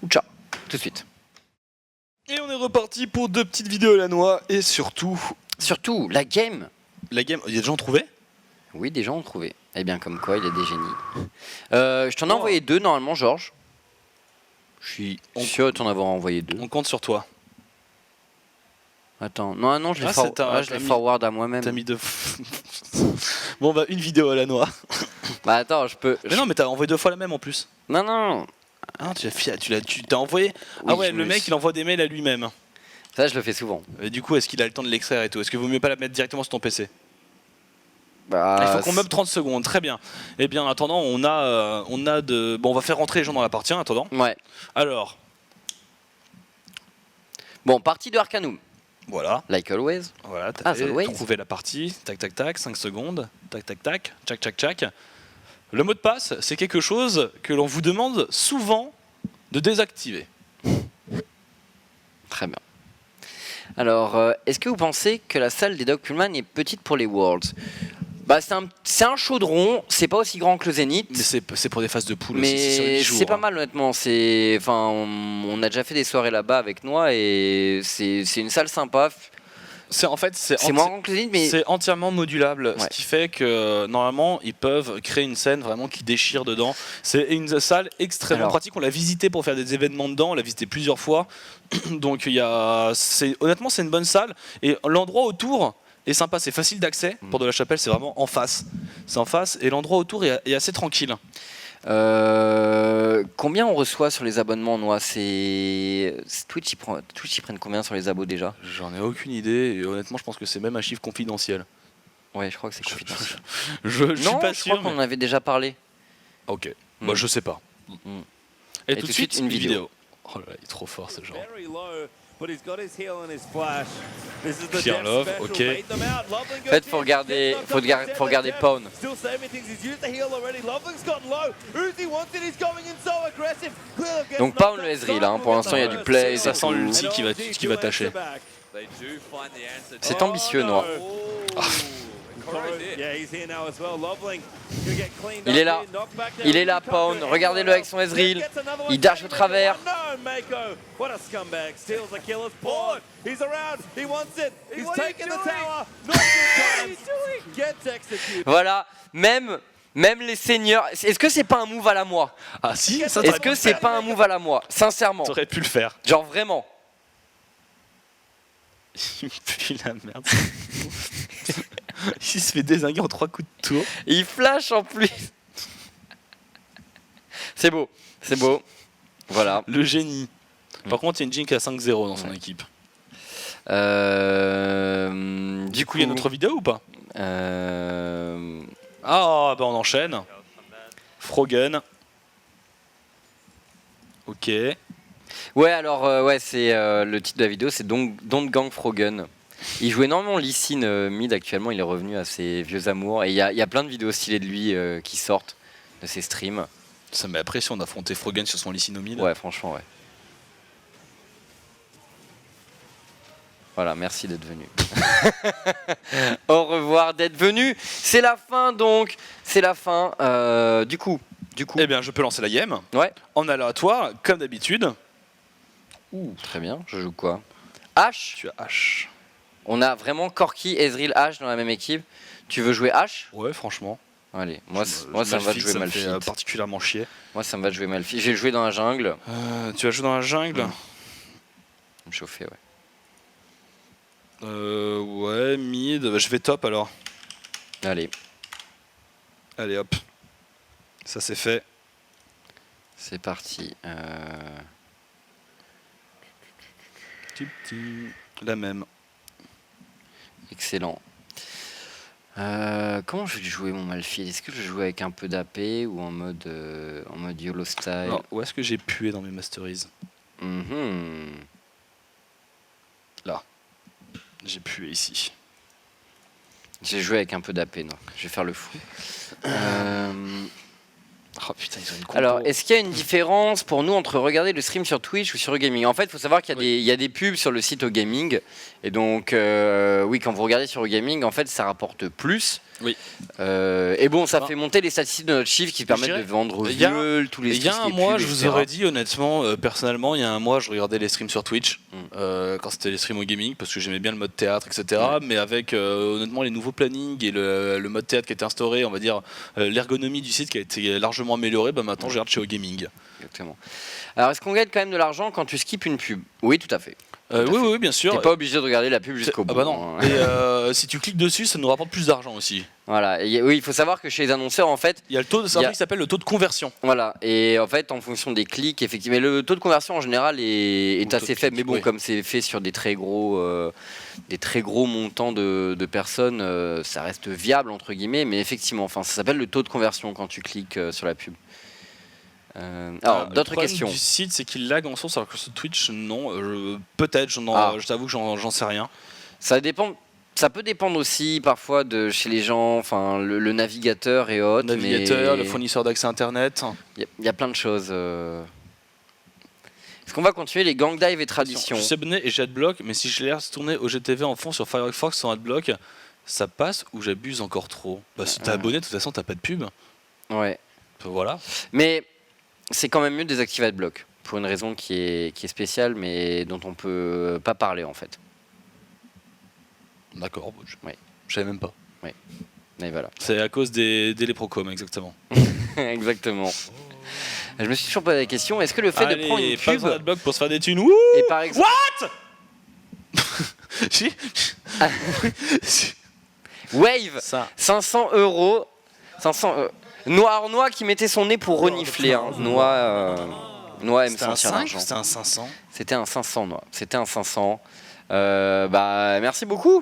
Ciao, tout de suite. Et on est reparti pour 2 petites vidéos à la Noix et surtout Surtout, la game. la game. Il y a des gens trouvés. Oui, des gens ont trouvé. Eh bien, comme quoi, il y a des génies. Je t'en ai envoyé 2, normalement, Georges. Je suis sûr de t'en avoir envoyé 2. On compte sur toi. Attends, non, je l'ai t'as mis- forward à moi-même. T'as mis 2. Bon bah une vidéo à la Noix. Bah attends, je peux... Mais non, mais t'as envoyé 2 fois la même en plus. Non. Ah, tu t'as envoyé. Ah Oui, ouais, je le me mec suis- il envoie des mails à lui-même. Ça, je le fais souvent. Et du coup, est-ce qu'il a le temps de l'extraire et tout? Est-ce que vaut mieux pas la mettre directement sur ton PC? Bah, Il faut qu'on meuble 30 secondes, très bien. Et bien en attendant, on a de. Bon, on va faire rentrer les gens dans la partie en attendant. Ouais. Alors, Bon, partie de Arcanum, Voilà. like always. Voilà, As always. trouvé la partie, tac tac tac, 5 secondes, tac tac tac, tchac tchac tchac. Le mot de passe, c'est quelque chose que l'on vous demande souvent de désactiver. Très bien. Alors, est-ce que vous pensez que la salle des Doug Pullman est petite pour les Worlds? Bah, c'est un chaudron, c'est pas aussi grand que le Zénith. Mais c'est pour des phases de poule aussi, sur Mais 8 jours, c'est pas hein. mal honnêtement. On a déjà fait des soirées là-bas avec Noah et c'est une salle sympa. C'est moins grand que le Zénith, mais c'est entièrement modulable, Ouais. ce qui fait que normalement ils peuvent créer une scène vraiment qui déchire dedans. C'est une salle extrêmement Alors. pratique. On l'a visité pour faire des événements dedans, on l'a visité plusieurs fois. Donc honnêtement c'est une bonne salle et l'endroit autour est sympa, c'est facile d'accès. Pour de la Chapelle, c'est vraiment en face. C'est en face et l'endroit autour est assez tranquille. combien on reçoit sur les abonnements, Noah? Twitch, ils prennent combien sur les abos déjà? J'en ai aucune idée et honnêtement je pense que c'est même un chiffre confidentiel. Ouais, je crois que c'est confidentiel. Je suis Non, pas je sûr. crois qu'on en avait déjà parlé. Ok, Mm. bah je sais pas. Mm. Et tout de suite une vidéo. Oh là là, il est trop fort ce genre. Very low, but he's got his heel and his flash. This is the Clear Death Love, special. ok. Bait them out. Loveling En goes fait, in. faut regarder Death knocks up faut regarder Death. Pawn. Still saving things. He's used the heel already. Loveling's gotten low. Uzi wants it. He's going in so aggressive. Clear Love gets Donc knocked Pawn le up. Ezreal, hein. Pour Simon l'instant, il y a gets du the play. first. Ça sent tout. l'ulti qui va And LG tuer. answer back. C'est ambitieux, Noah. Yeah, he's here now as well. Loveling gonna get cleaned Il up est là. here. Knockback now. Il est là, Uzi Pawn. can't go Regardez-le avec son anywhere. Ezreal. Gets another Il one. dash au travers. No, Mako. What a scumbag. Steals the killer's pawn. He's around. He wants it. He's taking the tower. Not good times. Gets executed. Voilà, même les seigneurs. Est-ce que c'est pas un move à la moi? Ah si, ça Est-ce que c'est pas un move à la moi? Sincèrement. t'aurais pu le faire. Genre vraiment. Il pue la merde. Il se fait dézinguer en 3 coups de tour. Et il flash en plus. C'est beau, c'est beau. Voilà. Le génie. Par contre, il y a une Jink à 5-0 dans son équipe. Du coup, il y a notre vidéo ou pas? Ah, bah on enchaîne. Frogen. Ok. Ouais, alors ouais, c'est le titre de la vidéo, c'est donc Don't Gang Frogen. Il joue énormément Lee Sin mid actuellement, il est revenu à ses vieux amours et il y a plein de vidéos stylées de lui qui sortent de ses streams. Ça met la pression d'affronter Frogen sur son lycinomide. Ouais, franchement, ouais. Voilà, merci d'être venu. Au revoir d'être venu. C'est la fin donc, c'est la fin. Du coup. Eh bien, je peux lancer la game. Ouais. En aléatoire, comme d'habitude. Très bien. Je joue quoi? H. Tu as H. On a vraiment Corki, Ezreal, H dans la même équipe. Tu veux jouer H? Ouais, franchement. Allez, moi ça me va de jouer ça me Malphite. fait particulièrement chier. Moi ça me va de jouer Malphite. Je vais jouer dans la jungle. Tu vas jouer dans la jungle. Me chauffer, ouais. Ouais, mid. Bah, je vais top alors. Allez, Allez hop. Ça c'est fait. c'est parti. La même. Excellent. Comment je vais jouer mon Malphite? Est-ce que je joue avec un peu d'AP ou en mode YOLO style? Alors, où est-ce que j'ai pué dans mes masteries? Mhm. Là. J'ai pué ici. J'ai joué avec un peu d'AP, non. Je vais faire le fou. Oh putain, ils ont une compo. Alors, est-ce qu'il y a une différence pour nous entre regarder le stream sur Twitch ou sur Gaming? En fait, il faut savoir qu'il y a des pubs sur le site Gaming. Et donc, oui, quand vous regardez sur Gaming, en fait, ça rapporte plus. Oui. Et bon, ça Ah. fait monter les statistiques de notre chiffre qui permettent de dirais, vendre il y a- vieux, tous les Il y a un streams, les mois, pubs, je vous etc. aurais dit honnêtement, personnellement, il y a un mois, je regardais les streams sur Twitch Mm. quand c'était les streams au gaming parce que j'aimais bien le mode théâtre, etc. Mais avec honnêtement les nouveaux plannings et le mode théâtre qui a été instauré, on va dire l'ergonomie du site qui a été largement améliorée, bah maintenant je regarde chez au gaming. Exactement. Alors, est-ce qu'on gagne quand même de l'argent quand tu skips une pub? Oui, tout à fait. Oui, bien sûr. T'es pas obligé de regarder la pub jusqu'au bout. Ah bah non. hein. Et si tu cliques dessus, ça nous rapporte plus d'argent aussi. Voilà. Et oui, il faut savoir que chez les annonceurs, en fait, Il y a le taux, c'est un truc qui s'appelle le taux de conversion. voilà, et en fait, en fonction des clics, effectivement, mais le taux de conversion en général est Ou le taux assez de faible. Mais clic, bon, oui. comme c'est fait sur des très gros montants de personnes, ça reste viable entre guillemets. Mais effectivement, enfin, ça s'appelle le taux de conversion quand tu cliques sur la pub. Alors, d'autres Le problème questions. du site, c'est qu'il lag en source, alors que sur Twitch, non. Peut-être, je t'avoue que j'en sais rien. Ça dépend. Ça peut dépendre aussi parfois de chez les gens, enfin le navigateur et autres. Le navigateur, mais le fournisseur d'accès internet. il y a plein de choses. Est-ce qu'on va continuer les gang dive et traditions? Je suis abonné et j'ai adblock, mais si je laisse tourner au GTV en fond sur Firefox sans adblock, ça passe ou j'abuse encore trop? Bah si t'es abonné, de toute façon t'as pas de pub. Ouais. Voilà. Mais c'est quand même mieux de désactiver AdBlock pour une raison qui est spéciale, mais dont on peut pas parler en fait. D'accord, Ouais. je savais même pas. Et voilà. C'est à cause des Leprocom, exactement. Exactement. Je me suis toujours posé la question, est-ce que le fait de prendre une pas pub besoin d'adblock pour se faire des thunes. Wouh. et par exemple Si. Wave Ça. 500 €, 500 Noir qui mettait son nez pour renifler. Hein. Noah aime C'était un sentir 5 l'argent. c'était un 500. C'était un 500 Noah. C'était un 500. Bah merci beaucoup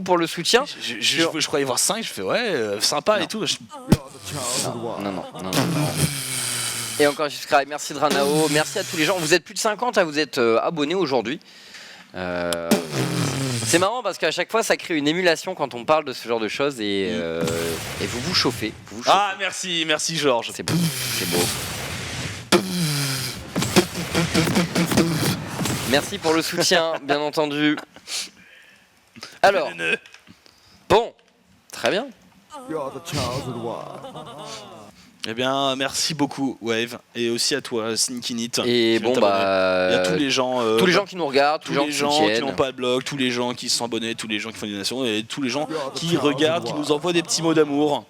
pour le soutien. Je croyais voir 5, je fais ouais, sympa Non. et tout. Non. Et encore subscribe, merci Dranao, merci à tous les gens. Vous êtes plus de 50 à vous être abonnés aujourd'hui. C'est marrant parce qu'à chaque fois ça crée une émulation quand on parle de ce genre de choses et vous vous chauffez. Ah merci Georges. C'est beau, c'est beau. Merci pour le soutien, bien entendu. Alors, bon, très bien. Eh bien, merci beaucoup, Wave, et aussi à toi, Sneakinit. Et bon, bah. Il y a tous les gens, qui nous regardent, tous les gens qui qui n'ont pas de blog, tous les gens qui se sont abonnés, tous les gens qui font des donations, et tous les gens qui regardent, qui nous envoient des petits mots d'amour.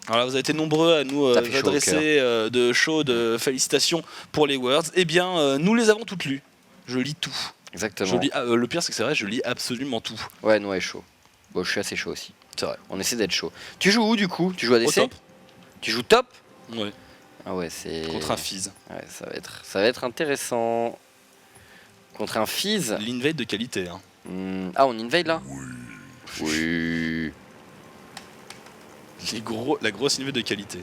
Voilà, vous avez été nombreux à nous adresser de chaudes félicitations pour les Words. Eh bien, nous les avons toutes lues. Je lis tout. Exactement. Je lis, le pire, c'est que c'est vrai, je lis absolument tout. Ouais, Noah est chaud. Bon, je suis assez chaud aussi. C'est vrai. On essaie d'être chaud. Tu joues où du coup? Tu joues à Au DC? top. Tu joues top? Ouais. Ah ouais, c'est. Contre un Fizz. Ouais, ça va être intéressant. Contre un Fizz. L'invade de qualité. Hein. Ah, on invade là? Oui. La grosse invade de qualité.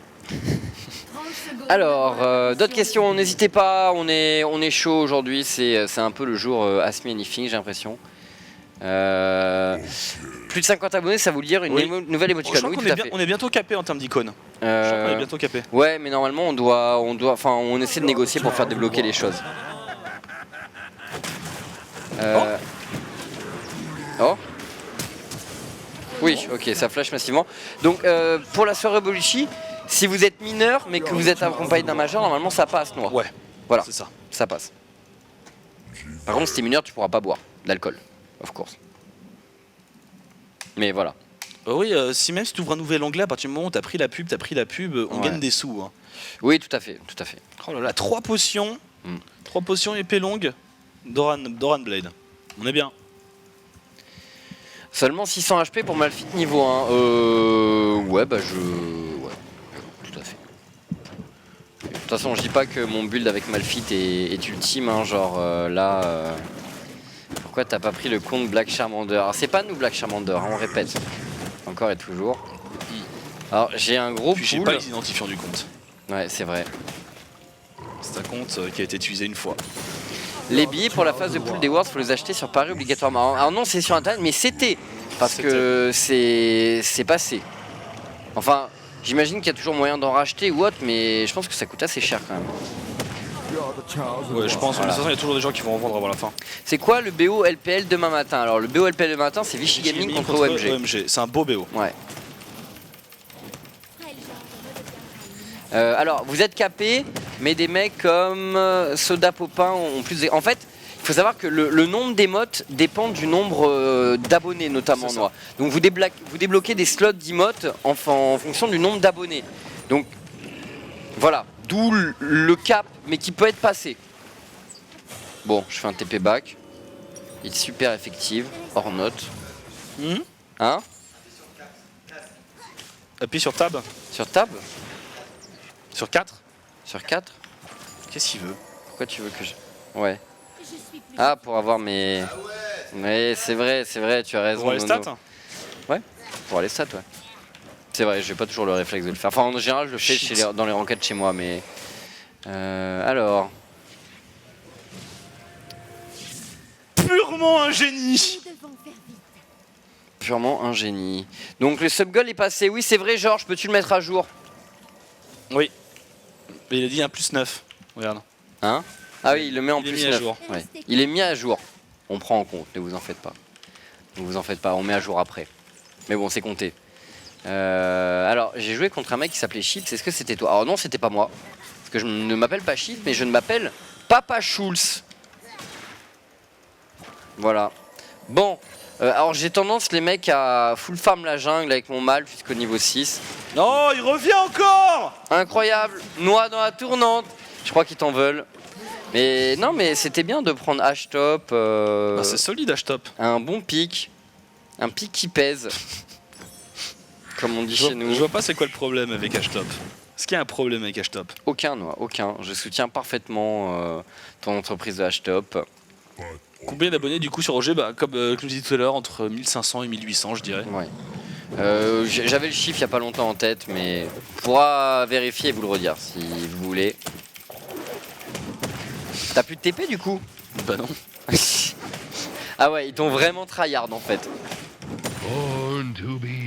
Alors, d'autres questions, n'hésitez pas, on est chaud aujourd'hui, c'est un peu le jour Ask Me Anything, j'ai l'impression. Plus de 50 abonnés, ça veut dire une nouvelle Je émoticône. crois Oui, qu'on tout à fait. on est bientôt capé en termes d'icônes. Je crois qu'on est bientôt capé. Ouais, mais normalement on essaie de négocier pour faire débloquer les choses. Oh. Oui, ok, ça flash massivement. Donc pour la soirée Boluchi, si vous êtes mineur mais que vous êtes accompagné d'un majeur, normalement ça passe, Noir. Ouais, Voilà, c'est ça. ça passe. Par contre, si t'es mineur, tu pourras pas boire d'alcool, of course. Mais voilà. Oui, si même si tu ouvres un nouvel onglet, à partir du moment où t'as pris la pub, on gagne des sous. Hein. Oui, tout à fait, tout à fait. Oh là là, 3 potions. 3 potions épée longue. Doran Blade. On est bien. Seulement 600 HP pour Malphite niveau 1. Ouais, bah ouais, tout à fait. De toute façon, je dis pas que mon build avec Malphite est ultime, hein, genre là... Pourquoi t'as pas pris le compte Black Charmander? Alors c'est pas nous Black Charmander, hein, on répète. Encore et toujours. Alors j'ai un gros Puis j'ai pool. pas les identifiants du compte. Ouais, c'est vrai. C'est un compte qui a été utilisé une fois. Les billets pour la phase de pool des Worlds, faut les acheter sur Paris obligatoirement. Alors non, c'est sur internet, mais c'était. Parce que c'est passé. Enfin, j'imagine qu'il y a toujours moyen d'en racheter ou autre, mais je pense que ça coûte assez cher quand même. Ouais, je pense. De toute façon, il y a toujours des gens qui vont en vendre avant la fin. C'est quoi le BO LPL demain matin? Alors le BO LPL demain matin, c'est Vichy Gaming contre OMG. C'est un beau BO. Ouais. Alors, vous êtes capé, mais des mecs comme Soda Popin ont plus de... En fait, il faut savoir que le nombre d'émotes dépend du nombre d'abonnés, notamment. Noir. Donc vous débloquez des slots d'emotes en fonction du nombre d'abonnés. Donc, voilà. D'où le cap, mais qui peut être passé. Bon, je fais un TP back. Il est super effective, hors note. Hein? Appuie sur Tab. Sur tab? Sur 4. Sur 4? Qu'est-ce qu'il veut? Pourquoi tu veux que je... Ouais. Ah, pour avoir mes... Ouais, c'est vrai, tu as raison. Pour les Nono. stats. Ouais, pour les stats, ouais. C'est vrai, j'ai pas toujours le réflexe de le faire. Enfin, en général, je le fais dans les ranked chez moi, mais Alors. Purement un génie. Purement un génie. Donc le sub-goal est passé. Oui, c'est vrai, Georges, peux-tu le mettre à jour? Oui. Mais il a dit un +9. Regarde. Hein? Ah oui, il le met en Il est plus mis à 9. jour. Ouais. Il est mis à jour. On prend en compte, ne vous en faites pas. Ne vous en faites pas, on met à jour après. Mais bon, c'est compté. Alors, j'ai joué contre un mec qui s'appelait Chips. Est-ce que c'était toi? Alors non, c'était pas moi. Parce que je ne m'appelle pas Chips, mais je ne m'appelle Papa Schulz. Voilà. Bon. Alors j'ai tendance les mecs à full farm la jungle avec mon mal jusqu'au niveau 6. Non, il revient encore. Incroyable. Noix dans la tournante. Je crois qu'ils t'en veulent. Mais non, mais c'était bien de prendre H-top. Bah, c'est solide, H-top. Un bon pic. Un pic qui pèse. Comme on dit chez nous. Je vois pas c'est quoi le problème avec H-top. Est-ce qu'il y a un problème avec H-top? Aucun, Noix, aucun. Je soutiens parfaitement ton entreprise de H-top. Combien d'abonnés du coup sur OG? Bah, comme je vous disais tout à l'heure, entre 1500 et 1800 je dirais. Ouais. J'avais le chiffre il y a pas longtemps en tête, mais on pourra vérifier et vous le redire si vous voulez. T'as plus de TP du coup? Bah non. Ah ouais, ils t'ont vraiment tryhard en fait.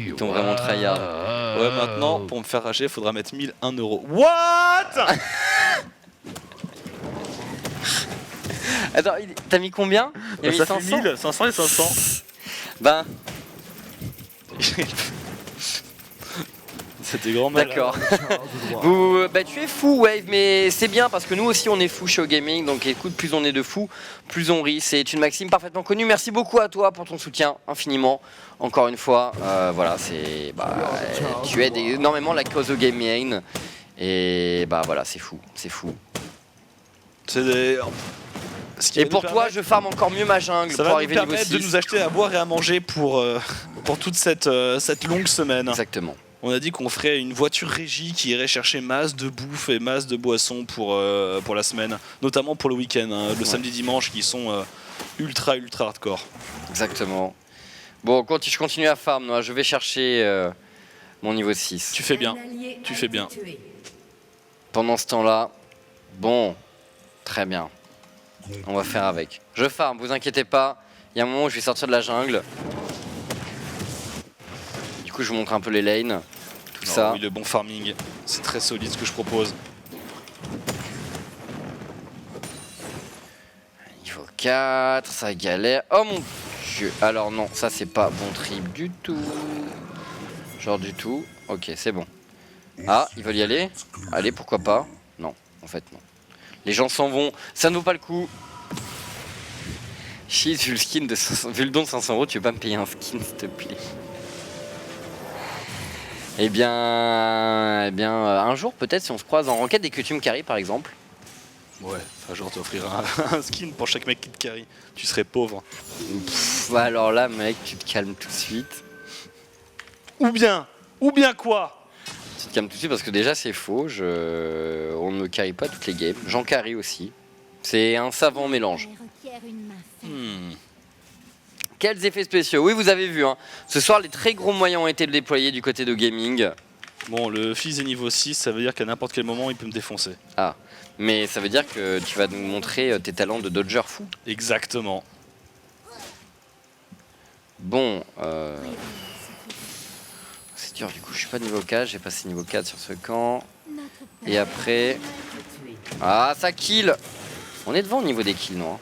Ils t'ont vraiment tryhard. Ouais, maintenant, pour me faire rager, il faudra mettre 1001 €. What? Attends, t'as mis combien? Il y a mis Ça 500. fait 1000, 500 et 500. Ben, C'était grand mal. d'accord. Bah, tu es fou, Wave, mais c'est bien parce que nous aussi on est fou chez Gaming. Donc écoute, plus on est de fous, plus on rit. C'est une maxime parfaitement connue. Merci beaucoup à toi pour ton soutien, infiniment. Encore une fois, voilà, c'est. Tu aides énormément la cause au Gaming. Et bah voilà, c'est fou, c'est fou. C'est des... Et pour toi, je farme encore mieux ma jungle ça pour va nous arriver niveau permettre 6. de nous acheter à boire et à manger pour toute cette longue semaine. Exactement. On a dit qu'on ferait une voiture régie qui irait chercher masse de bouffe et masse de boissons pour la semaine, notamment pour le week-end, hein, le samedi dimanche qui sont ultra hardcore. Exactement. Bon, je continue à farm, moi. Je vais chercher mon niveau 6. Tu fais bien, tu fais bien. Pendant ce temps-là, bon, très bien. On va faire avec. Je farm, vous inquiétez pas. Il y a un moment où je vais sortir de la jungle. Du coup, je vous montre un peu les lanes. Tout ça. Oui, le bon farming, c'est très solide ce que je propose. Niveau 4, ça galère. Oh mon dieu. Alors non, ça c'est pas bon trip du tout. Genre du tout. Ok, c'est bon. Ah, ils veulent y aller? Allez, pourquoi pas? Non, en fait non. Les gens s'en vont, ça ne vaut pas le coup. Chiz, vu le skin de 500, vu le don de 500 €, tu veux pas me payer un skin s'il te plaît? Eh bien, un jour peut-être si on se croise en ranked et que tu me carry par exemple. Ouais, un jour t'offrir un skin pour chaque mec qui te carry. Tu serais pauvre. Bah alors là mec, tu te calmes tout de suite. Ou bien quoi? Tu te calmes tout de suite parce que déjà c'est faux, on ne me carry pas toutes les games. J'en carry aussi. C'est un savant mélange. Quels effets spéciaux? Oui, vous avez vu, hein. Ce soir, les très gros moyens ont été déployés du côté de Gaming. Bon, le fils est niveau 6, ça veut dire qu'à n'importe quel moment, il peut me défoncer. Ah, mais ça veut dire que tu vas nous montrer tes talents de dodger fou. Exactement. Bon, c'est dur, du coup, je suis pas niveau 4, j'ai passé niveau 4 sur ce camp. Et après... Ah, ça kill! On est devant au niveau des kills, non?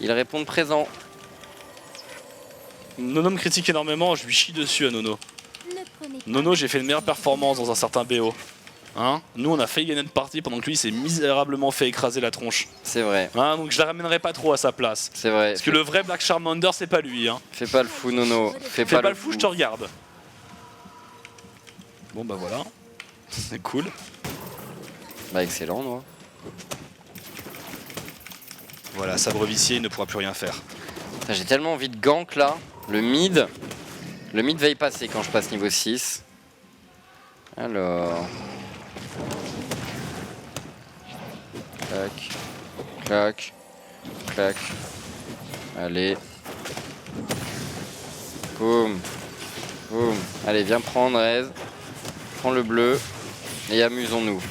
Ils répondent présent. Nono me critique énormément, je lui chie dessus à Nono. Nono, j'ai fait une meilleure performance dans un certain BO. Hein? Nous, on a failli gagner notre partie pendant que lui s'est misérablement fait écraser la tronche. C'est vrai. Hein, donc je la ramènerai pas trop à sa place. C'est vrai. Parce que le vrai Black Charmander, c'est pas lui. Hein. Fais pas le fou, Nono. Fais pas le fou, je te regarde. Bon, bah voilà. C'est cool. Bah, excellent, moi. Voilà, sabre vicié, il ne pourra plus rien faire. J'ai tellement envie de gank là. Le mid va y passer quand je passe niveau 6. Alors. Clac. Clac. Clac. Allez. Boum. Boum. Allez, viens prendre, Rez. Prends le bleu. Et amusons-nous.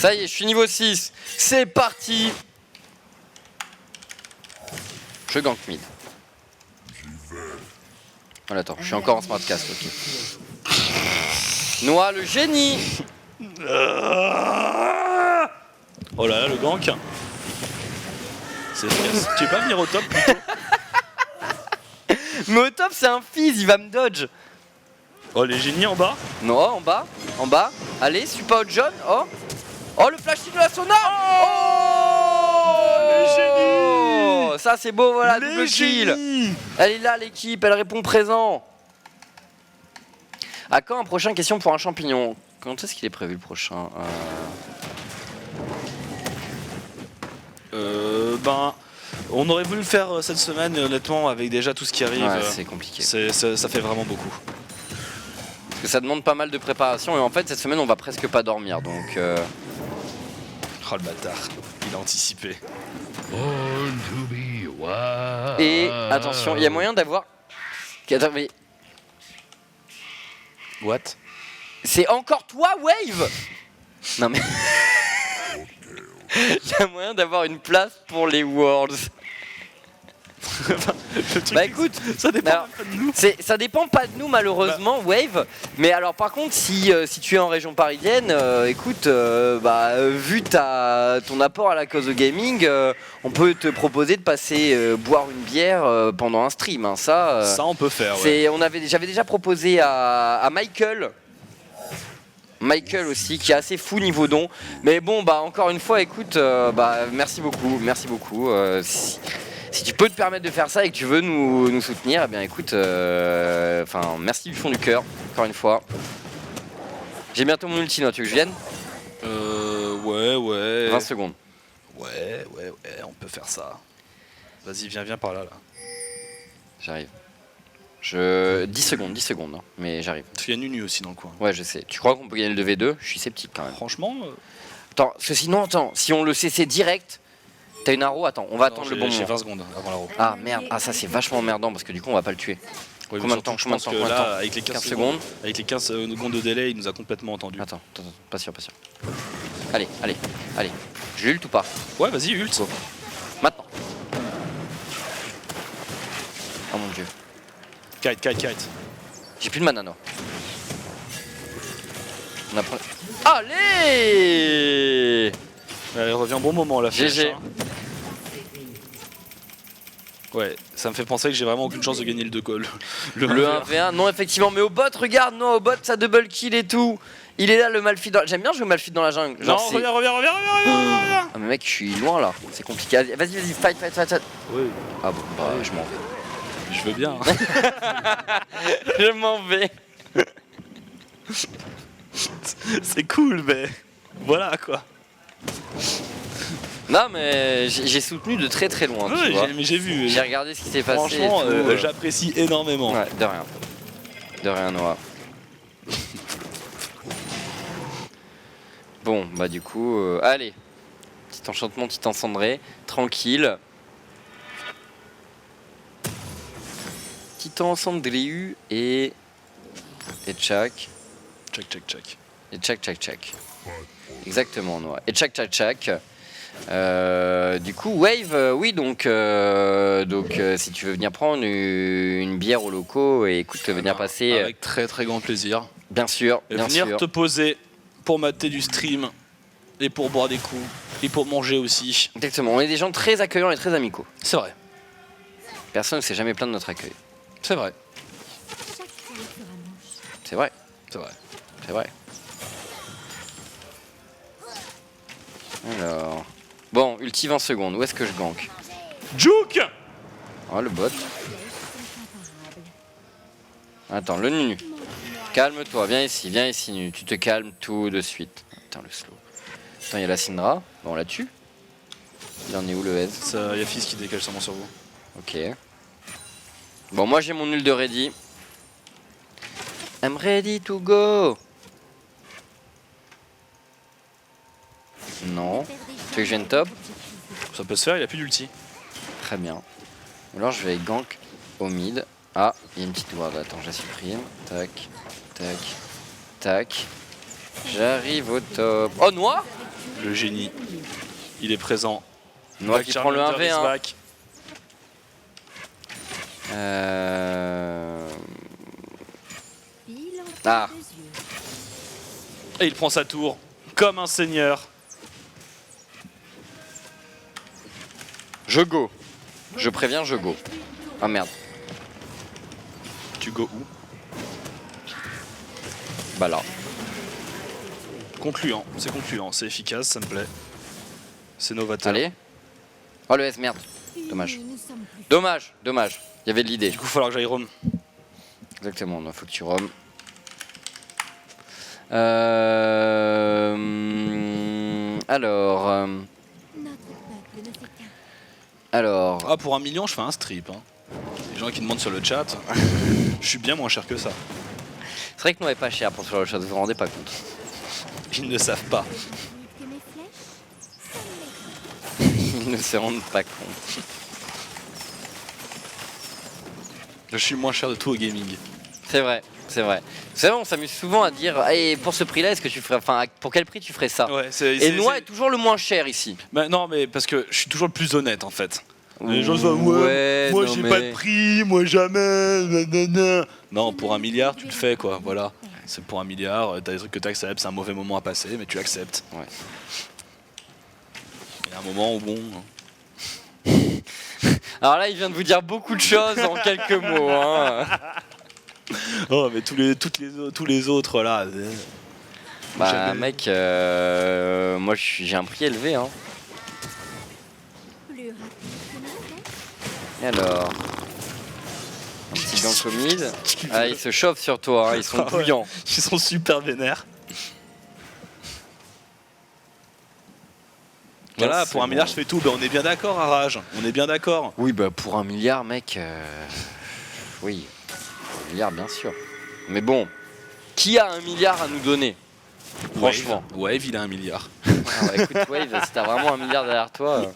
Ça y est, je suis niveau 6. C'est parti. Je gank mid. Voilà, attends, je suis encore en smartcast, ok. Noah, le génie. Oh là là, le gank. C'est efficace. Tu veux pas venir au top plutôt? Mais au top, c'est un fizz, il va me dodge. Oh, les génies en bas. Non, en bas, en bas. Allez, super out John. Oh, oh le flash de la Sona. Oh, les génies. Ça c'est beau, voilà, Les double kill. génies. Elle est là, l'équipe, elle répond présent. À quand un prochain question pour un champignon? Quand est-ce qu'il est prévu le prochain? Ben, on aurait voulu le faire cette semaine, mais honnêtement, avec déjà tout ce qui arrive, Ouais, c'est compliqué. ça fait vraiment beaucoup. Parce que ça demande pas mal de préparation et en fait cette semaine on va presque pas dormir donc. Oh le bâtard, il a anticipé. Et attention, il y a moyen d'avoir. Attends, mais What? c'est encore toi, Wave? Non mais. Il y a moyen d'avoir une place pour les Worlds. Bah écoute, ça dépend alors, pas de nous. ça dépend pas de nous malheureusement, Wave. Mais alors par contre, si tu es en région parisienne, écoute, vu ton apport à la cause de gaming, on peut te proposer de passer boire une bière pendant un stream. Hein. Ça on peut faire. Ouais. J'avais déjà proposé à Michael aussi, qui est assez fou niveau don. Mais bon, bah encore une fois, écoute, merci beaucoup. Si tu peux te permettre de faire ça et que tu veux nous soutenir, eh bien écoute, merci du fond du cœur, encore une fois. J'ai bientôt mon ulti, tu veux que je vienne? Ouais. 20 secondes. Ouais, on peut faire ça. Vas-y, viens par là. J'arrive. 10 secondes, hein, mais j'arrive. Parce qu'il y a Nunu aussi dans le coin. Ouais, je sais. Tu crois qu'on peut gagner le 2v2? Je suis sceptique quand même. Franchement. Attends, parce que sinon, si on le CC direct, t'as une arrow, attends, on va attendre le bon J'ai moment. 20 secondes avant l'arrow. Ah merde, ça c'est vachement emmerdant parce que du coup on va pas le tuer. Oui, Combien de temps? je pense que là, avec les 15 secondes. Avec les 15 secondes de délai, il nous a complètement entendu. Attends, pas sûr. Allez. Je ult ou pas? Ouais, vas-y, ult. Maintenant. Oh mon dieu. Kite. J'ai plus de mana, non. On apprend. Allez! Elle revient bon moment la flèche. GG. Hein. Ouais, ça me fait penser que j'ai vraiment aucune chance de gagner le 2 goal. Le 1v1, non effectivement, mais au bot, regarde, non, au bot, ça double kill et tout. Il est là le Malphite dans... J'aime bien jouer Malphite dans la jungle. Non, Genre, reviens. Ah mais mec, je suis loin là, c'est compliqué. Vas-y, fight. Oui, Ah bon, bah je m'en vais. je veux bien. Je m'en vais. C'est cool, mais voilà quoi. Non mais j'ai soutenu de très très loin, tu vois. Mais j'ai vu. J'ai regardé ce qui s'est passé. Franchement, et tout, j'apprécie énormément. Ouais, de rien. De rien, Noah. Bon, bah du coup, allez. Petit enchantement, titan cendré, tranquille. Titan cendré et tchac. Check. Et tchac. Exactement, Noah. Et tchac. Du coup, Wave, oui, donc si tu veux venir prendre une bière aux locaux et écoute, venir passer. Avec très très grand plaisir. Bien sûr, Et bien venir sûr. te poser pour mater du stream et pour boire des coups et pour manger aussi. Exactement, on est des gens très accueillants et très amicaux. C'est vrai. Personne ne s'est jamais plaint de notre accueil. C'est vrai. C'est vrai. C'est vrai. C'est vrai. Alors. Bon, ulti 20 secondes. Où est-ce que je gank? Juke. Oh, le bot. Attends, le Nunu. Calme-toi, viens ici, Nunu. Tu te calmes tout de suite. Attends, le slow. Attends, il y a la Syndra. Bon, on la tue. Il en est où le S? Il y a Fizz qui décale sûrement sur vous. Ok. Bon, moi j'ai mon nul de ready. I'm ready to go. Non. Tu veux que je vienne top? Ça peut se faire, il a plus d'ulti. Très bien. Alors je vais gank au mid. Ah, il y a une petite ward. Attends, je la supprime. Tac. J'arrive au top. Oh, Noah? Le génie. Il est présent. Noah qui prend le 1v1. Is back. Ah. Et il prend sa tour comme un seigneur. Je go. Je préviens, je go. Ah merde. Tu go où? Bah là. Concluant, c'est concluant, c'est efficace, ça me plaît. C'est novateur. Allez. Oh le S, merde. Dommage. Dommage, dommage. Il y avait de l'idée. Du coup, il va falloir que j'aille roam. Exactement, il faut que tu roam. Alors. Ah, pour 1 million, je fais un strip. Hein. Les gens qui demandent sur le chat, je suis bien moins cher que ça. C'est vrai que nous, est pas cher pour ce genre de choses, vous vous rendez pas compte. Ils ne savent pas. Ils ne se rendent pas compte. Je suis le moins cher de tout au gaming. C'est vrai, c'est vrai. Vous savez, on s'amuse souvent à dire, hey, pour ce prix-là, est-ce que tu ferais, enfin, pour quel prix tu ferais ça? Ouais, Et Noah est toujours le moins cher ici. Bah, non, mais parce que je suis toujours le plus honnête en fait. Les gens disent, Ouais, moi non, j'ai mais- pas de prix, moi jamais, nanana. Non, pour 1 milliard, tu le fais quoi, voilà. C'est pour 1 milliard, t'as des trucs que t'acceptes, c'est un mauvais moment à passer, mais tu acceptes. Ouais. Il y a un moment où bon. Alors là, il vient de vous dire beaucoup de choses en quelques mots. Hein. Oh, mais tous les autres là. Bah, Jamais. mec, moi j'ai un prix élevé. Hein. Et alors, un petit Gankomide. Ah, ils se chauffent sur toi, hein, ils sont Ah ouais. bouillants. Ils sont super vénères. Voilà, c'est pour 1 bon. milliard, je fais tout. Ben, on est bien d'accord, Arage. On est bien d'accord. Oui, bah pour 1 milliard, mec. Oui, 1 milliard, bien sûr. Mais bon, qui a 1 milliard à nous donner? Franchement. Wave, il a 1 milliard. Ah ouais, écoute, Wave, si t'as vraiment 1 milliard derrière toi.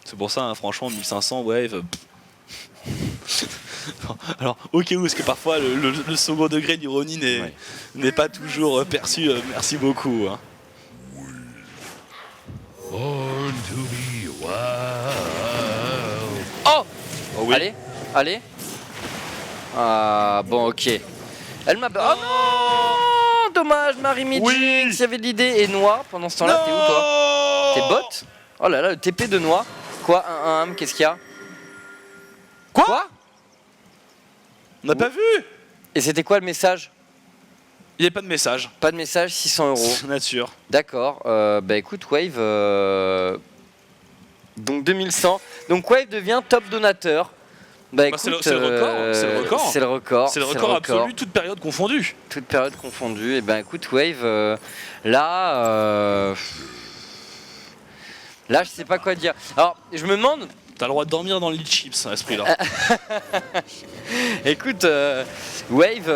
C'est pour ça, hein, franchement, 1500 Wave. Alors, au cas où, parce que parfois le second degré d'ironie n'est Ouais. pas toujours perçu. Merci beaucoup. Hein. Oh, Oh oui. Allez, allez. Ah, bon, ok. Elle m'a. Oh non, dommage, Marie Midgix, Oui. il y avait de l'idée. Et Noah, pendant ce temps-là, t'es où toi? T'es bot? Oh là là, le TP de Noah. Quoi, un qu'est-ce qu'il y a? Quoi On n'a pas vu. Et c'était quoi le message? Il n'y a pas de message. Pas de message, 600 €. Nature. D'accord, bah écoute, Wave. Donc 2100. Donc Wave devient top donateur. Bah écoute, c'est le record, c'est le record. C'est le record. C'est le record absolu, toute période confondue. Toute période confondue. Et ben écoute, Wave, là, je sais pas quoi dire. Alors, je me demande. T'as le droit de dormir dans le lit chips à ce prix-là. Écoute, Wave,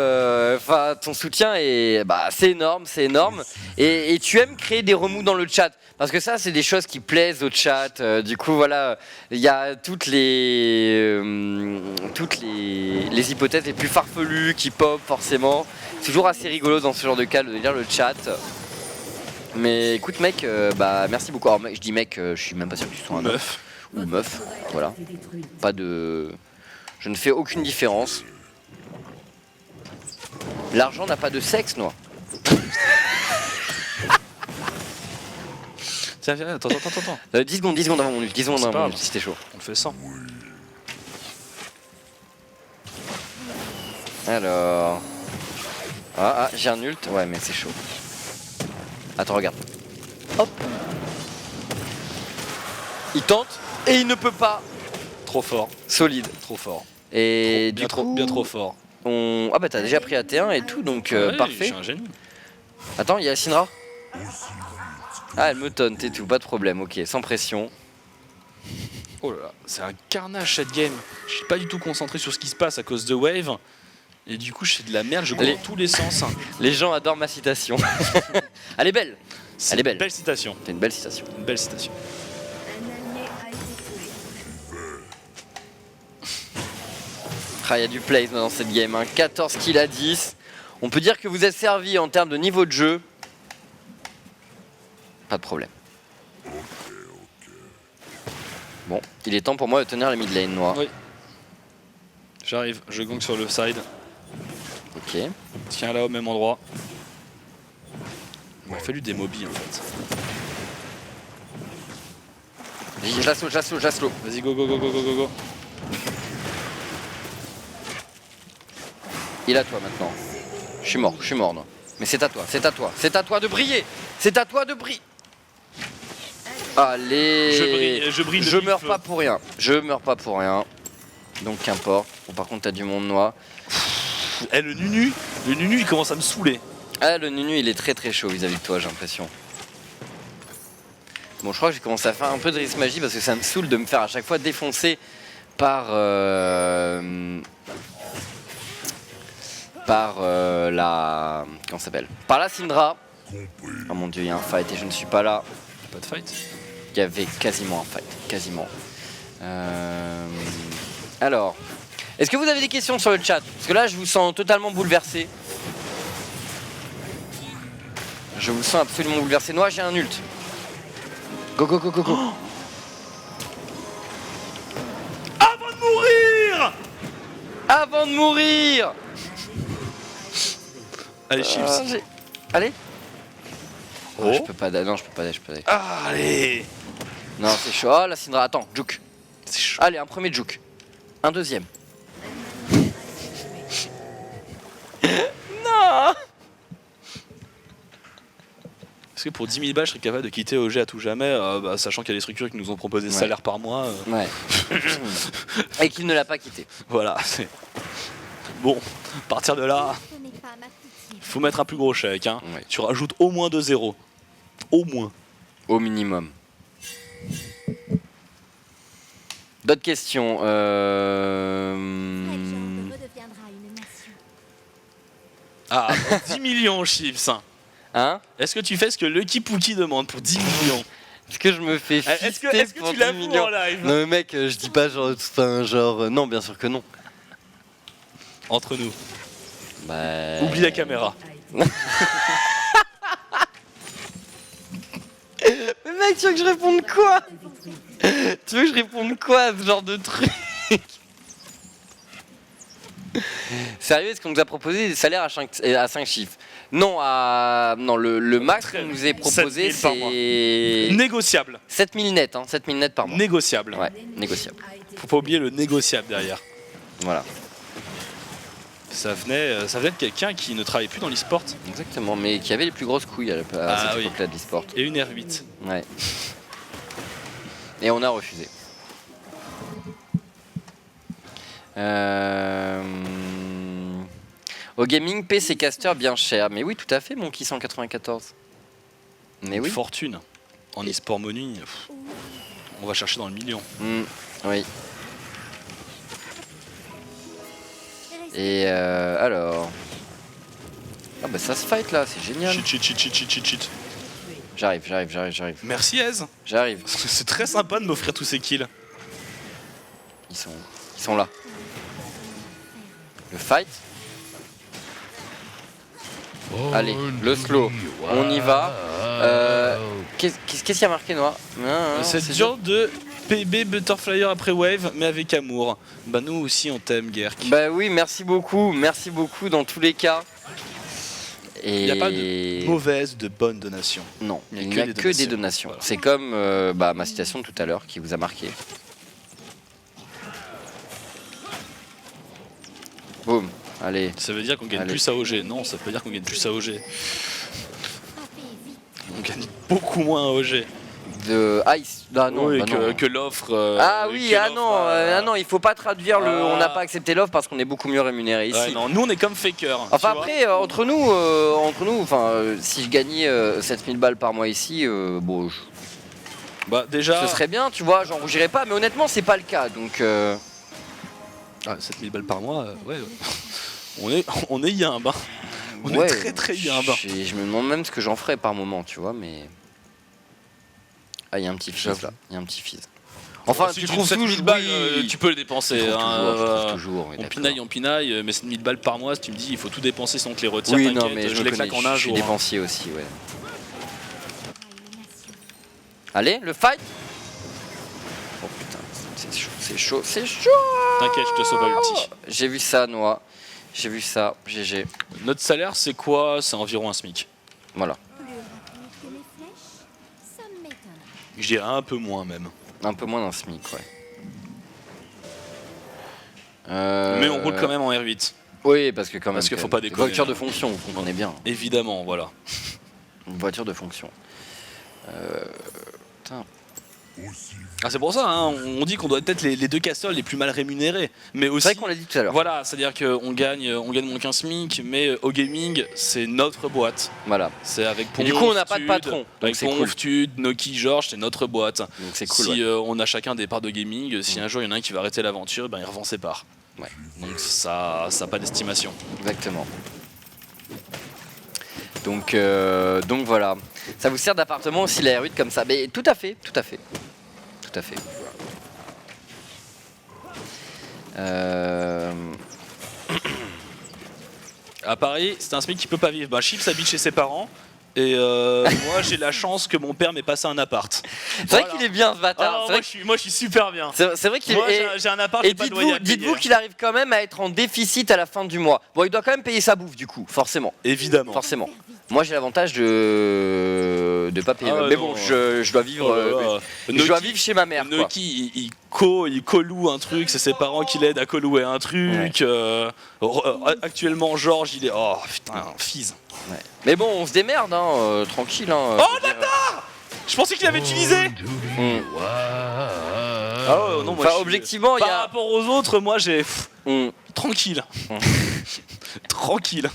enfin, ton soutien est, bah, c'est énorme, c'est énorme. Et tu aimes créer des remous dans le chat. Parce que ça, c'est des choses qui plaisent au chat. Du coup, voilà, il y a toutes les hypothèses les plus farfelues qui pop forcément. C'est toujours assez rigolo dans ce genre de cas de lire le chat. Mais écoute, mec, bah merci beaucoup. Alors, mec, je dis mec, je suis même pas sûr que tu sois un homme Meuf. ou meuf. Voilà, pas de, je ne fais aucune différence. L'argent n'a pas de sexe, Noah. Tiens, viens, attends. 10 secondes avant mon ult, 10 secondes C'est avant pas mon grave. ult, si t'es chaud. On le fait sans. Alors. Ah, j'ai un ult. Ouais, mais c'est chaud. Attends, regarde. Hop. Il tente et il ne peut pas. Trop fort, Solide. trop fort. Et Bien du coup, bien trop fort. Ah bah t'as déjà pris AT1 et tout, donc Ouais, Je parfait. suis un génie. Attends, il y a Syndra. Ah, elle me taunt et tout, pas de problème, ok, sans pression. Oh là là, c'est un carnage cette game. Je suis pas du tout concentré sur ce qui se passe à cause de Wave. Et du coup, je fais de la merde, je cours Allez. dans tous les sens. Les gens adorent ma citation. Elle est belle. C'est Elle est belle. Une belle citation. C'est une belle citation. Une belle citation. Ah, il y a du plays dans cette game, hein. 14 kills à 10. On peut dire que vous êtes servi en termes de niveau de jeu. Pas de problème. Bon, il est temps pour moi de tenir la mid lane noire. Oui. J'arrive, je gank sur le side. Ok. Tiens là au même endroit. Il m'a fallu des mobis en fait. Je la slow. Vas-y, go, go, go, go, go, go, go. Il est à toi maintenant. Je suis mort, non. Mais c'est à toi, c'est à toi, c'est à toi de briller. C'est à toi de briller. Allez. Je brille. Je meurs pas pour rien. Je meurs pas pour rien. Donc qu'importe. Bon, par contre, t'as du monde noir. Eh, le Nunu, il commence à me saouler. Ah, le Nunu, il est très très chaud vis-à-vis de toi, j'ai l'impression. Bon, je crois que j'ai commencé à faire un peu de risque magie parce que ça me saoule de me faire à chaque fois défoncer par la... Comment ça s'appelle? Par la Syndra. Oh mon dieu, il y a un fight et je ne suis pas là. Pas de fight. Il y avait quasiment un fight, quasiment. Alors, est-ce que vous avez des questions sur le chat? Parce que là, je vous sens totalement bouleversé. Je vous sens absolument bouleversé. Moi, j'ai un ult. Go, go, go, go, go. Avant de mourir. Avant de mourir. Allez, chips. Allez. Oh. Je peux pas, non, je peux pas. Allez. Non, c'est chaud. Oh, la Syndra, attends, juke. C'est chaud. Allez, un premier juke. Un deuxième. Non. Est-ce que pour 10 000 balles, je serais capable de quitter OG à tout jamais, sachant qu'il y a des structures qui nous ont proposé ce salaire par mois Ouais. Et qu'il ne l'a pas quitté. Voilà, c'est... Bon, à partir de là, faut mettre un plus gros chèque. Hein. Ouais. Tu rajoutes au moins 2 zéros. Au moins. Au minimum. D'autres questions Ah, 10 millions, Chips. Hein? Est-ce que tu fais ce que Lucky Pookie demande pour 10 millions? Est-ce que je me fais fister Est-ce que pour tu 10 l'avoues millions en live? Non mais mec, je dis pas genre... Enfin, genre... non, bien sûr que non. Entre nous. Bah... Oublie la caméra. Mais mec, tu veux que je réponde quoi? Tu veux que je réponde quoi à ce genre de truc? Sérieux, est-ce qu'on nous a proposé des salaires à 5 chiffres? Non, non, le max qu'on nous est proposé, 7 000 par mois. c'est... Négociable. 7000 net, hein, 7000 net par mois. Négociable. Ouais, négociable. Faut pas oublier le négociable derrière. Voilà. Ça venait de quelqu'un qui ne travaillait plus dans l'e-sport. Exactement, mais qui avait les plus grosses couilles à cette oui. époque-là de l'e-sport. Et une R8. Ouais. Et on a refusé. Au gaming, PC caster bien cher. Mais oui, tout à fait, Monkey 194. Mais oui. Fortune. En e-sport money, on va chercher dans le million. Oui. Et alors... Ah bah ça se fight là, c'est génial. Cheat. J'arrive. Merci Ez. J'arrive. C'est très sympa de m'offrir tous ces kills. Ils sont là. Le fight. Allez, le slow. On y va. Qu'est-ce qu'il y a marqué noir? C'est dur de PB Butterflyer après Wave, mais avec amour. Bah nous aussi on t'aime, Gerk. Bah oui, merci beaucoup dans tous les cas. Et... Il n'y a pas de mauvaise, de bonne donation. Non, il n'y a que des donations. Voilà. C'est comme ma citation de tout à l'heure qui vous a marqué. Boum, allez. Ça veut dire qu'on gagne plus à OG. Non, ça veut dire qu'on gagne plus à OG. On gagne beaucoup moins à OG. De Ice. Ah non, oui, bah non. que l'offre. Non, il faut pas traduire le. On n'a pas accepté l'offre parce qu'on est beaucoup mieux rémunéré ici. Ouais, non, nous on est comme faker. Enfin après, entre nous, si je gagnais 7000 balles par mois ici, bon, bah déjà. Ce serait bien, tu vois, j'en rougirais pas, mais honnêtement, c'est pas le cas, donc. 7000 balles par mois, ouais. On est yimbe. On est très yimbe. Je me demande même ce que j'en ferais par moment, tu vois, mais. Ah, il y a un petit fizz là, il y a un petit fizz. Enfin, si tu trouves 7000 balles, tu peux le dépenser. Je trouve toujours. On pinaille, mais 7000 balles par mois, si tu me dis il faut tout dépenser sans que les retire, oui, t'inquiète, non, mais je les claque en un jour. Je suis dépensier aussi, ouais. Allez, le fight. Oh putain, c'est chaud, c'est chaud, c'est chaud. T'inquiète, je te sauve à ulti. J'ai vu ça, Noah. J'ai vu ça, GG. Notre salaire, c'est quoi? C'est environ un SMIC. Voilà. Je dirais un peu moins même. Un peu moins d'un SMIC, ouais. Mais on roule quand même en R8. Oui, parce que quand même. Parce qu'il faut pas déconner. Voiture de fonction, vous comprenez bien. Évidemment, voilà. Une voiture de fonction. Putain. Ah, c'est pour ça, hein, on dit qu'on doit être les deux castors les plus mal rémunérés. Mais aussi, C'est vrai qu'on l'a dit tout à l'heure. voilà, c'est-à-dire qu'on gagne moins qu'un SMIC, mais au gaming, c'est notre boîte. Voilà. C'est avec Et du coup, on n'a pas de patron. Donc Avec c'est cool. Ponf, Tude, Noki, Georges, c'est notre boîte. Donc c'est cool. Si Ouais. on a chacun des parts de gaming, si un jour il y en a un qui va arrêter l'aventure, ben, il revend ses parts. Ouais. Donc ça n'a pas d'estimation. Exactement. Donc voilà. Ça vous sert d'appartement aussi la R8 comme ça. Mais tout à fait, tout à fait. Tout à fait. À Paris, c'est un SMIC qui peut pas vivre. Chips habite chez ses parents. Et moi, j'ai la chance que mon père m'ait passé un appart. C'est vrai qu'il est bien ce bâtard. Ah, C'est vrai moi, je suis super bien. c'est vrai qu'il Moi, est. j'ai un appart. Et j'ai pas de loyer à dites-vous payer. qu'il arrive quand même à être en déficit à la fin du mois. Bon, il doit quand même payer sa bouffe du coup, forcément. Évidemment. Forcément. Moi j'ai l'avantage de pas payer. Ah ouais, mais non, bon, je dois vivre. Oh là là. Je dois vivre chez ma mère. Quoi. Noki, il coloue un truc, c'est ses parents qui l'aident à colouer un truc. Actuellement, Georges, il est. Oh putain, fils. Ouais. Mais bon, on se démerde, hein, tranquille. Hein, Oh bâtard! Je pensais qu'il avait utilisé! Ah ouais, non, moi, Enfin, je suis- objectivement, il y Par a. rapport aux autres, moi j'ai. Mm. Tranquille. Tranquille.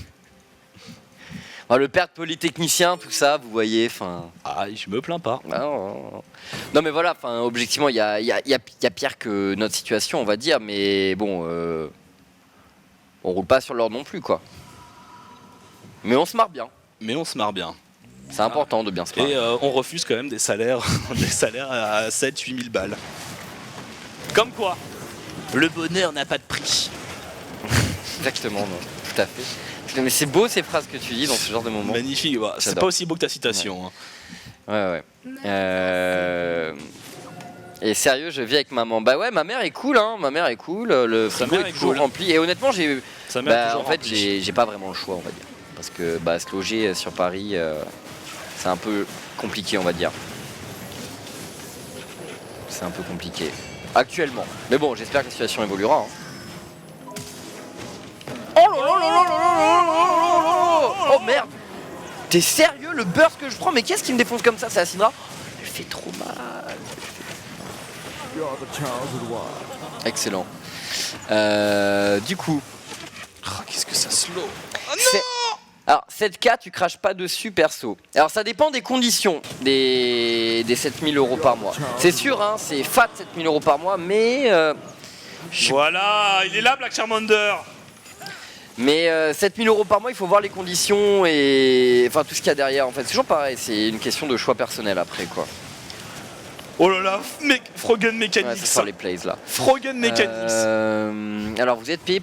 Enfin, le père de polytechnicien, tout ça, vous voyez, enfin. Ah, je me plains pas. Non mais voilà, enfin objectivement il y a pire que notre situation on va dire, mais bon on roule pas sur l'ordre non plus quoi. Mais on se marre bien, Mais on se marre bien. c'est important de bien se marrer. Et on refuse quand même des salaires, des salaires à 7-8 000 balles. Comme quoi, le bonheur n'a pas de prix. Exactement, non, tout à fait. Mais c'est beau ces phrases que tu dis dans ce genre de moment. Magnifique, ouais. C'est J'adore. pas aussi beau que ta citation. Hein. Ouais. Et sérieux, je vis avec maman. Bah ouais, ma mère est cool, hein. Ma mère est cool. Le Sa frigo mère est est toujours cool. rempli. Et honnêtement, j'ai. Sa mère est Bah, toujours en fait, remplie. j'ai pas vraiment le choix, on va dire. Parce que se loger sur Paris, c'est un peu compliqué, on va dire. C'est un peu compliqué. Actuellement. Mais bon, j'espère que la situation évoluera. Hein. Oh là là là là là là là là là. Oh merde. T'es sérieux le burst que je prends? Mais qu'est-ce qui me défonce comme ça? C'est la Syndra? Elle fait trop mal. Excellent. Du coup. Qu'est-ce que ça slow. Alors 7K tu craches pas dessus perso. Alors ça dépend des conditions des 7000 € par mois. C'est sûr hein, c'est fat 7000 € par mois mais Voilà, il est là Black Charmander. 7000 € par mois il faut voir les conditions et enfin tout ce qu'il y a derrière en fait. C'est toujours pareil, c'est une question de choix personnel après quoi. Oh là là, Frogen Ouais, Mechanics. c'est sur les plays là. Frogen Mechanics. Alors vous êtes payé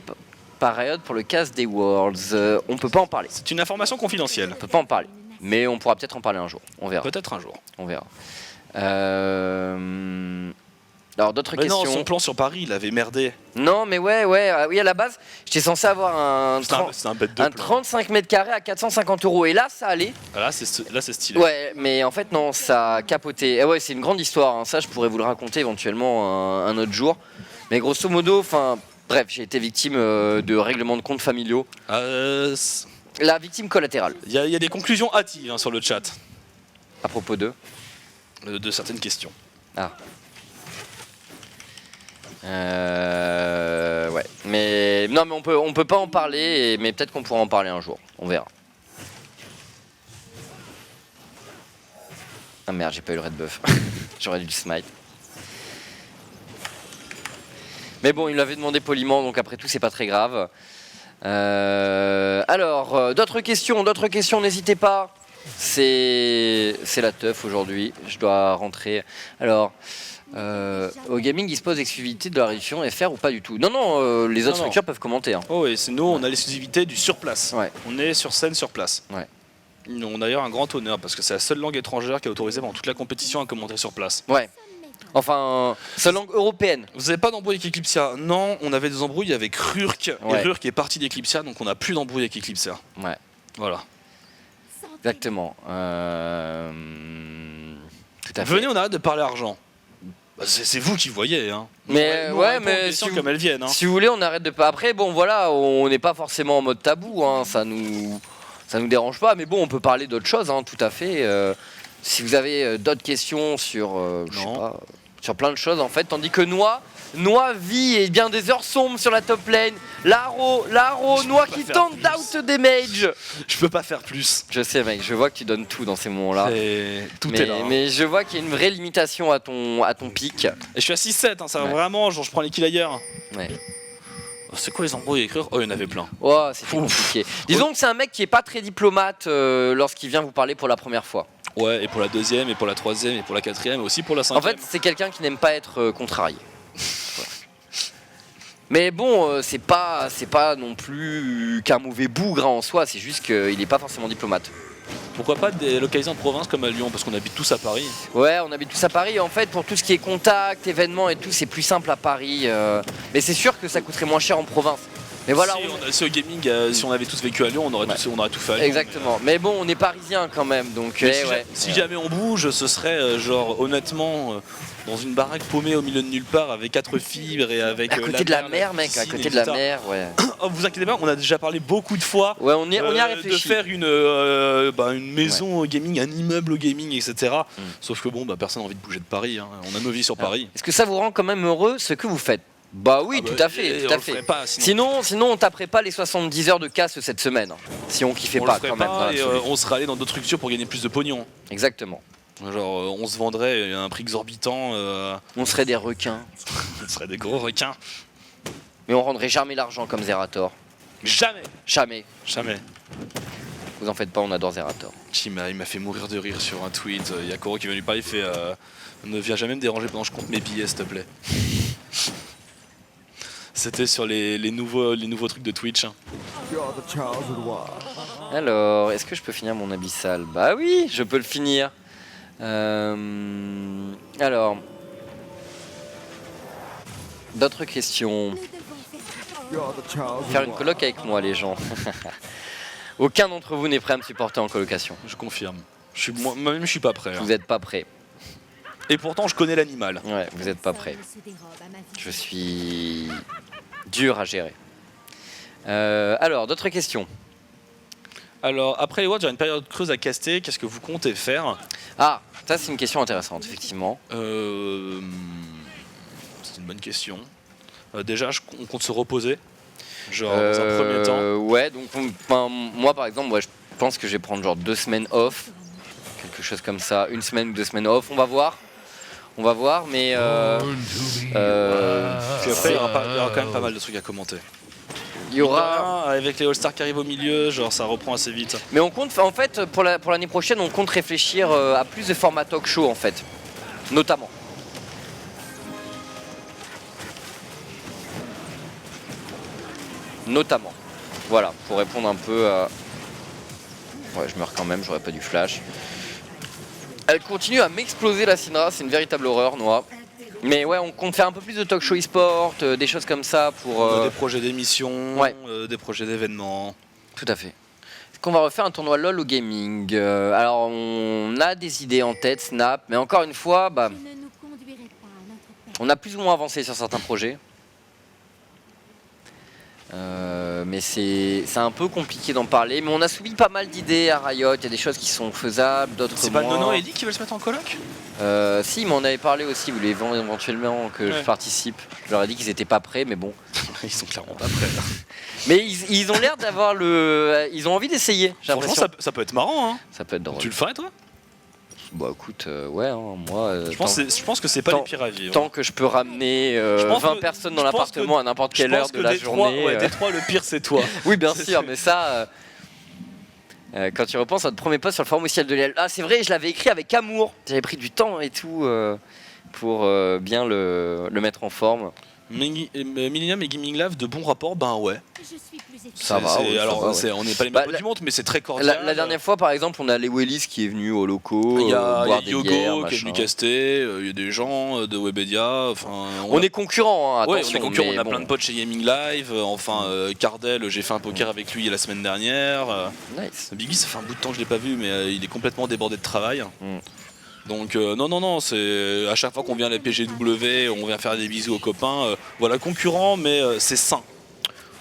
par Riot pour le casse des Worlds. On peut pas en parler. C'est une information confidentielle. On peut pas en parler. Mais on pourra peut-être en parler un jour. On verra. Peut-être un jour. On verra. Alors d'autres Mais questions. non, son plan sur Paris, il avait merdé. Non mais ouais. Oui à la base, j'étais censé avoir un C'est un bête de un plan. 35 mètres carrés à 450 € et là ça allait. Ah, là, c'est stylé. Ouais, mais en fait non, ça a capoté. Et ouais, c'est une grande histoire. Hein. Ça, je pourrais vous le raconter éventuellement un autre jour. Mais grosso modo, enfin, bref, j'ai été victime de règlements de comptes familiaux. Il La victime collatérale. y a des conclusions hâtives hein, sur le chat À propos d'eux. de certaines questions. Ah. Ouais. Mais non, mais on peut pas en parler. Mais peut-être qu'on pourra en parler un jour. On verra. Ah merde, j'ai pas eu le red buff. J'aurais dû le smite. Mais bon, il me l'avait demandé poliment, donc après tout, c'est pas très grave. Alors, d'autres questions, n'hésitez pas. C'est la teuf aujourd'hui. Je dois rentrer. Alors, au gaming, dispose d'exclusivité de la réduction FR ou pas du tout? Non, les autres Non. structures peuvent commenter. Hein. Oh, et c'est nous, on a l'exclusivité du sur place. Ouais. On est sur scène sur place. Ils ont d'ailleurs un grand honneur parce que c'est la seule langue étrangère qui est autorisée pendant toute la compétition à commenter sur place. Ouais. Enfin, c'est la langue européenne. Vous n'avez pas d'embrouille avec Eclipsia? Non, on avait des embrouilles avec Rurk. Ouais. Et Rurk est parti d'Eclipsia, donc on n'a plus d'embrouille avec Eclipsia. Ouais. Voilà. Exactement. Tout à fait. Venez, on arrête de parler argent. Bah, c'est vous qui voyez, hein. Mais Nous, ouais, on répond aux mais questions si comme elles viennent, hein. Si vous voulez, on arrête de pas. Après, bon, voilà, on n'est pas forcément en mode tabou, hein, ça nous dérange pas. Mais bon, on peut parler d'autres choses, hein, tout à fait. Si vous avez d'autres questions sur, je sais Non. pas, sur plein de choses, en fait, tandis que Noix vit et bien des heures sombres sur la top lane. Laro, Noix pas qui faire tente plus. d'out des mages. Je peux pas faire plus. Je sais, mec, je vois que tu donnes tout dans ces moments-là. Tout est là. hein. Mais je vois qu'il y a une vraie limitation à ton pic. Et je suis à 6-7, hein, ça va Ouais. vraiment, genre je prends les kills ailleurs. Ouais. Oh, c'est quoi les embrouilles avec Rurk? Oh, il y en avait plein. Oh, c'était compliqué. Disons que c'est un mec qui est pas très diplomate lorsqu'il vient vous parler pour la première fois. Ouais, et pour la deuxième, et pour la troisième, et pour la quatrième, et aussi pour la En cinquième. fait, c'est quelqu'un qui n'aime pas être contrarié. Voilà. Mais bon, c'est pas non plus qu'un mauvais bougre hein, en soi, c'est juste qu'il n'est pas forcément diplomate. Pourquoi pas délocaliser en province comme à Lyon, parce qu'on habite tous à Paris. Ouais, on habite tous à Paris. En fait, pour tout ce qui est contact, événements et tout, c'est plus simple à Paris. Mais c'est sûr que ça coûterait moins cher en province. Mais voilà. Si au gaming, si on avait tous vécu à Lyon, on aurait tout fait à Lyon. Exactement. Mais bon, on est parisien quand même, donc. Mais si jamais on bouge, ce serait genre honnêtement dans une baraque paumée au milieu de nulle part avec 4 fibres et avec À côté de la mer, mec, à côté de la mer, ouais. Oh, vous inquiétez pas, on a déjà parlé beaucoup de fois. Ouais, on y a de réfléchi. faire une maison au gaming, un immeuble au gaming, etc. Sauf que bon, personne n'a envie de bouger de Paris. hein. On a nos vies sur Paris. Est-ce que ça vous rend quand même heureux ce que vous faites? Bah oui, tout à fait, Et tout on à le fait. ferait pas, sinon Sinon, on taperait pas les 70 heures de casse cette semaine, hein, si on kiffait on pas le ferait quand même. pas dans la et solution. on serait allé dans d'autres structures pour gagner plus de pognon. Exactement. Genre on se vendrait à un prix exorbitant, On serait des requins, ce serait des gros requins. mais on rendrait jamais l'argent comme Zerator. Jamais. Jamais. Jamais. Vous en faites pas, on adore Zerator. Il m'a fait mourir de rire sur un tweet. Il y a Koro qui est venu parler, il fait ne viens jamais me déranger pendant que je compte mes billets, s'il te plaît. C'était sur les nouveaux trucs de Twitch. hein. You're the chosen one. Alors, est-ce que je peux finir mon abyssal? Bah oui, je peux le finir. Alors, d'autres questions? You're the chosen Faire une one. coloc avec moi, les gens. Aucun d'entre vous n'est prêt à me supporter en colocation. Je confirme. Moi-même, je suis pas prêt. hein. Vous n'êtes pas prêt. Et pourtant, je connais l'animal. Ouais, vous n'êtes pas prêt. Je suis dur à gérer. Alors, d'autres questions? Alors, après les Watts, j'ai une période creuse à caster. Qu'est-ce que vous comptez faire? Ah, ça c'est une question intéressante, effectivement. C'est une bonne question. Déjà, on compte se reposer. Genre, dans un premier temps. Ouais, donc moi par exemple, ouais, je pense que je vais prendre genre 2 semaines off. Quelque chose comme ça, 1 semaine ou 2 semaines off, on va voir. Mais Puis après, il y aura quand même pas mal de trucs à commenter. il y aura. Avec les All-Stars qui arrivent au milieu, genre ça reprend assez vite. Mais on compte, en fait, pour l'année prochaine, on compte réfléchir à plus de formats talk show en fait, notamment. Voilà, pour répondre un peu à. Ouais, je meurs quand même, j'aurais pas du flash. Elle continue à m'exploser la Syndra, c'est une véritable horreur, Noah. Mais ouais, on compte faire un peu plus de talk show e-sport, des choses comme ça pour. Des projets d'émissions, Ouais. des projets d'événements. Tout à fait. Est-ce qu'on va refaire un tournoi LoL au gaming? Alors, on a des idées en tête, Snap, mais encore une fois, on a plus ou moins avancé sur certains projets. Mais c'est un peu compliqué d'en parler. Mais on a soumis pas mal d'idées à Riot. Il y a des choses qui sont faisables, d'autres C'est pas moins. Nono et Eddie qui veulent se mettre en coloc? Si, mais on avait parlé aussi. Vous voulez éventuellement que je participe. Je leur ai dit qu'ils étaient pas prêts, mais bon. Ils sont clairement pas prêts. Mais ils ont l'air d'avoir le. Ils ont envie d'essayer. J'ai Franchement, l'impression. ça peut être marrant. Hein. Ça peut être drôle. Tu le ferais toi? Bah écoute, ouais, hein, moi. Je pense que c'est pas tant- les pires à vivre. Tant que je peux ramener pense 20 que- personnes dans je pense l'appartement que- à n'importe Je quelle heure pense de que la des journée. trois, des trois, le pire c'est toi. Oui, bien C'est sûr, mais ça. Quand tu repenses à notre premier post sur le forum officiel de l'IL, ah c'est vrai, je l'avais écrit avec amour. J'avais pris du temps et tout pour bien le mettre en forme. Millennium et Gaming Lab de bons rapports, ben ouais. Ça va, oui, ça alors, va, ouais. on n'est pas les Bah, meilleurs du monde, mais c'est très cordial. La dernière fois, par exemple, on a Lewellis qui est venu au loco, il y a boire des Yogo bières, qui est machin. venu caster, il y a des gens de Webedia. Enfin, On est concurrents, hein, ouais, attention. on est concurrents, mais on a bon. plein de potes chez Gaming Live. Cardel, j'ai fait un poker avec lui la semaine dernière. Nice. Biggie, ça fait un bout de temps que je l'ai pas vu, mais il est complètement débordé de travail. Mm. Donc non, c'est à chaque fois qu'on vient à la PGW, on vient faire des bisous aux copains. Voilà, concurrent, mais c'est sain.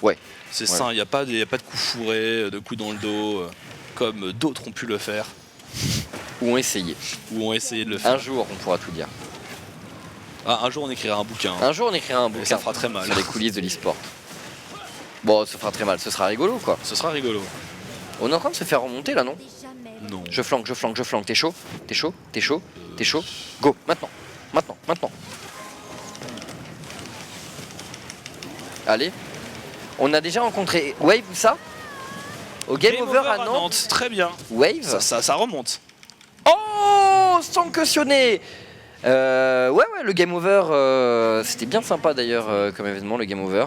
Ouais. C'est sain, il n'y a pas de coups fourrés, de coups dans le dos, comme d'autres ont pu le faire, Ou ont essayé. ou ont essayé de le faire. Un jour, on pourra tout dire. Ah, un jour on écrira un bouquin, Un jour, on écrira un et bouquin ça fera très mal. sur les coulisses de l'e-sport. Bon, ça fera très mal, ce sera rigolo, quoi. Ce sera rigolo. On est en train de se faire remonter, là, non? Non. Je flanque. T'es chaud? T'es chaud? Go, maintenant. Allez. On a déjà rencontré Wave, ou ça? Au Game Over à Nantes. Très bien. Wave. Ça remonte. Oh, sans cautionner. Ouais, le Game Over, c'était bien sympa d'ailleurs comme événement, le Game Over.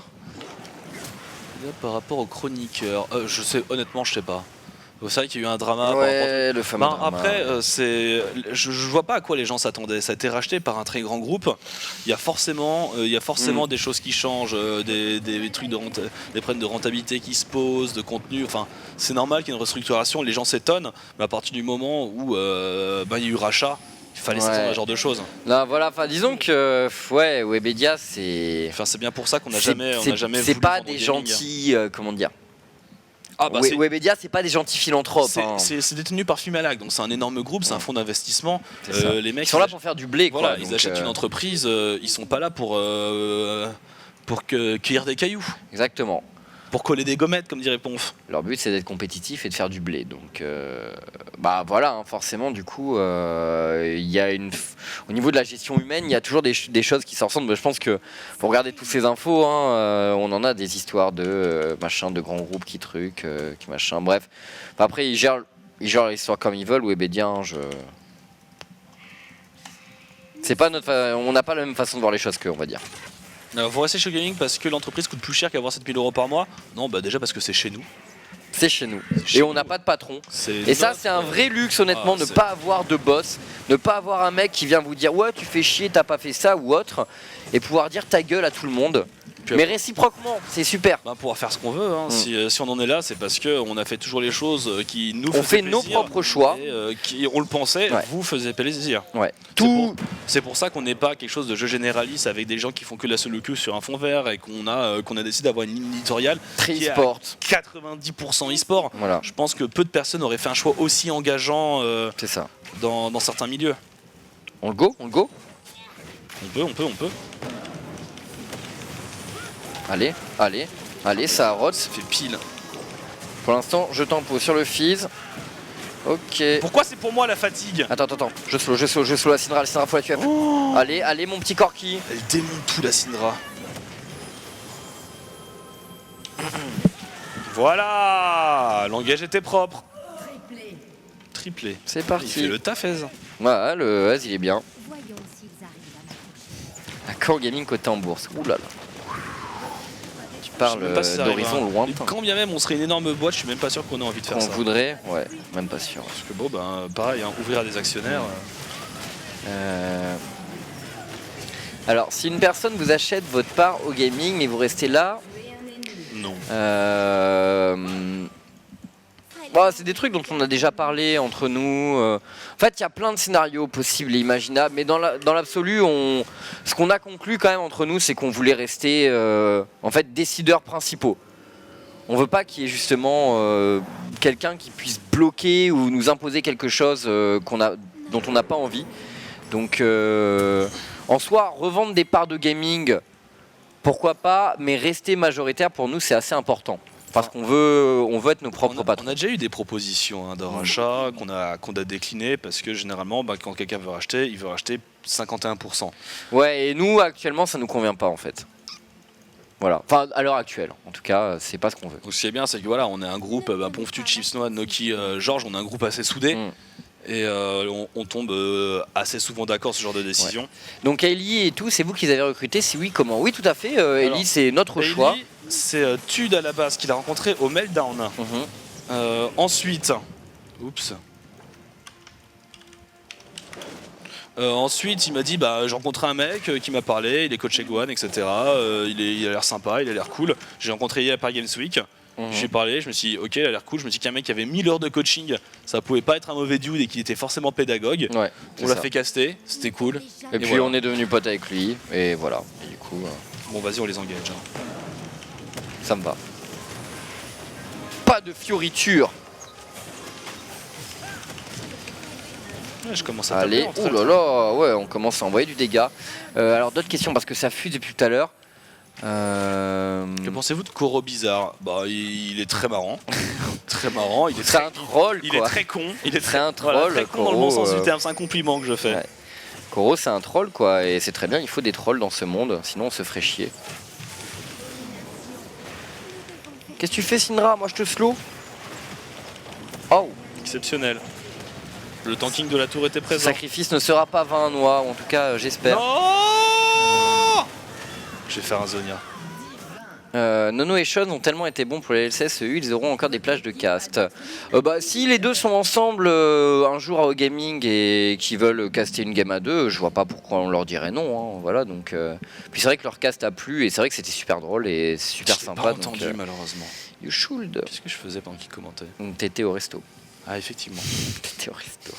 Là, par rapport aux chroniqueurs, je sais, honnêtement, je sais pas. C'est vrai qu'il y a eu un drama. par rapport- Ouais, le fameux drama. Après, je vois pas à quoi les gens s'attendaient. Ça a été racheté par un très grand groupe. Il y a forcément des choses qui changent, des trucs des problèmes de rentabilité qui se posent, de contenu. Enfin, c'est normal qu'il y ait une restructuration. Les gens s'étonnent, mais à partir du moment où il y a eu rachat, il fallait s'attendre à ce genre de choses. Là, voilà, enfin, disons que ouais, Webedia, c'est. Enfin, c'est bien pour ça qu'on n'a c'est- jamais, c'est- C'est voulu pas vendre des gaming. gentils, comment dire. Ah bah c'est- Webedia, c'est pas des gentils philanthropes. c'est hein. c'est détenu par Fumalac, donc c'est un énorme groupe, c'est un fonds d'investissement. C'est ça. Les mecs Ils sont là pour faire du blé, quoi. voilà, ils donc, achètent une entreprise, ils sont pas là pour cueillir des cailloux, Exactement. pour coller des gommettes, comme dirait Ponf. Leur but, c'est d'être compétitif et de faire du blé. Donc, bah voilà, hein, forcément, du coup, il y a au niveau de la gestion humaine, il y a toujours des choses qui s'en ressemblent. Mais je pense que pour regarder toutes ces infos, hein, on en a des histoires de de grands groupes qui machin. Bref, enfin, après, ils gèrent l'histoire comme ils veulent. Webedia, hein, c'est pas on n'a pas la même façon de voir les choses qu'eux, on va dire. Vous restez chez Gaming parce que l'entreprise coûte plus cher qu'avoir 7000 € par mois? Non, bah déjà parce que c'est chez nous. C'est chez nous. chez Et on nous. n'a pas de patron. C'est Et ça, notre, c'est un vrai luxe, honnêtement, ne c'est- pas avoir de boss, ne pas avoir un mec qui vient vous dire ouais, tu fais chier, t'as pas fait ça ou autre, et pouvoir dire ta gueule à tout le monde. Puis Mais après- réciproquement, c'est super. Bah, pouvoir faire ce qu'on veut. Hein. Si on en est là, c'est parce qu'on a fait toujours les choses qui nous On faisaient fait nos plaisir propres choix. et qui, on le pensait, Ouais. vous faisait plaisir. Ouais. C'est pour ça qu'on n'est pas quelque chose de jeu généraliste avec des gens qui font que de la solo queue sur un fond vert et qu'on a décidé d'avoir une ligne éditoriale Très qui est à e-sport. 90% e-sport. Voilà, Je pense que peu de personnes auraient fait un choix aussi engageant c'est ça. dans certains milieux. On le go. On peut. Allez, ça rote. Ça fait pile. Pour l'instant, je tempo sur le Fizz. Ok. Pourquoi c'est pour moi la fatigue? Attends. Je slow la Syndra faut la tuer. Oh, Allez, mon petit Corki. elle démonte tout la Syndra. Voilà, l'engage était propre. Triplé. C'est Il fait parti. le taf, Eze. Ouais, le Haz, il est bien. Voyons s'ils arrivent à m'approcher. Accord Gaming côté en bourse. Ouh là là. Tu Je sais parles même pas si ça d'horizon arrivera. lointain. Quand bien même on serait une énorme boîte, je suis même pas sûr qu'on ait envie de faire Qu'on ça. voudrait, ouais, même pas sûr. Parce que bon, ben pareil, hein, ouvrir à des actionnaires. Alors, si une personne vous achète votre part au gaming, mais vous restez là, Non. bon, c'est des trucs dont on a déjà parlé entre nous. En fait, il y a plein de scénarios possibles et imaginables, mais dans l'absolu, ce qu'on a conclu quand même entre nous, c'est qu'on voulait rester en fait décideurs principaux. On veut pas qu'il y ait justement quelqu'un qui puisse bloquer ou nous imposer quelque chose dont on n'a pas envie. Donc, en soi, revendre des parts de gaming, pourquoi pas, mais rester majoritaire pour nous, c'est assez important. Parce qu'on veut être nos propres On patrons. a déjà eu des propositions de rachat qu'on a déclinées parce que généralement, quand quelqu'un veut racheter, il veut racheter 51%. Ouais, et nous, actuellement, ça nous convient pas, en fait. Voilà. Enfin, à l'heure actuelle, en tout cas, c'est pas ce qu'on veut. Donc ce qui est bien, c'est que voilà, on est un groupe, Ponftu, Chips Noix, Noki, Georges, on est un groupe assez soudé. Et on tombe assez souvent d'accord sur ce genre de décision. Donc Ellie et tout, c'est vous qui les avez recrutés? Si oui, comment? Oui, tout à fait. Ellie, c'est notre choix. Ellie, c'est Tude à la base qu'il a rencontré au Meltdown. Ensuite, oups. Ensuite, il m'a dit j'ai rencontré un mec qui m'a parlé, il est coach chez Gohan, etc. Il a l'air sympa, il a l'air cool. J'ai rencontré hier à Paris Games Week. J'ai parlé, je me suis dit ok, il a l'air cool. Je me suis dit qu'un mec qui avait 1000 heures de coaching, ça pouvait pas être un mauvais dude et qu'il était forcément pédagogue. Ouais, on l'a fait caster, c'était cool. Et puis voilà. on est devenu pote avec lui, et voilà. Et du coup, bon, vas-y, on les engage. Ça me va. Pas de fioriture. Ouais, je commence à Allez, taper en oh là là, ouais, on commence à envoyer du dégât. Alors d'autres questions parce que ça fuse depuis tout à l'heure. Que pensez-vous de Koro Bizarre? Il est très marrant. Très marrant. Il est C'est très... un troll, quoi. Il est très con. Il est C'est un voilà, troll, très con dans le Koro, bon sens du terme. C'est un compliment que je fais. Ouais. Koro, c'est un troll, quoi, et c'est très bien. Il faut des trolls dans ce monde, sinon on se ferait chier. Qu'est-ce que tu fais, Syndra? Moi, je te slow. Oh. Exceptionnel. Le tanking de la tour était Ce présent. sacrifice ne sera pas vain, Noix, ou en tout cas, j'espère. Non, je vais faire un Zonia. Nono et Sean ont tellement été bons pour les LCSEU, ils auront encore des plages de cast. Si les deux sont ensemble un jour à O-Gaming et qui veulent caster une game à deux, je vois pas pourquoi on leur dirait non. Hein, voilà, donc, puis c'est vrai que leur cast a plu et c'est vrai que c'était super drôle et super sympa. Pas entendu malheureusement. You should. Qu'est-ce que je faisais pendant qu'il commentait? T'étais au resto. Ah effectivement. T'étais au resto.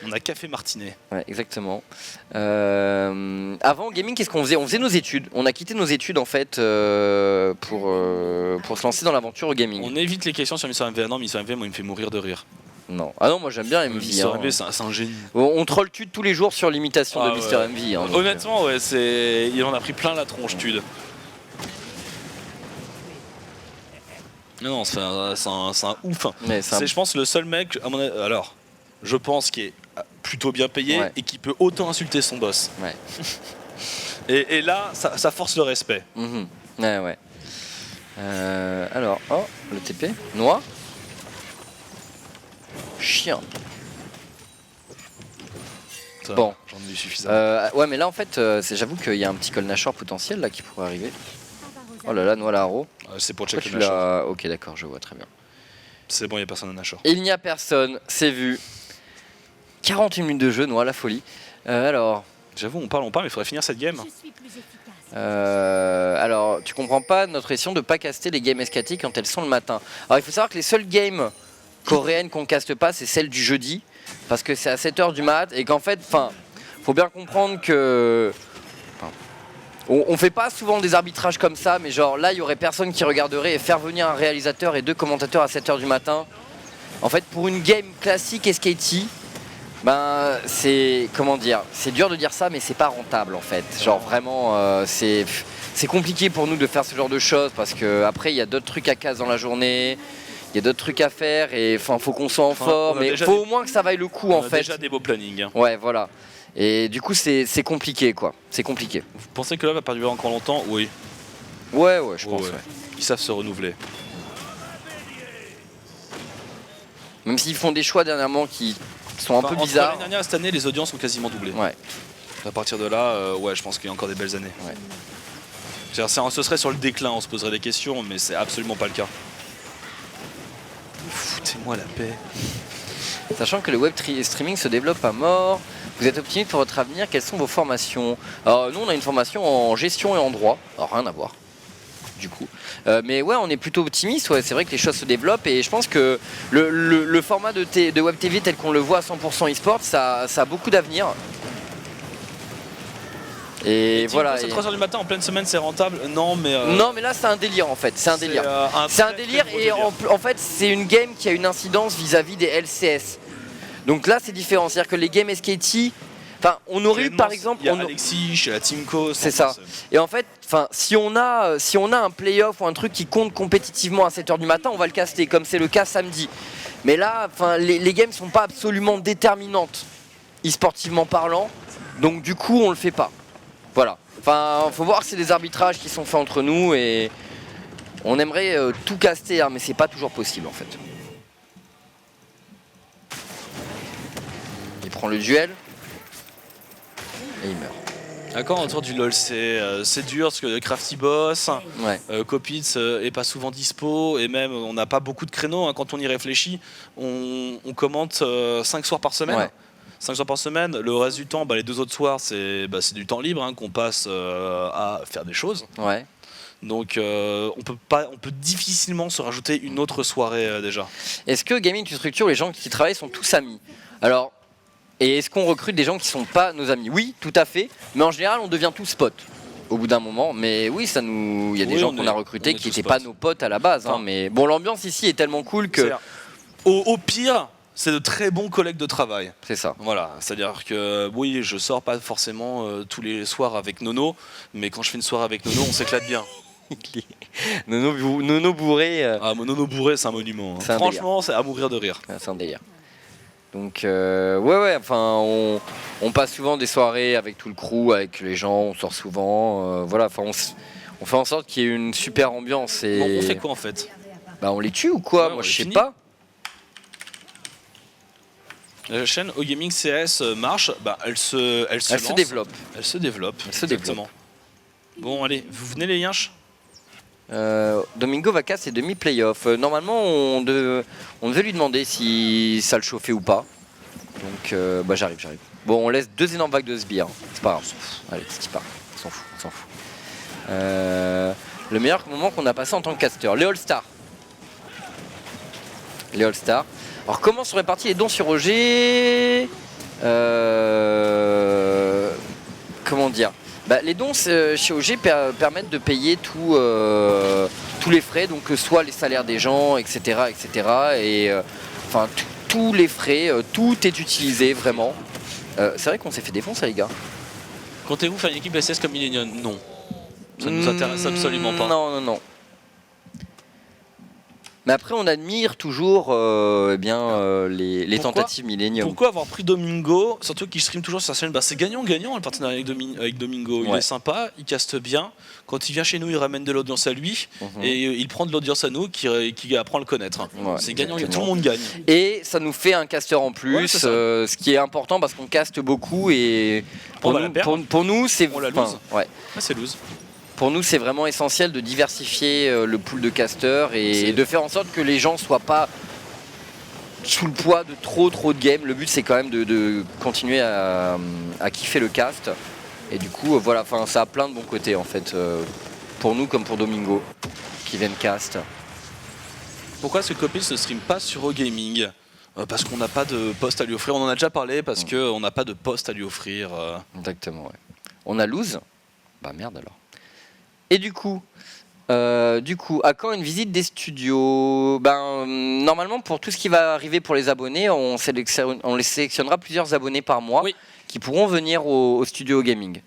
On a café martinet. Ouais, exactement. Avant gaming, qu'est-ce qu'on faisait? On faisait nos études. On a quitté nos études en fait pour se lancer dans l'aventure au gaming. On évite les questions sur Mister MV. Non, Mister MV, moi, il me fait mourir de rire. Non. Ah non, moi j'aime bien MV. Mister MV, c'est un génie. On troll Tude tous les jours sur l'imitation de Mister MV. Hein, honnêtement, ouais, il en a pris plein la tronche, Tude. Non, c'est un ouf. C'est, je pense, le seul mec, à mon avis, alors, je pense, qui est plutôt bien payé et qui peut autant insulter son boss. Ouais. et là, ça force le respect. Ouais. Alors, oh, le TP. Noix. Chien. Ça, bon. J'en ai eu suffisamment. Ouais, mais là, en fait, j'avoue qu'il y a un petit col Nashor potentiel là qui pourrait arriver. Oh là là, Noix Laro. C'est pour check le Nashor. Ok, d'accord, je vois très bien. C'est bon, il n'y a personne à Nashor. Il n'y a personne, c'est vu. 48 minutes de jeu, Noix, la folie. Alors. J'avoue, on parle, mais il faudrait finir cette game. Alors, tu comprends pas notre question de pas caster les games SKT quand elles sont le matin. Alors, il faut savoir que les seules games coréennes qu'on caste pas, c'est celles du jeudi. Parce que c'est à 7h du mat. Et qu'en fait, faut bien comprendre que. On fait pas souvent des arbitrages comme ça, mais genre là, il y aurait personne qui regarderait et faire venir un réalisateur et 2 commentateurs à 7h du matin. En fait, pour une game classique SKT, c'est, comment dire, c'est dur de dire ça, mais c'est pas rentable en fait. Genre vraiment, c'est compliqué pour nous de faire ce genre de choses parce que après, il y a d'autres trucs à casse dans la journée. Il y a d'autres trucs à faire et faut qu'on soit en forme. Mais faut au moins que ça vaille le coup en fait. Déjà des beaux plannings. Hein. Ouais, voilà. Et du coup, c'est compliqué quoi. C'est compliqué. Vous pensez que là va perdurer encore longtemps? Oui. Ouais, je pense. Ouais. Ils savent se renouveler. Même s'ils font des choix dernièrement qui sont un peu bizarres. L'année dernière et cette année, les audiences ont quasiment doublé. Ouais. À partir de là, je pense qu'il y a encore des belles années. Ouais. Ce serait sur le déclin, on se poserait des questions, mais c'est absolument pas le cas. Foutez-moi la paix. Sachant que le web streaming se développe à mort, vous êtes optimiste pour votre avenir, quelles sont vos formations? Alors nous on a une formation en gestion et en droit, alors rien à voir du coup. Mais ouais, on est plutôt optimiste, ouais, c'est vrai que les choses se développent et je pense que le format de web TV tel qu'on le voit à 100% e-sport, ça a beaucoup d'avenir. Et voilà. 3h du matin en pleine semaine c'est rentable? Non mais là c'est un délire en fait, c'est un délire. C'est un délire et en fait c'est une game qui a une incidence vis-à-vis des LCS. Donc là c'est différent, c'est-à-dire que les games SKT, on aurait eu par exemple... Il y a Alexis chez la Teamco. C'est ça. Et en fait, si on a un playoff ou un truc qui compte compétitivement à 7h du matin, on va le caster comme c'est le cas samedi. Mais là, les games sont pas absolument déterminantes, e-sportivement parlant, donc du coup on le fait pas. Voilà. Faut voir que c'est des arbitrages qui sont faits entre nous et on aimerait tout caster, hein, mais c'est pas toujours possible en fait. prend le duel. Et il meurt. D'accord, autour du LoL, c'est dur parce que Crafty Boss, Ouais. Kopitz est pas souvent dispo et même on n'a pas beaucoup de créneaux. Hein, quand on y réfléchit, on commente 5 soirs par semaine. Ouais. 5 soirs par semaine. Le reste du temps, les 2 autres soirs, c'est du temps libre hein, qu'on passe à faire des choses. Ouais. Donc on peut difficilement se rajouter une autre soirée déjà. Est-ce que Gaming Tu Structure, les gens qui y travaillent sont tous amis? Alors, et est-ce qu'on recrute des gens qui sont pas nos amis? Oui, tout à fait. Mais en général, on devient tous potes au bout d'un moment. Mais oui, il y a des Oui, gens on qu'on est- a on recrutés est qui tous n'étaient pas potes. nos potes à la base. Hein, Enfin, mais bon, l'ambiance ici est tellement cool que Au pire, c'est de très bons collègues de travail. c'est ça. Voilà, c'est-à-dire que oui, je sors pas forcément tous les soirs avec Nono, mais quand je fais une soirée avec Nono, on s'éclate bien. Nono bourré, Ah, mon Nono bourré, c'est un monument. Hein. C'est un Franchement, c'est à mourir de rire. c'est un délire. Donc ouais, enfin on passe souvent des soirées avec tout le crew, avec les gens, on sort souvent, voilà, enfin on fait en sorte qu'il y ait une super ambiance et Bon, on fait quoi en fait? bah on les tue ou quoi? Ouais, Moi on je les sais finit. pas. La chaîne OGaming CS marche, elle se Elle se lance. développe. Elle se développe. Elle se exactement. Bon, allez, vous venez les yinches? Domingo va casser demi-playoff. Normalement, on devait lui demander si ça le chauffait ou pas. Donc, j'arrive. Bon, on laisse 2 énormes vagues de sbires. C'est pas grave. Allez, c'est qui part. On s'en fout. Le meilleur moment qu'on a passé en tant que caster, les All-Stars. Alors, comment sont répartis les dons sur OG? Comment dire? Les dons chez OG permettent de payer tous les frais, donc soit les salaires des gens, etc. Et enfin tous les frais, tout est utilisé vraiment. C'est vrai qu'on s'est fait défoncer les gars. Comptez-vous faire une équipe SS comme Millennium? Non. Ça nous intéresse absolument pas. Non. Mais après on admire toujours les Pourquoi tentatives Millennium. Pourquoi avoir pris Domingo, surtout qu'il stream toujours sur sa chaîne? C'est gagnant-gagnant le partenariat avec Domingo. Il Ouais. est sympa, il caste bien. Quand il vient chez nous, il ramène de l'audience à lui et il prend de l'audience à nous qui apprend à le connaître. Ouais, c'est gagnant, exactement. tout le monde gagne. Et ça nous fait un caster en plus, Ouais, c'est ça. ce qui est important parce qu'on caste beaucoup et On va la perdre. pour nous c'est On la enfin, lose. ouais. Ah, c'est loose. Pour nous, c'est vraiment essentiel de diversifier le pool de casters et de faire en sorte que les gens soient pas sous le poids de trop de games. Le but, c'est quand même de continuer à kiffer le cast. Et du coup, voilà, ça a plein de bons côtés en fait, pour nous comme pour Domingo, qui viennent cast. Pourquoi est-ce que Kopitz ne stream pas sur OGaming? Parce qu'on n'a pas de poste à lui offrir. On en a déjà parlé parce qu'on n'a pas de poste à lui offrir. Exactement, ouais. On a lose. Bah merde alors. Et du coup, à quand une visite des studios? Normalement, pour tout ce qui va arriver pour les abonnés, on les sélectionnera plusieurs abonnés par mois Oui. qui pourront venir au studio gaming.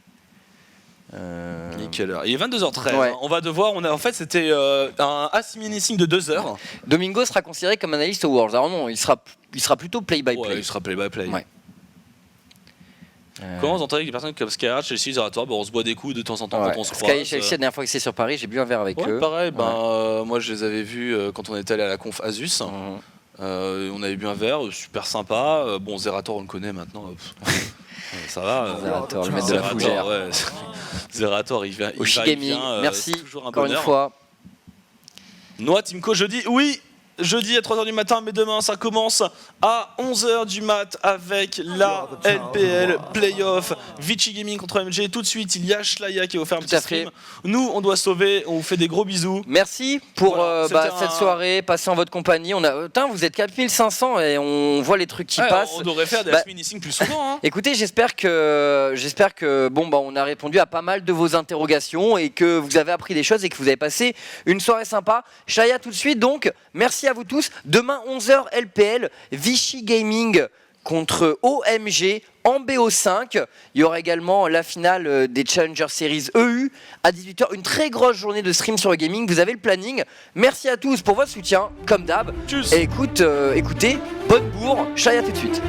Il est quelle heure? Il est 22h13. Ouais. Hein. On va devoir. En fait, c'était un assimilation de 2 heures. Domingo sera considéré comme analyste au Worlds. Alors non, il sera plutôt play-by-play. Ouais, il sera play-by-play. Ouais. Comment vous entendez avec des personnes comme Skyrat, Chelsea, Zerator? On se boit des coups de temps en temps Ouais. quand on se Sky croise. et Chelsea, la dernière fois que c'est sur Paris, j'ai bu un verre avec Ouais, eux. pareil, moi je les avais vus quand on était allé à la conf Asus. Mhm. On avait bu un verre, super sympa. Bon, Zerator, on le connaît maintenant. Ça va. Zerator, le maître de la Zerator, fougère. ouais. Zerator, il vient. Oshi il Gaming, vient, merci toujours un encore une bonheur. fois. Noah Timko, jeudi, oui, jeudi à 3h du matin, mais demain ça commence à 11h du mat avec la LPL Playoff, Vichy Gaming contre MG. Tout de suite, il y a Shlaya qui va faire un Tout petit à fait. stream. Nous, on doit sauver, on vous fait des gros bisous. Merci pour Voilà, c'était cette un- soirée passée en votre compagnie. Vous êtes 4500 et on voit les trucs qui Ouais, passent. on devrait faire des Bah, finissing plus souvent. Hein. Écoutez, j'espère que on a répondu à pas mal de vos interrogations et que vous avez appris des choses et que vous avez passé une soirée sympa. Shaya tout de suite donc. Merci à vous tous. Demain 11h LPL Vichy Gaming contre OMG en BO5. Il y aura également la finale des Challenger Series EU à 18h. Une très grosse journée de stream sur le gaming. Vous avez le planning. Merci à tous pour votre soutien, comme d'hab. Tchuss. Et écoutez, bonne bourre. Shaya tout de suite.